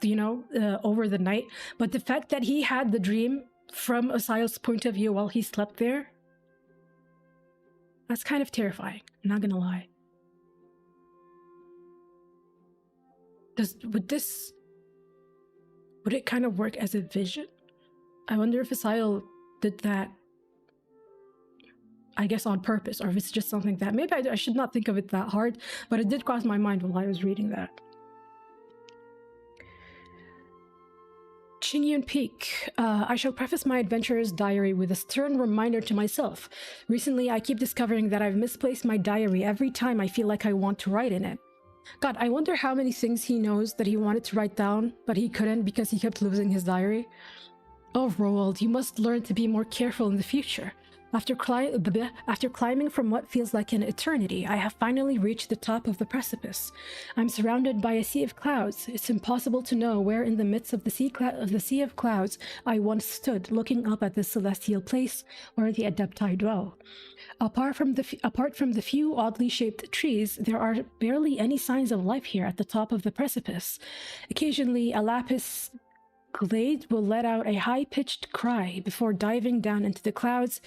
you know, over the night. But the fact that he had the dream from Osayo's point of view while he slept there, that's kind of terrifying, I'm not gonna lie. Would it kind of work as a vision? I wonder if Osayo did that, I guess on purpose, or if it's just something that maybe I should not think of it that hard, but it did cross my mind while I was reading that. Qingyun Peak. I shall preface my adventurer's diary with a stern reminder to myself. Recently, I keep discovering that I've misplaced my diary every time I feel like I want to write in it. God, I wonder how many things he knows that he wanted to write down, but he couldn't because he kept losing his diary. Oh, Roald, you must learn to be more careful in the future. After climbing from what feels like an eternity, I have finally reached the top of the precipice. I'm surrounded by a sea of clouds. It's impossible to know where in the midst of the sea of clouds I once stood, looking up at this celestial place where the Adepti dwell. Apart from the few oddly shaped trees, there are barely any signs of life here at the top of the precipice. Occasionally, a lapis glade will let out a high-pitched cry before diving down into the clouds.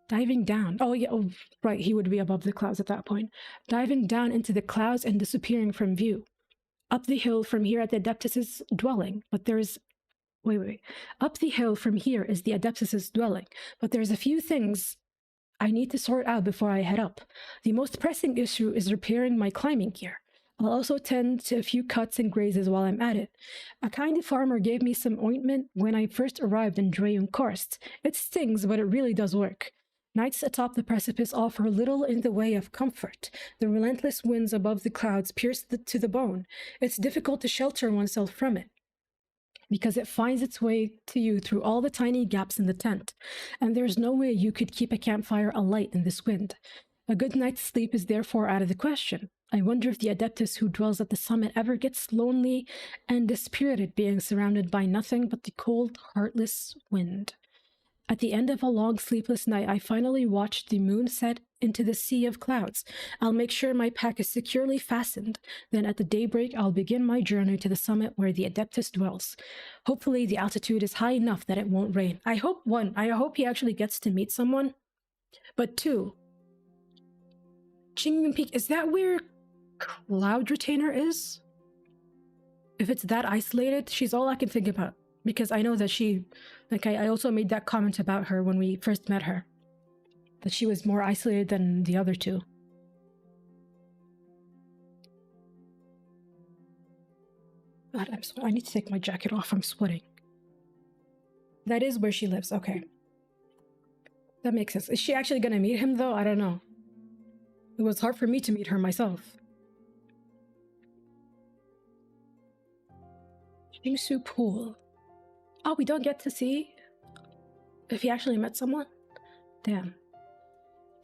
Diving down. Oh, yeah. Oh, right. He would be above the clouds at that point. Diving down into the clouds and disappearing from view. Up the hill from here at the Adeptus' dwelling, but there's... Wait. Up the hill from here is the Adeptus' dwelling, but there's a few things I need to sort out before I head up. The most pressing issue is repairing my climbing gear. I'll also tend to a few cuts and grazes while I'm at it. A kind farmer gave me some ointment when I first arrived in Dreum Karst. It stings, but it really does work. Nights atop the precipice offer little in the way of comfort. The relentless winds above the clouds pierce to the bone. It's difficult to shelter oneself from it, because it finds its way to you through all the tiny gaps in the tent, and there's no way you could keep a campfire alight in this wind. A good night's sleep is therefore out of the question. I wonder if the Adeptus who dwells at the summit ever gets lonely and dispirited being surrounded by nothing but the cold, heartless wind. At the end of a long, sleepless night, I finally watched the moon set into the sea of clouds. I'll make sure my pack is securely fastened. Then at the daybreak, I'll begin my journey to the summit where the Adeptus dwells. Hopefully, the altitude is high enough that it won't rain. I hope he actually gets to meet someone. But 2, Qingming Peak, is that where Cloud Retainer is? If it's that isolated, she's all I can think about. Because I know that she, like, I also made that comment about her when we first met her. That she was more isolated than the other 2. God, I need to take my jacket off, I'm sweating. That is where she lives, okay. That makes sense. Is she actually gonna meet him though? I don't know. It was hard for me to meet her myself. Jingsu Pool. Oh, we don't get to see if he actually met someone? Damn.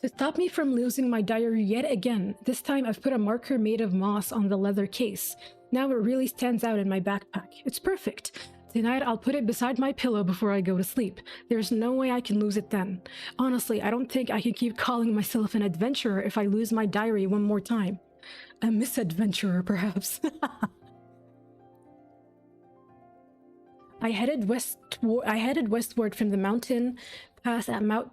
To stop me from losing my diary yet again, this time I've put a marker made of moss on the leather case. Now it really stands out in my backpack. It's perfect. Tonight I'll put it beside my pillow before I go to sleep. There's no way I can lose it then. Honestly, I don't think I can keep calling myself an adventurer if I lose my diary one more time. A misadventurer, perhaps. I headed westward from the mountain pass at Mount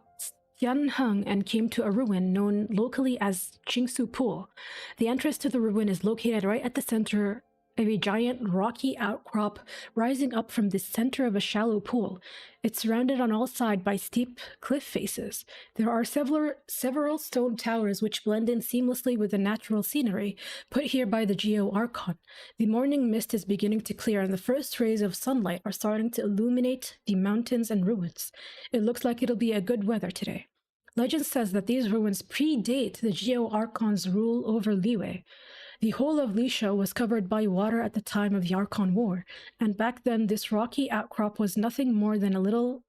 Tianheng and came to a ruin known locally as Jingsu Pool. The entrance to the ruin is located right at the center of a giant rocky outcrop rising up from the center of a shallow pool. It's surrounded on all sides by steep cliff faces. There are several stone towers which blend in seamlessly with the natural scenery, put here by the Geo Archon. The morning mist is beginning to clear and the first rays of sunlight are starting to illuminate the mountains and ruins. It looks like it'll be a good weather today. Legend says that these ruins predate the Geo Archon's rule over Liyue. The whole of Lisha was covered by water at the time of the Archon War, and back then this rocky outcrop was nothing more than a little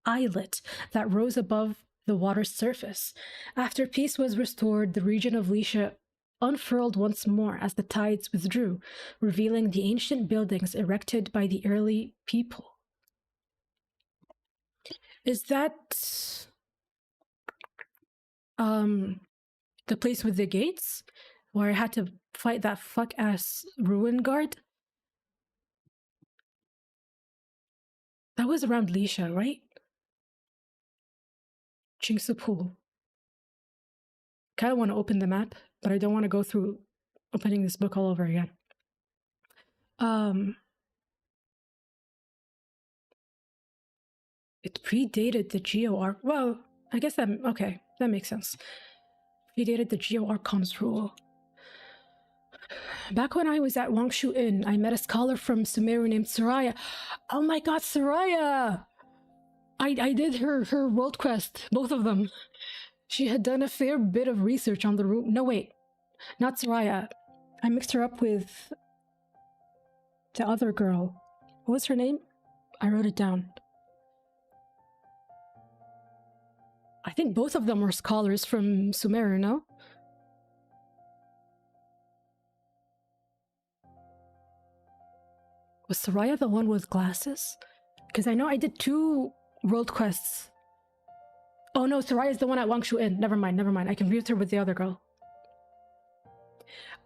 islet that rose above the water's surface. After peace was restored, the region of Lisha unfurled once more as the tides withdrew, revealing the ancient buildings erected by the early people. Is that the place with the gates? Where I had to fight that fuck-ass ruin guard? That was around Lisha, right? Jingsu Pool. Kind of want to open the map, but I don't want to go through opening this book all over again. It predated the Geo Arc. Well, I guess that, okay, that makes sense. Predated the Geo Archon's rule. Back when I was at Wangshu Inn, I met a scholar from Sumeru named Soraya. Oh my god, Soraya! I did her world quest, both of them. She had done a fair bit of research on the room. No, wait. Not Soraya. I mixed her up with the other girl. What was her name? I wrote it down. I think both of them were scholars from Sumeru, no? Was Soraya the one with glasses? Because I know I did 2 world quests. Oh no, Soraya's the one at Wangshu Inn. Never mind. I confused her with the other girl.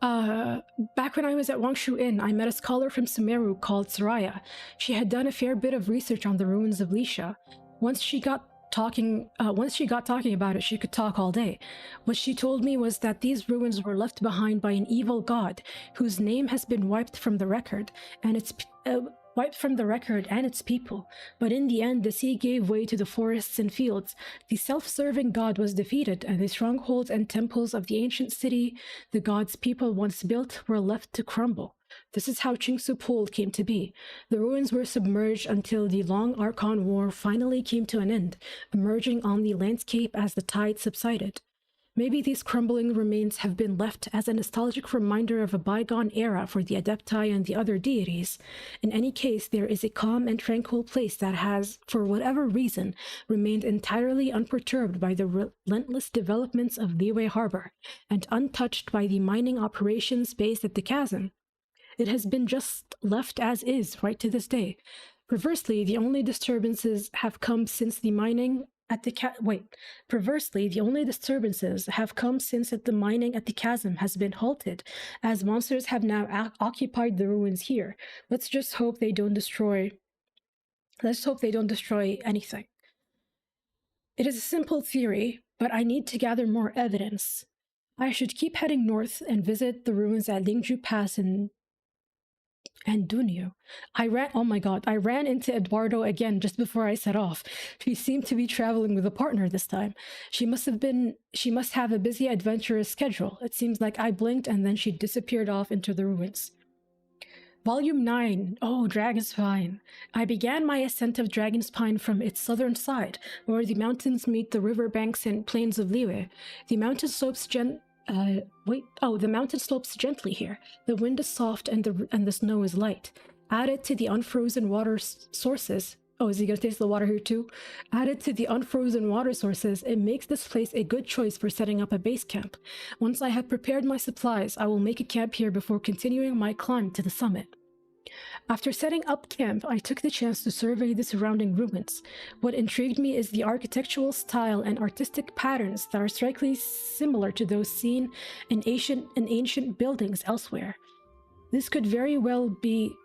Back when I was at Wangshu Inn, I met a scholar from Sumeru called Soraya. She had done a fair bit of research on the ruins of Lisha. Once she got talking about it, she could talk all day. What she told me was that these ruins were left behind by an evil god whose name has been wiped from the record and its people. But in the end, the sea gave way to the forests and fields. The self-serving god was defeated, and the strongholds and temples of the ancient city the god's people once built were left to crumble. This is how Jingsu Pool came to be. The ruins were submerged until the long Archon War finally came to an end, emerging on the landscape as the tide subsided. Maybe these crumbling remains have been left as a nostalgic reminder of a bygone era for the Adepti and the other deities. In any case, there is a calm and tranquil place that has, for whatever reason, remained entirely unperturbed by the relentless developments of Liyue Harbor, and untouched by the mining operations based at the chasm. It has been just left as is, right to this day. Perversely, the only disturbances have come since the mining at the the only disturbances have come since the mining at the chasm has been halted, as monsters have now occupied the ruins here. Let's hope they don't destroy anything. It is a simple theory, but I need to gather more evidence. I should keep heading north and visit the ruins at Lingju Pass and Dunyo. I ran into Eduardo again just before I set off. She seemed to be traveling with a partner this time. She must have a busy, adventurous schedule. It seems like I blinked and then she disappeared off into the ruins. Volume 9. Oh, Dragonspine. I began my ascent of Dragonspine from its southern side, where the mountains meet the riverbanks and plains of Liyue. The mountain slopes the mountain slopes gently here. The wind is soft and the snow is light. Added to the unfrozen water sources. Oh, is he gonna taste the water here too? Added to the unfrozen water sources, it makes this place a good choice for setting up a base camp. Once I have prepared my supplies, I will make a camp here before continuing my climb to the summit. After setting up camp, I took the chance to survey the surrounding ruins. What intrigued me is the architectural style and artistic patterns that are strikingly similar to those seen in ancient buildings elsewhere. This could very well mean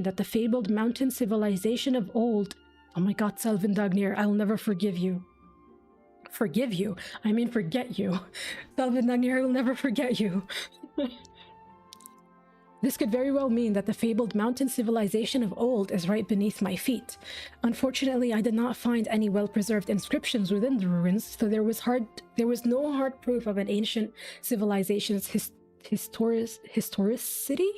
that the fabled mountain civilization of old... Oh my god, Selvin Dagnir, I'll never forgive you. Forgive you? I mean forget you. Selvin Dagnir, I will never forget you. This could very well mean that the fabled mountain civilization of old is right beneath my feet. Unfortunately, I did not find any well-preserved inscriptions within the ruins, so there was no hard proof of an ancient civilization's historicity?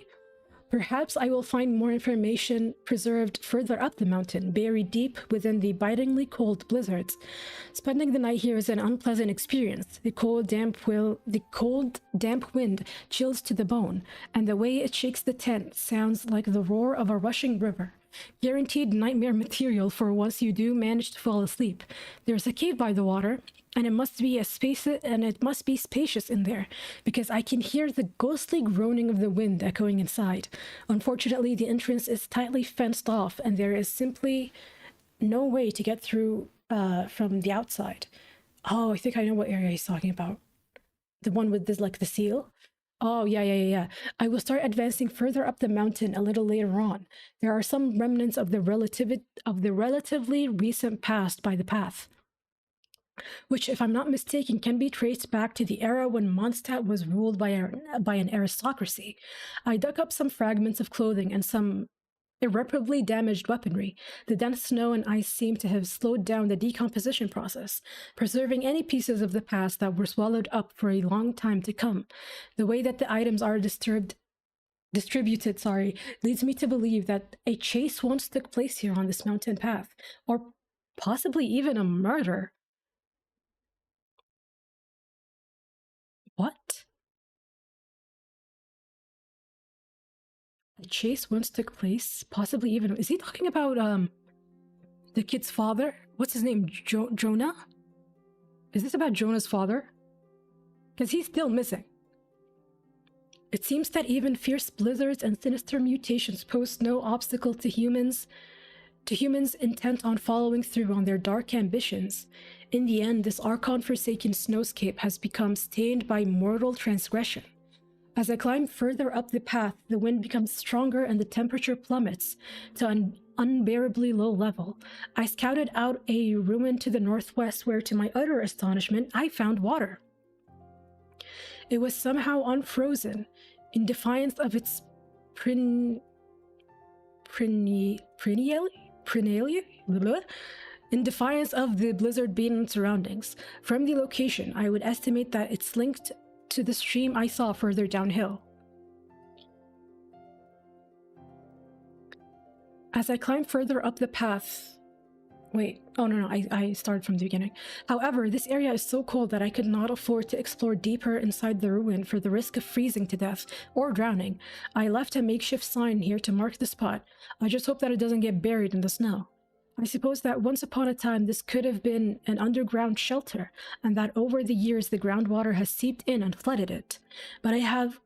Perhaps I will find more information preserved further up the mountain, buried deep within the bitingly cold blizzards. Spending the night here is an unpleasant experience. The cold, damp wind chills to the bone, and the way it shakes the tent sounds like the roar of a rushing river. Guaranteed nightmare material for once you do manage to fall asleep. There's a cave by the water, and it must be spacious in there, because I can hear the ghostly groaning of the wind echoing inside. Unfortunately, the entrance is tightly fenced off, and there is simply no way to get through from the outside. Oh, I think I know what area he's talking about. The one with this, like, the seal? Oh, yeah. I will start advancing further up the mountain a little later on. There are some remnants of the relatively recent past by the path, which, if I'm not mistaken, can be traced back to the era when Mondstadt was ruled by an aristocracy. I dug up some fragments of clothing and some irreparably damaged weaponry. The dense snow and ice seem to have slowed down the decomposition process, preserving any pieces of the past that were swallowed up for a long time to come. The way that the items are distributed, leads me to believe that a chase once took place here on this mountain path, or possibly even a murder. What? A chase once took place, possibly even... Is he talking about, the kid's father? What's his name? Jonah? Is this about Jonah's father? Because he's still missing. It seems that even fierce blizzards and sinister mutations pose no obstacle to humans intent on following through on their dark ambitions. In the end, this Archon-forsaken snowscape has become stained by mortal transgression. As I climb further up the path, the wind becomes stronger and the temperature plummets to an unbearably low level. I scouted out a ruin to the northwest where, to my utter astonishment, I found water. It was somehow unfrozen, in defiance of its in defiance of the blizzard-beaten surroundings. From the location, I would estimate that it's linked to the stream I saw further downhill. As I climb further up the path... Wait, oh no, I started from the beginning. However, this area is so cold that I could not afford to explore deeper inside the ruin for the risk of freezing to death or drowning. I left a makeshift sign here to mark the spot. I just hope that it doesn't get buried in the snow. I suppose that once upon a time this could have been an underground shelter, and that over the years the groundwater has seeped in and flooded it. But I have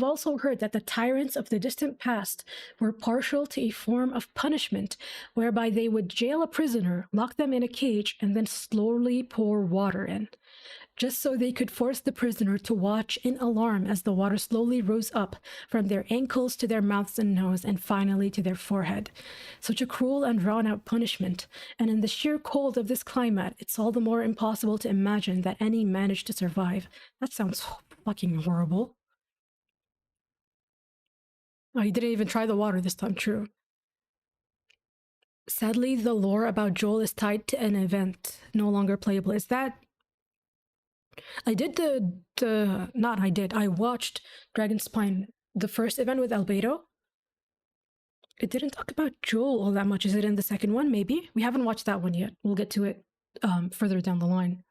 also heard that the tyrants of the distant past were partial to a form of punishment whereby they would jail a prisoner, lock them in a cage, and then slowly pour water in, just so they could force the prisoner to watch in alarm as the water slowly rose up from their ankles to their mouths and nose and finally to their forehead. Such a cruel and drawn-out punishment, and in the sheer cold of this climate, it's all the more impossible to imagine that any managed to survive. That sounds fucking horrible. Oh, he didn't even try the water this time, true. Sadly, the lore about Joel is tied to an event no longer playable. Is that... I watched Dragon Spine, the first event with Albedo. It didn't talk about Joel all that much. Is it in the second one, maybe? We haven't watched that one yet. We'll get to it further down the line.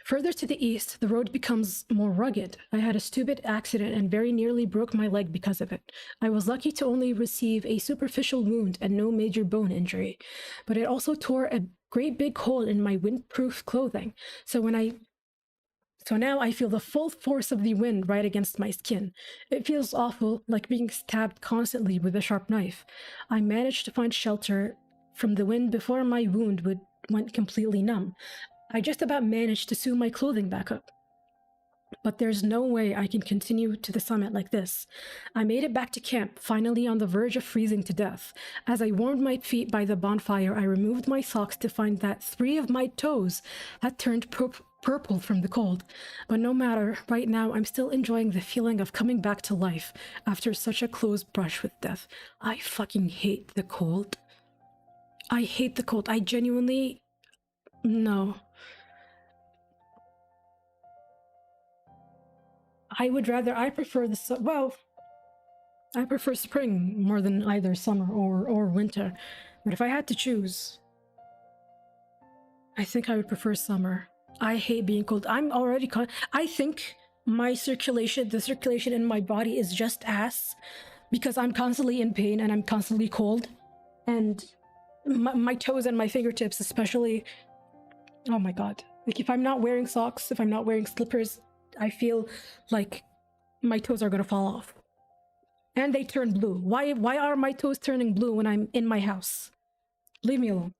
Further to the east, the road becomes more rugged. I had a stupid accident and very nearly broke my leg because of it. I was lucky to only receive a superficial wound and no major bone injury, but it also tore a great big hole in my windproof clothing. So now I feel the full force of the wind right against my skin. It feels awful, like being stabbed constantly with a sharp knife. I managed to find shelter from the wind before my wound went completely numb. I just about managed to sew my clothing back up. But there's no way I can continue to the summit like this. I made it back to camp, finally on the verge of freezing to death. As I warmed my feet by the bonfire, I removed my socks to find that 3 of my toes had turned purple from the cold. But no matter, right now I'm still enjoying the feeling of coming back to life after such a close brush with death. I fucking hate the cold. I hate the cold. I genuinely... No. I prefer I prefer spring more than either summer or winter. But if I had to choose, I think I would prefer summer. I hate being cold. I'm already I think the circulation in my body is just ass because I'm constantly in pain and I'm constantly cold. And my toes and my fingertips especially, oh my god. Like if I'm not wearing socks, if I'm not wearing slippers, I feel like my toes are gonna fall off. And they turn blue. Why are my toes turning blue when I'm in my house? Leave me alone.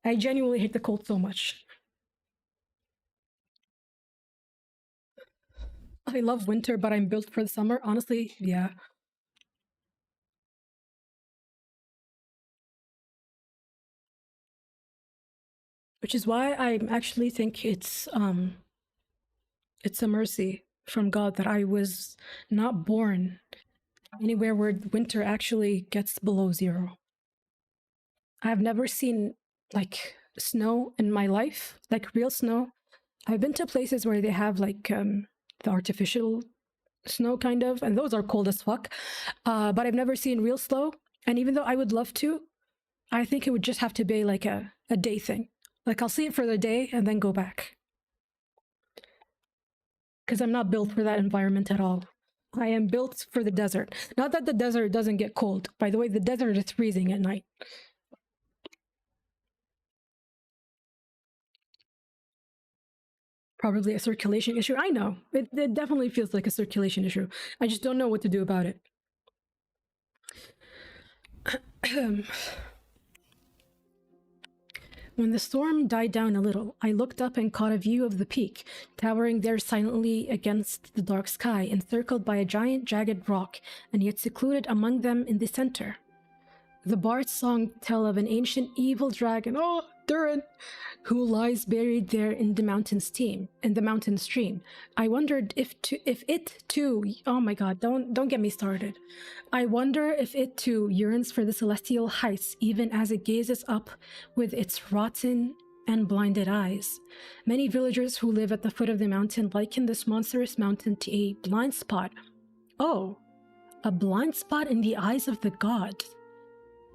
I genuinely hate the cold so much. I love winter, but I'm built for the summer. Honestly, yeah. Which is why I actually think it's a mercy from God that I was not born anywhere where winter actually gets below 0. I've never seen like snow in my life, like real snow. I've been to places where they have like the artificial snow kind of, and those are cold as fuck. But I've never seen real snow. And even though I would love to, I think it would just have to be like a day thing. Like I'll see it for the day and then go back. Because I'm not built for that environment at all. I am built for the desert. Not that the desert doesn't get cold. By the way, the desert is freezing at night. Probably a circulation issue. I know. It definitely feels like a circulation issue. I just don't know what to do about it. When the storm died down a little, I looked up and caught a view of the peak, towering there silently against the dark sky, encircled by a giant jagged rock, and yet secluded among them in the center. The bard's song tell of an ancient evil dragon, Durin, who lies buried there in the mountain stream. I wondered if it too, oh my god, don't get me started. I wonder if it too yearns for the celestial heights, even as it gazes up with its rotten and blinded eyes. Many villagers who live at the foot of the mountain liken this monstrous mountain to a blind spot. Oh, a blind spot in the eyes of the god.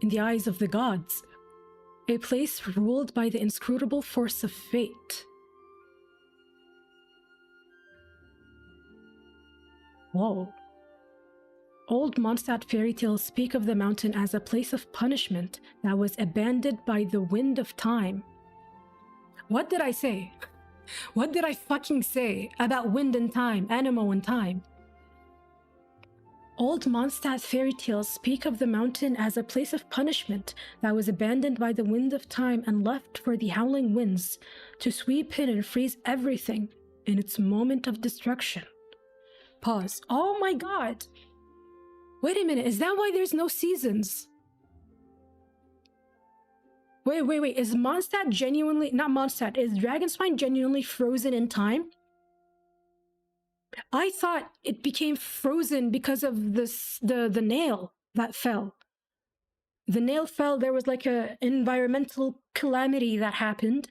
in the eyes of the gods. A place ruled by the inscrutable force of fate. Whoa. Old Mondstadt fairy tales speak of the mountain as a place of punishment that was abandoned by the wind of time. What did I say? What did I fucking say about wind and time, Anemo and time? Old Mondstadt fairy tales speak of the mountain as a place of punishment that was abandoned by the wind of time and left for the howling winds to sweep in and freeze everything in its moment of destruction. Pause. Oh my god! Wait a minute, is that why there's no seasons? Wait, is Mondstadt genuinely, not Mondstadt, is Dragonspine genuinely frozen in time? I thought it became frozen because of this, the nail that fell. The nail fell, there was like a environmental calamity that happened.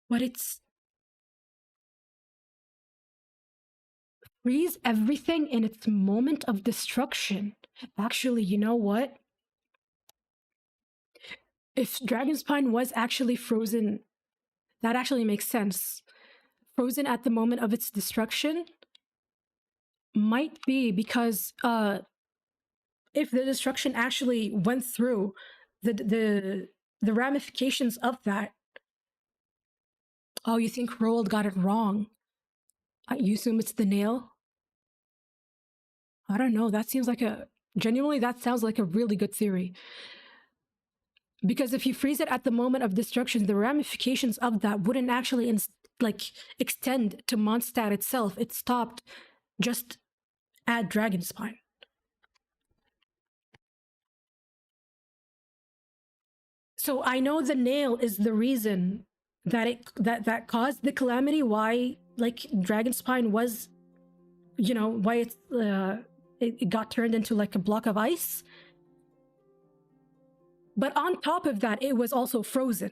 But it's... freeze everything in its moment of destruction. Actually, you know what? If Dragonspine was actually frozen, that actually makes sense. Frozen at the moment of its destruction might be because if the destruction actually went through, the ramifications of that. Oh, you think Roald got it wrong? You assume it's the nail? I don't know. That seems like a... genuinely, that sounds like a really good theory. Because if you freeze it at the moment of destruction, the ramifications of that wouldn't actually extend to Mondstadt itself. It stopped just at Dragonspine. So I know the nail is the reason that that caused the calamity. Why, like, Dragonspine was, you know, why it got turned into like a block of ice. But on top of that, it was also frozen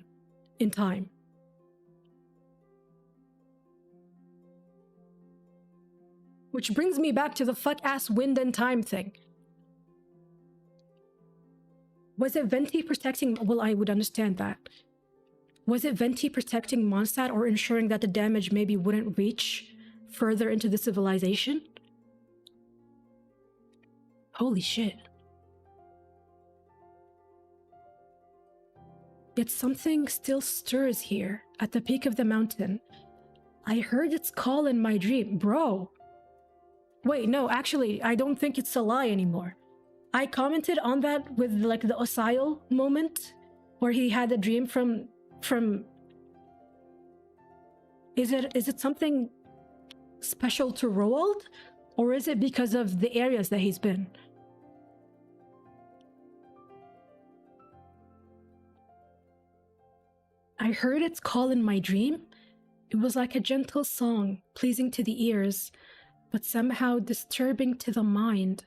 in time. Which brings me back to the fuck-ass wind and time thing. Was it Venti protecting... well, I would understand that. Was it Venti protecting Mondstadt or ensuring that the damage maybe wouldn't reach further into the civilization? Holy shit. Yet something still stirs here, at the peak of the mountain. I heard its call in my dream. Bro! Wait, no, actually, I don't think it's a lie anymore. I commented on that with, like, the Osail moment, where he had a dream from... Is it something special to Roald? Or is it because of the areas that he's been? I heard its call in my dream. It was like a gentle song, pleasing to the ears, but somehow disturbing to the mind.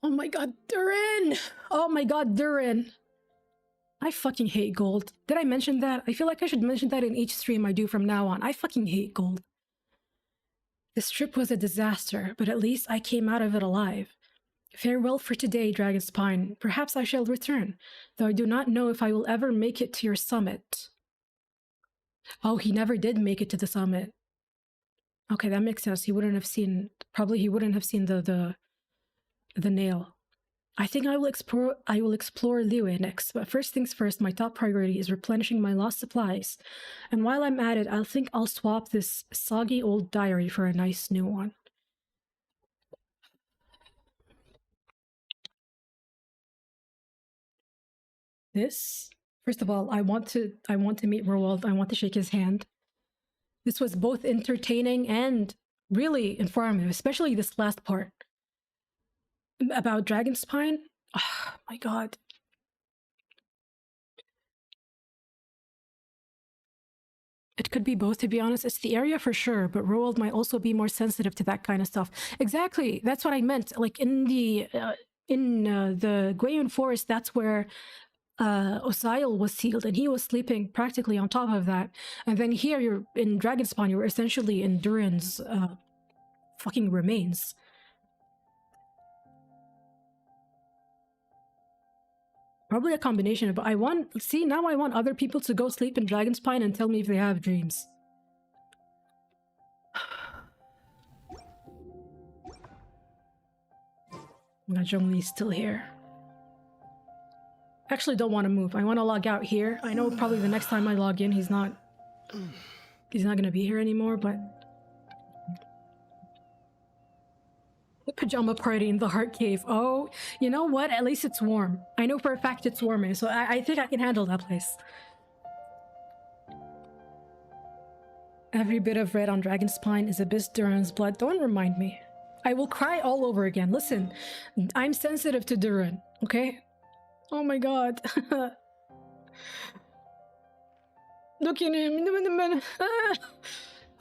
Oh my god, Durin! Oh my god, Durin! I fucking hate gold. Did I mention that? I feel like I should mention that in each stream I do from now on. I fucking hate gold. This trip was a disaster, but at least I came out of it alive. Farewell for today, Dragonspine. Perhaps I shall return, though I do not know if I will ever make it to your summit. Oh, he never did make it to the summit. Okay, that makes sense. He wouldn't have seen... probably he wouldn't have seen the nail. I think I will explore Liyue next, but first things first, my top priority is replenishing my lost supplies. And while I'm at it, I think I'll swap this soggy old diary for a nice new one. This, first of all, I want to meet Roald. I want to shake his hand. This was both entertaining and really informative, especially this last part about Dragonspine. Oh my god. It could be both, to be honest. It's the area for sure, but Roald might also be more sensitive to that kind of stuff. Exactly, that's what I meant. Like in the Gwayun Forest, that's where Osail was sealed, and he was sleeping practically on top of that. And then here, you're in Dragonspine, you're essentially in Durin's fucking remains. Probably a combination, but I want... See, now I want other people to go sleep in Dragonspine and tell me if they have dreams. Now Zhongli's still here. Actually don't want to move. I want to log out here. I know probably the next time I log in, he's not gonna be here anymore, but... The pajama party in the heart cave. Oh, you know what? At least it's warm. I know for a fact it's warm, so I think I can handle that place. Every bit of red on Dragonspine is Abyss Duran's blood. Don't remind me. I will cry all over again. Listen, I'm sensitive to Duran, okay? Oh my god. Look at him.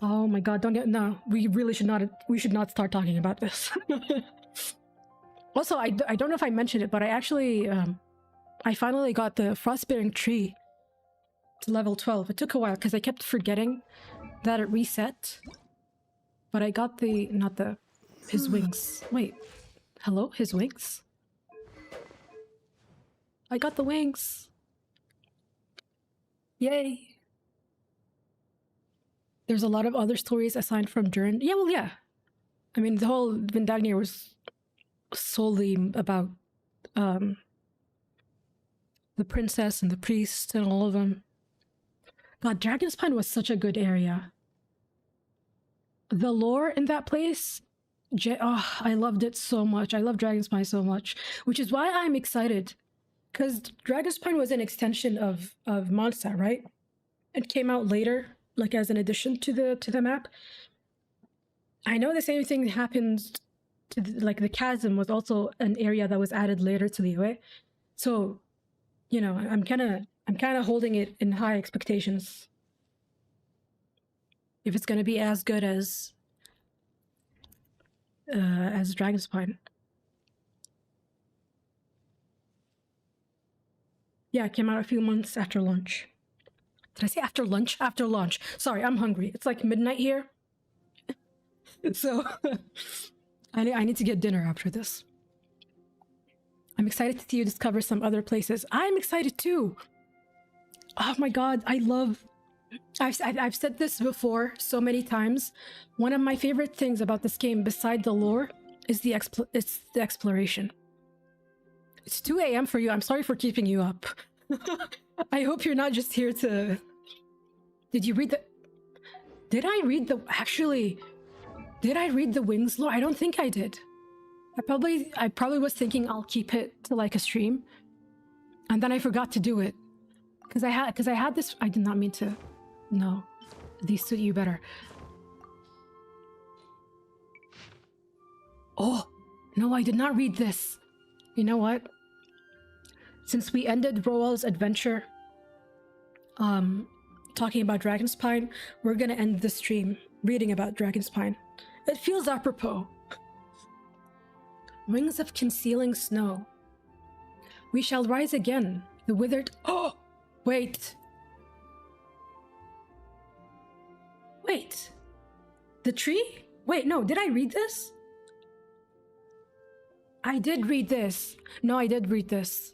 Oh my god, don't get... No, we really should not start talking about this. Also, I don't know if I mentioned it, but I actually, I finally got the Frostbearing Tree to level 12. It took a while because I kept forgetting that it reset. But I got the... not the... his wings. Wait. Hello? His wings? I got the wings. Yay. There's a lot of other stories aside from Duran. Yeah, well, yeah. I mean, the whole Vindagnyr was solely about the princess and the priest and all of them. God, Dragonspine was such a good area. The lore in that place, oh, I loved it so much. I love Dragonspine so much, which is why I'm excited. Because Dragonspine was an extension of Mondstadt, right? It came out later, like as an addition to the map. I know the same thing happened to like the chasm was also an area that was added later to Liyue. So, you know, I'm kind of holding it in high expectations. If it's gonna be as good as Dragonspine. Yeah, it came out a few months after lunch. Did I say after lunch? After lunch. Sorry, I'm hungry. It's like midnight here. So, I need to get dinner after this. I'm excited to see you discover some other places. I'm excited too. Oh my god, I love... I've said this before so many times. One of my favorite things about this game, beside the lore, is the exploration. It's 2 a.m. for you. I'm sorry for keeping you up. I hope you're not just here to... Did you read the... Did I read the... Actually... Did I read the Wings lore? I don't think I did. I probably was thinking I'll keep it to like a stream. And then I forgot to do it. Because I had this... I did not mean to... No. These suit you better. Oh! No, I did not read this. You know what? Since we ended Roel's adventure, talking about Dragonspine, we're gonna end the stream reading about Dragonspine. It feels apropos. Wings of concealing snow. We shall rise again. The withered... Oh! Wait. Wait. The tree? Wait, no, did I read this? I did read this. No, I did read this.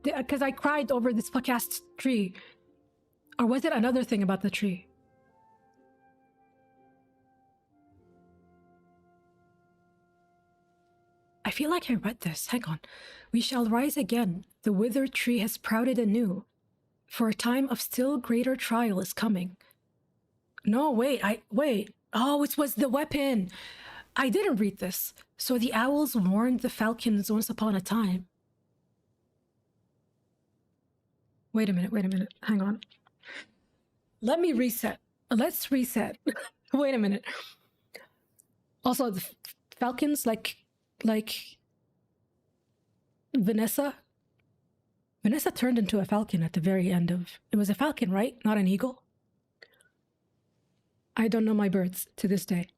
Because I cried over this fuck-ass tree. Or was it another thing about the tree? I feel like I read this. Hang on. We shall rise again. The withered tree has sprouted anew. For a time of still greater trial is coming. No, wait. Wait. Oh, it was the weapon. I didn't read this. So the owls warned the falcons once upon a time. Wait a minute. Hang on. Let me reset. Let's reset. Wait a minute. Also, the falcons, like Vanessa. Vanessa turned into a falcon at the very end of... It was a falcon, right? Not an eagle? I don't know my birds to this day.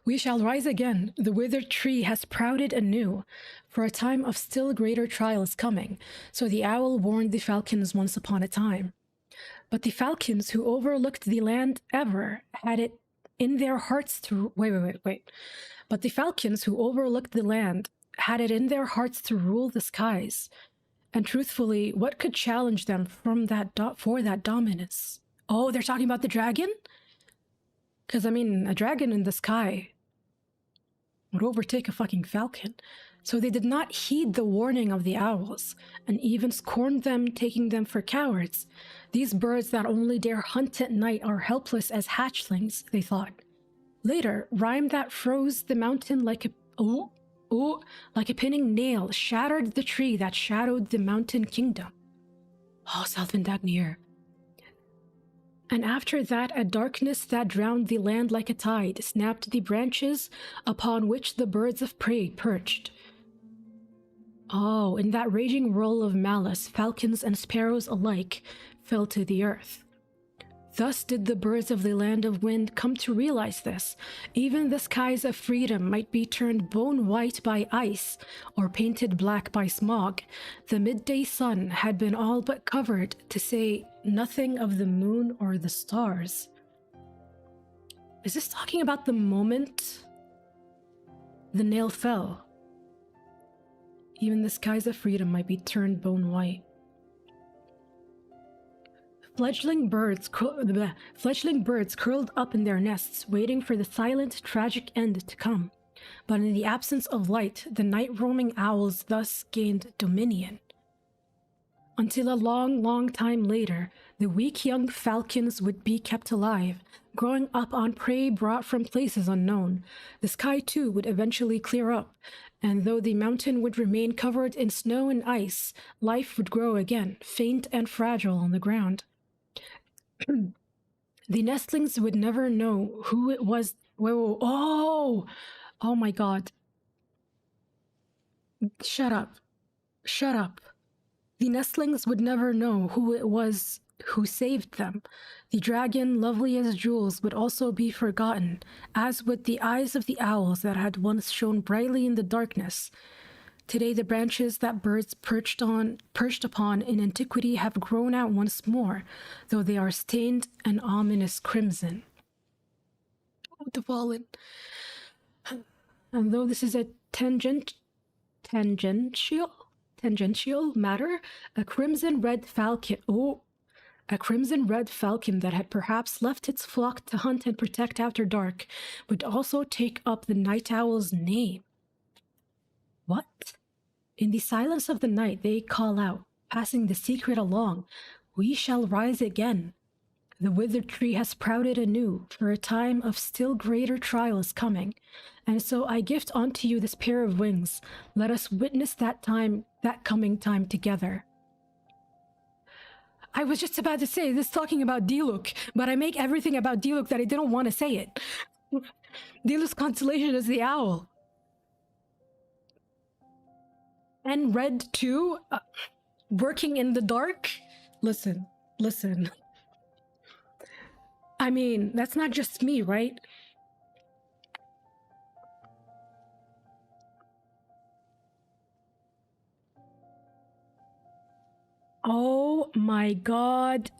We shall rise again. The withered tree has sprouted anew. For a time of still greater trial is coming. So the owl warned the falcons once upon a time. But the falcons who overlooked the land ever had it in their hearts to... Wait. But the falcons who overlooked the land had it in their hearts to rule the skies. And truthfully, what could challenge them from for that dominance? Oh, they're talking about the dragon? Because, I mean, a dragon in the sky would overtake a fucking falcon. So they did not heed the warning of the owls, and even scorned them, taking them for cowards. These birds that only dare hunt at night are helpless as hatchlings, they thought. Later, rhyme that froze the mountain like like a pinning nail, shattered the tree that shadowed the mountain kingdom. Oh, Salvindagnir. And after that, a darkness that drowned the land like a tide snapped the branches upon which the birds of prey perched. Oh, in that raging roll of malice, falcons and sparrows alike fell to the earth. Thus did the birds of the land of wind come to realize this. Even the skies of freedom might be turned bone white by ice or painted black by smog. The midday sun had been all but covered, to say nothing of the moon or the stars. Is this talking about the moment the nail fell? Even the skies of freedom might be turned bone white. Fledgling birds curled up in their nests, waiting for the silent, tragic end to come. But in the absence of light, the night-roaming owls thus gained dominion. Until a long, long time later, the weak young falcons would be kept alive, growing up on prey brought from places unknown. The sky, too, would eventually clear up, and though the mountain would remain covered in snow and ice, life would grow again, faint and fragile on the ground. The nestlings would never know who it was. Whoa, oh my god. Shut up. Shut up. The nestlings would never know who it was who saved them. The dragon, lovely as jewels, would also be forgotten, as would the eyes of the owls that had once shone brightly in the darkness. Today, the branches that birds perched upon in antiquity have grown out once more, though they are stained an ominous crimson. Oh, the fallen. And though this is a tangential matter, a crimson red falcon that had perhaps left its flock to hunt and protect after dark would also take up the night owl's name. What? In the silence of the night, they call out, passing the secret along, "We shall rise again. The withered tree has sprouted anew, for a time of still greater trial is coming. And so I gift unto you this pair of wings. Let us witness that coming time together." I was just about to say this talking about Diluc, but I make everything about Diluc that I didn't want to say it. Diluc's constellation is the owl. And red too? Working in the dark? Listen. I mean, that's not just me, right? Oh my god.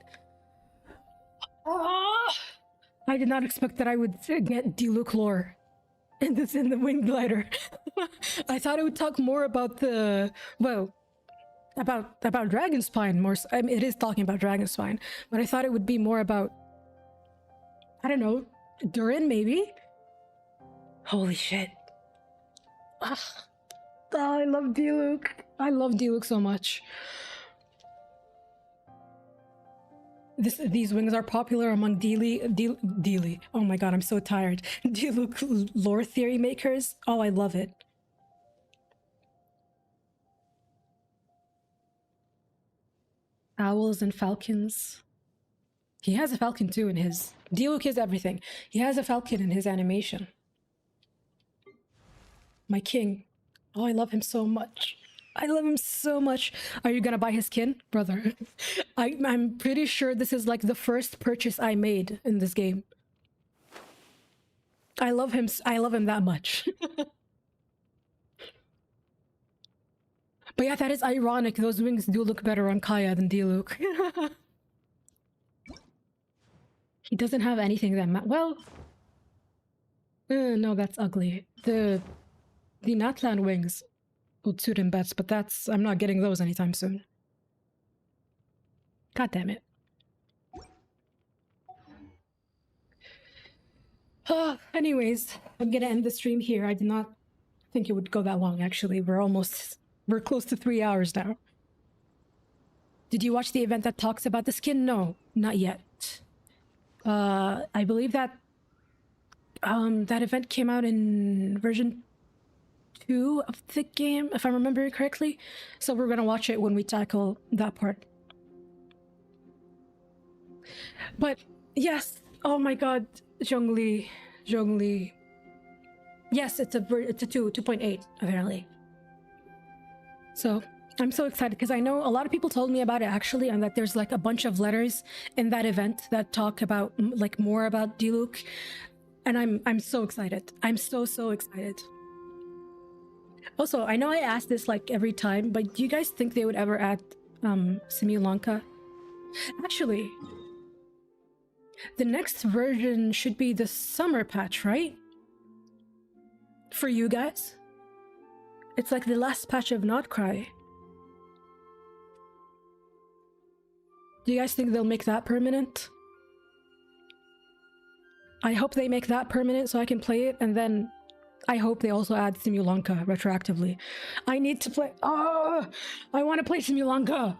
I did not expect that I would get Diluc lore in the Wing Glider. I thought it would talk more about about Dragonspine more. I mean, it is talking about Dragonspine, but I thought it would be more about, I don't know, Durin maybe? Holy shit. Oh, I love Diluc. I love Diluc so much. These wings are popular among Deely. Oh my god, I'm so tired. Diluc lore theory makers. Oh, I love it. Owls and falcons. He has a falcon too in his... Diluc is everything. He has a falcon in his animation. My king. Oh, I love him so much. I love him so much. Are you gonna buy his skin? Brother. I'm pretty sure this is like the first purchase I made in this game. I love him that much. But yeah, that is ironic. Those wings do look better on Kaya than Diluc. He doesn't have anything that well... no, that's ugly. The Natlan wings Utsuden bets, but I'm not getting those anytime soon. God damn it. Anyways, I'm gonna end the stream here. I did not think it would go that long, actually. We're close to 3 hours now. Did you watch the event that talks about the skin? No, not yet. I believe that that event came out in version 2 of the game, if I remember correctly. So we're gonna watch it when we tackle that part. But yes, oh my god, Zhongli. Yes, it's a 2.8 apparently. So I'm so excited because I know a lot of people told me about it actually, and that there's like a bunch of letters in that event that talk about like more about Diluc, and I'm so excited. I'm so excited. Also, I know I ask this like every time, but do you guys think they would ever add Simulanka? Actually, the next version should be the summer patch, right? For you guys? It's like the last patch of Notcry. Do you guys think they'll make that permanent? I hope they make that permanent so I can play it, and then I hope they also add Simulanka retroactively. I need to play. Oh, I want to play Simulanka.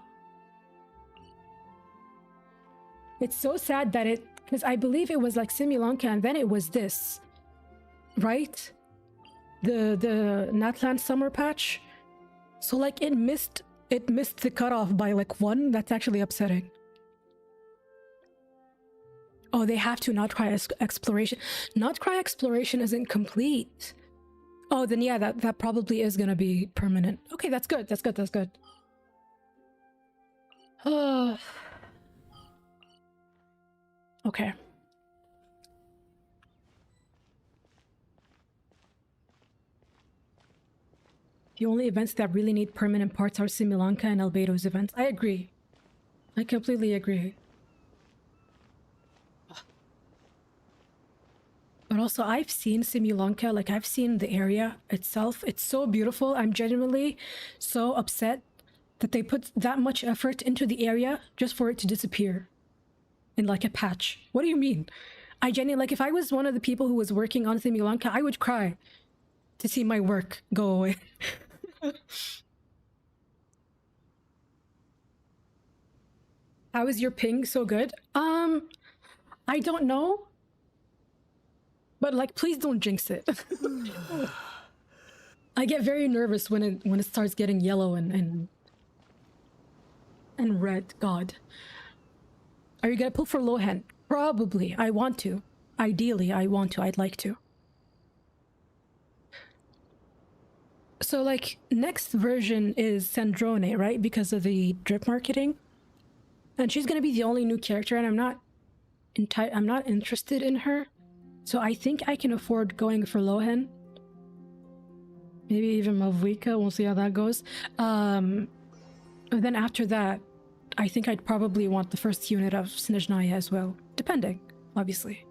It's so sad that because I believe it was like Simulanka and then it was this, right? The Natlan summer patch. So like it missed the cutoff by like 1. That's actually upsetting. Oh, they have to Notcry exploration. Notcry exploration isn't complete. Oh, then yeah, that probably is gonna be permanent. Okay, that's good. That's good. Okay. The only events that really need permanent parts are Simulanka and Albedo's events. I agree. I completely agree. But also, I've seen Simulanka, like I've seen the area itself. It's so beautiful. I'm genuinely so upset that they put that much effort into the area just for it to disappear in like a patch. What do you mean? I genuinely, like if I was one of the people who was working on Simulanka, I would cry to see my work go away. How is your ping so good? I don't know. But like, please don't jinx it. I get very nervous when it starts getting yellow and red. God. Are you gonna pull for Lohan? Probably. I want to. Ideally, I want to. I'd like to. So like, next version is Sandrone, right? Because of the drip marketing. And she's gonna be the only new character, and I'm not interested in her. So I think I can afford going for Lohan. Maybe even Mavwika, we'll see how that goes. And then after that, I think I'd probably want the first unit of Snezhnaya as well. Depending, obviously.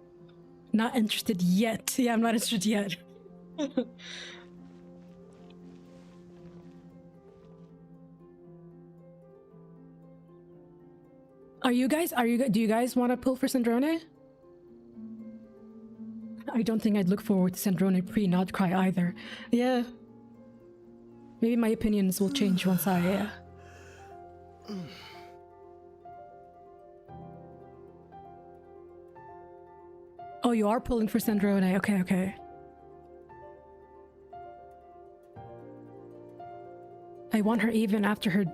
Not interested yet. Yeah, I'm not interested yet. Do you guys want to pull for Sandrone? I don't think I'd look forward to Sandrone pre-Notcry either. Yeah. Maybe my opinions will change once I... Oh, you are pulling for Sandrone. Okay. I want her even after her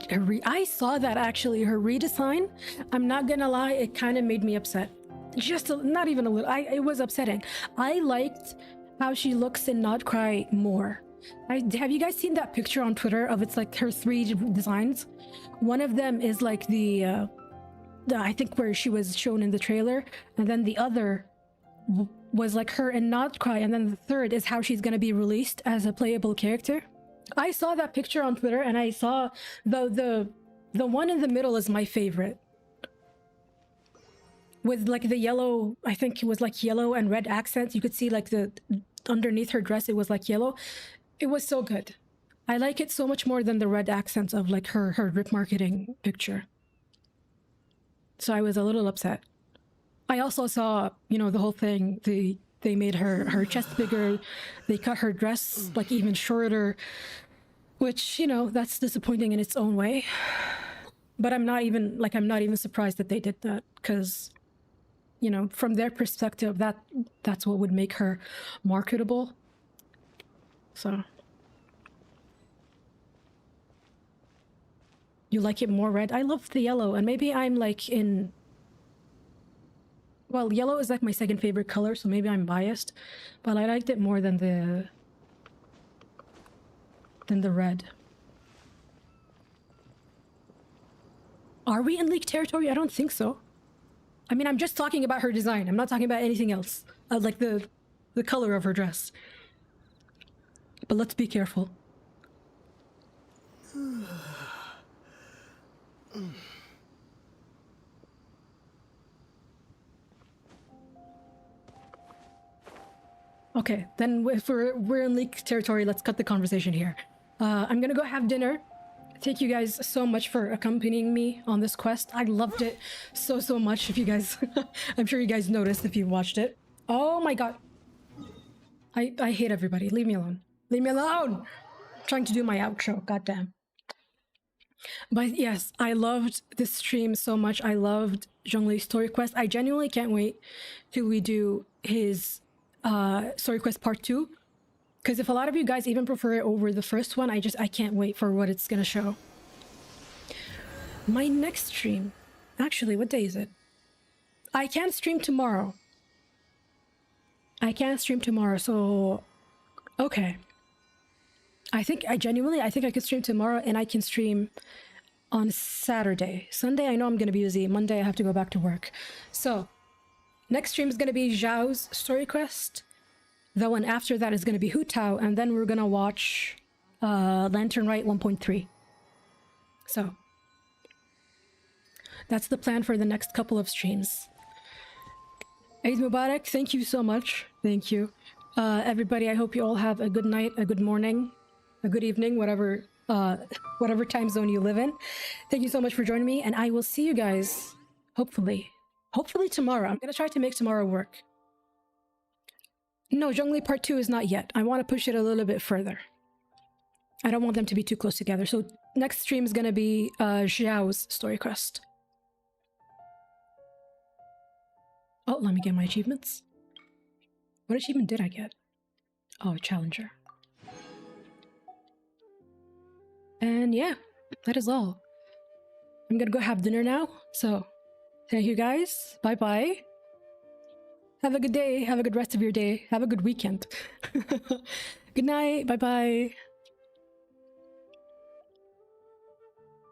I saw that actually, her redesign. I'm not gonna lie, it kind of made me upset. Not even a little. It was upsetting. I liked how she looks in Notcry more. Have you guys seen that picture on Twitter of it's like her 3 designs? One of them is like the I think where she was shown in the trailer, and then the other was like her in Notcry, and then the third is how she's gonna be released as a playable character. I saw that picture on Twitter, and I saw the one in the middle is my favorite. With like the yellow, I think it was like yellow and red accents. You could see like the underneath her dress, it was like yellow. It was so good. I like it so much more than the red accents of like her rip marketing picture. So I was a little upset. I also saw, you know, the whole thing. They made her chest bigger. They cut her dress like even shorter, which, you know, that's disappointing in its own way. But I'm not even surprised that they did that, because, you know, from their perspective, that's what would make her marketable. So you like it more red? I love the yellow, and maybe I'm like in... Well, yellow is like my second favorite color, so maybe I'm biased, but I liked it more than the red. Are we in leak territory? I don't think so. I mean, I'm just talking about her design. I'm not talking about anything else. Like the color of her dress. But let's be careful. Okay, then if we're in leak territory, let's cut the conversation here. I'm gonna go have dinner. Thank you guys so much for accompanying me on this quest. I loved it so much. If you guys, I'm sure you guys noticed if you watched it. Oh my god. I hate everybody. Leave me alone. Leave me alone! I'm trying to do my outro, goddamn. But yes, I loved this stream so much. I loved Zhongli's story quest. I genuinely can't wait till we do his story quest part 2. Because if a lot of you guys even prefer it over the first one, I can't wait for what it's gonna show. My next stream... Actually, what day is it? I can't stream tomorrow. I can't stream tomorrow, so... Okay. I think I could stream tomorrow, and I can stream on Saturday. Sunday, I know I'm gonna be busy. Monday, I have to go back to work. So, next stream is gonna be Zhao's story quest. The one after that is going to be Hu Tao, and then we're going to watch Lantern Rite 1.3. So, that's the plan for the next couple of streams. Eid Mubarak, thank you so much. Thank you. Everybody, I hope you all have a good night, a good morning, a good evening, whatever time zone you live in. Thank you so much for joining me, and I will see you guys, hopefully tomorrow. I'm going to try to make tomorrow work. No, Zhongli Part 2 is not yet. I want to push it a little bit further. I don't want them to be too close together. So next stream is going to be Xiao's story quest. Oh, let me get my achievements. What achievement did I get? Oh, Challenger. And yeah, that is all. I'm going to go have dinner now. So thank you guys. Bye-bye. Have a good day. Have a good rest of your day. Have a good weekend. Good night. Bye-bye.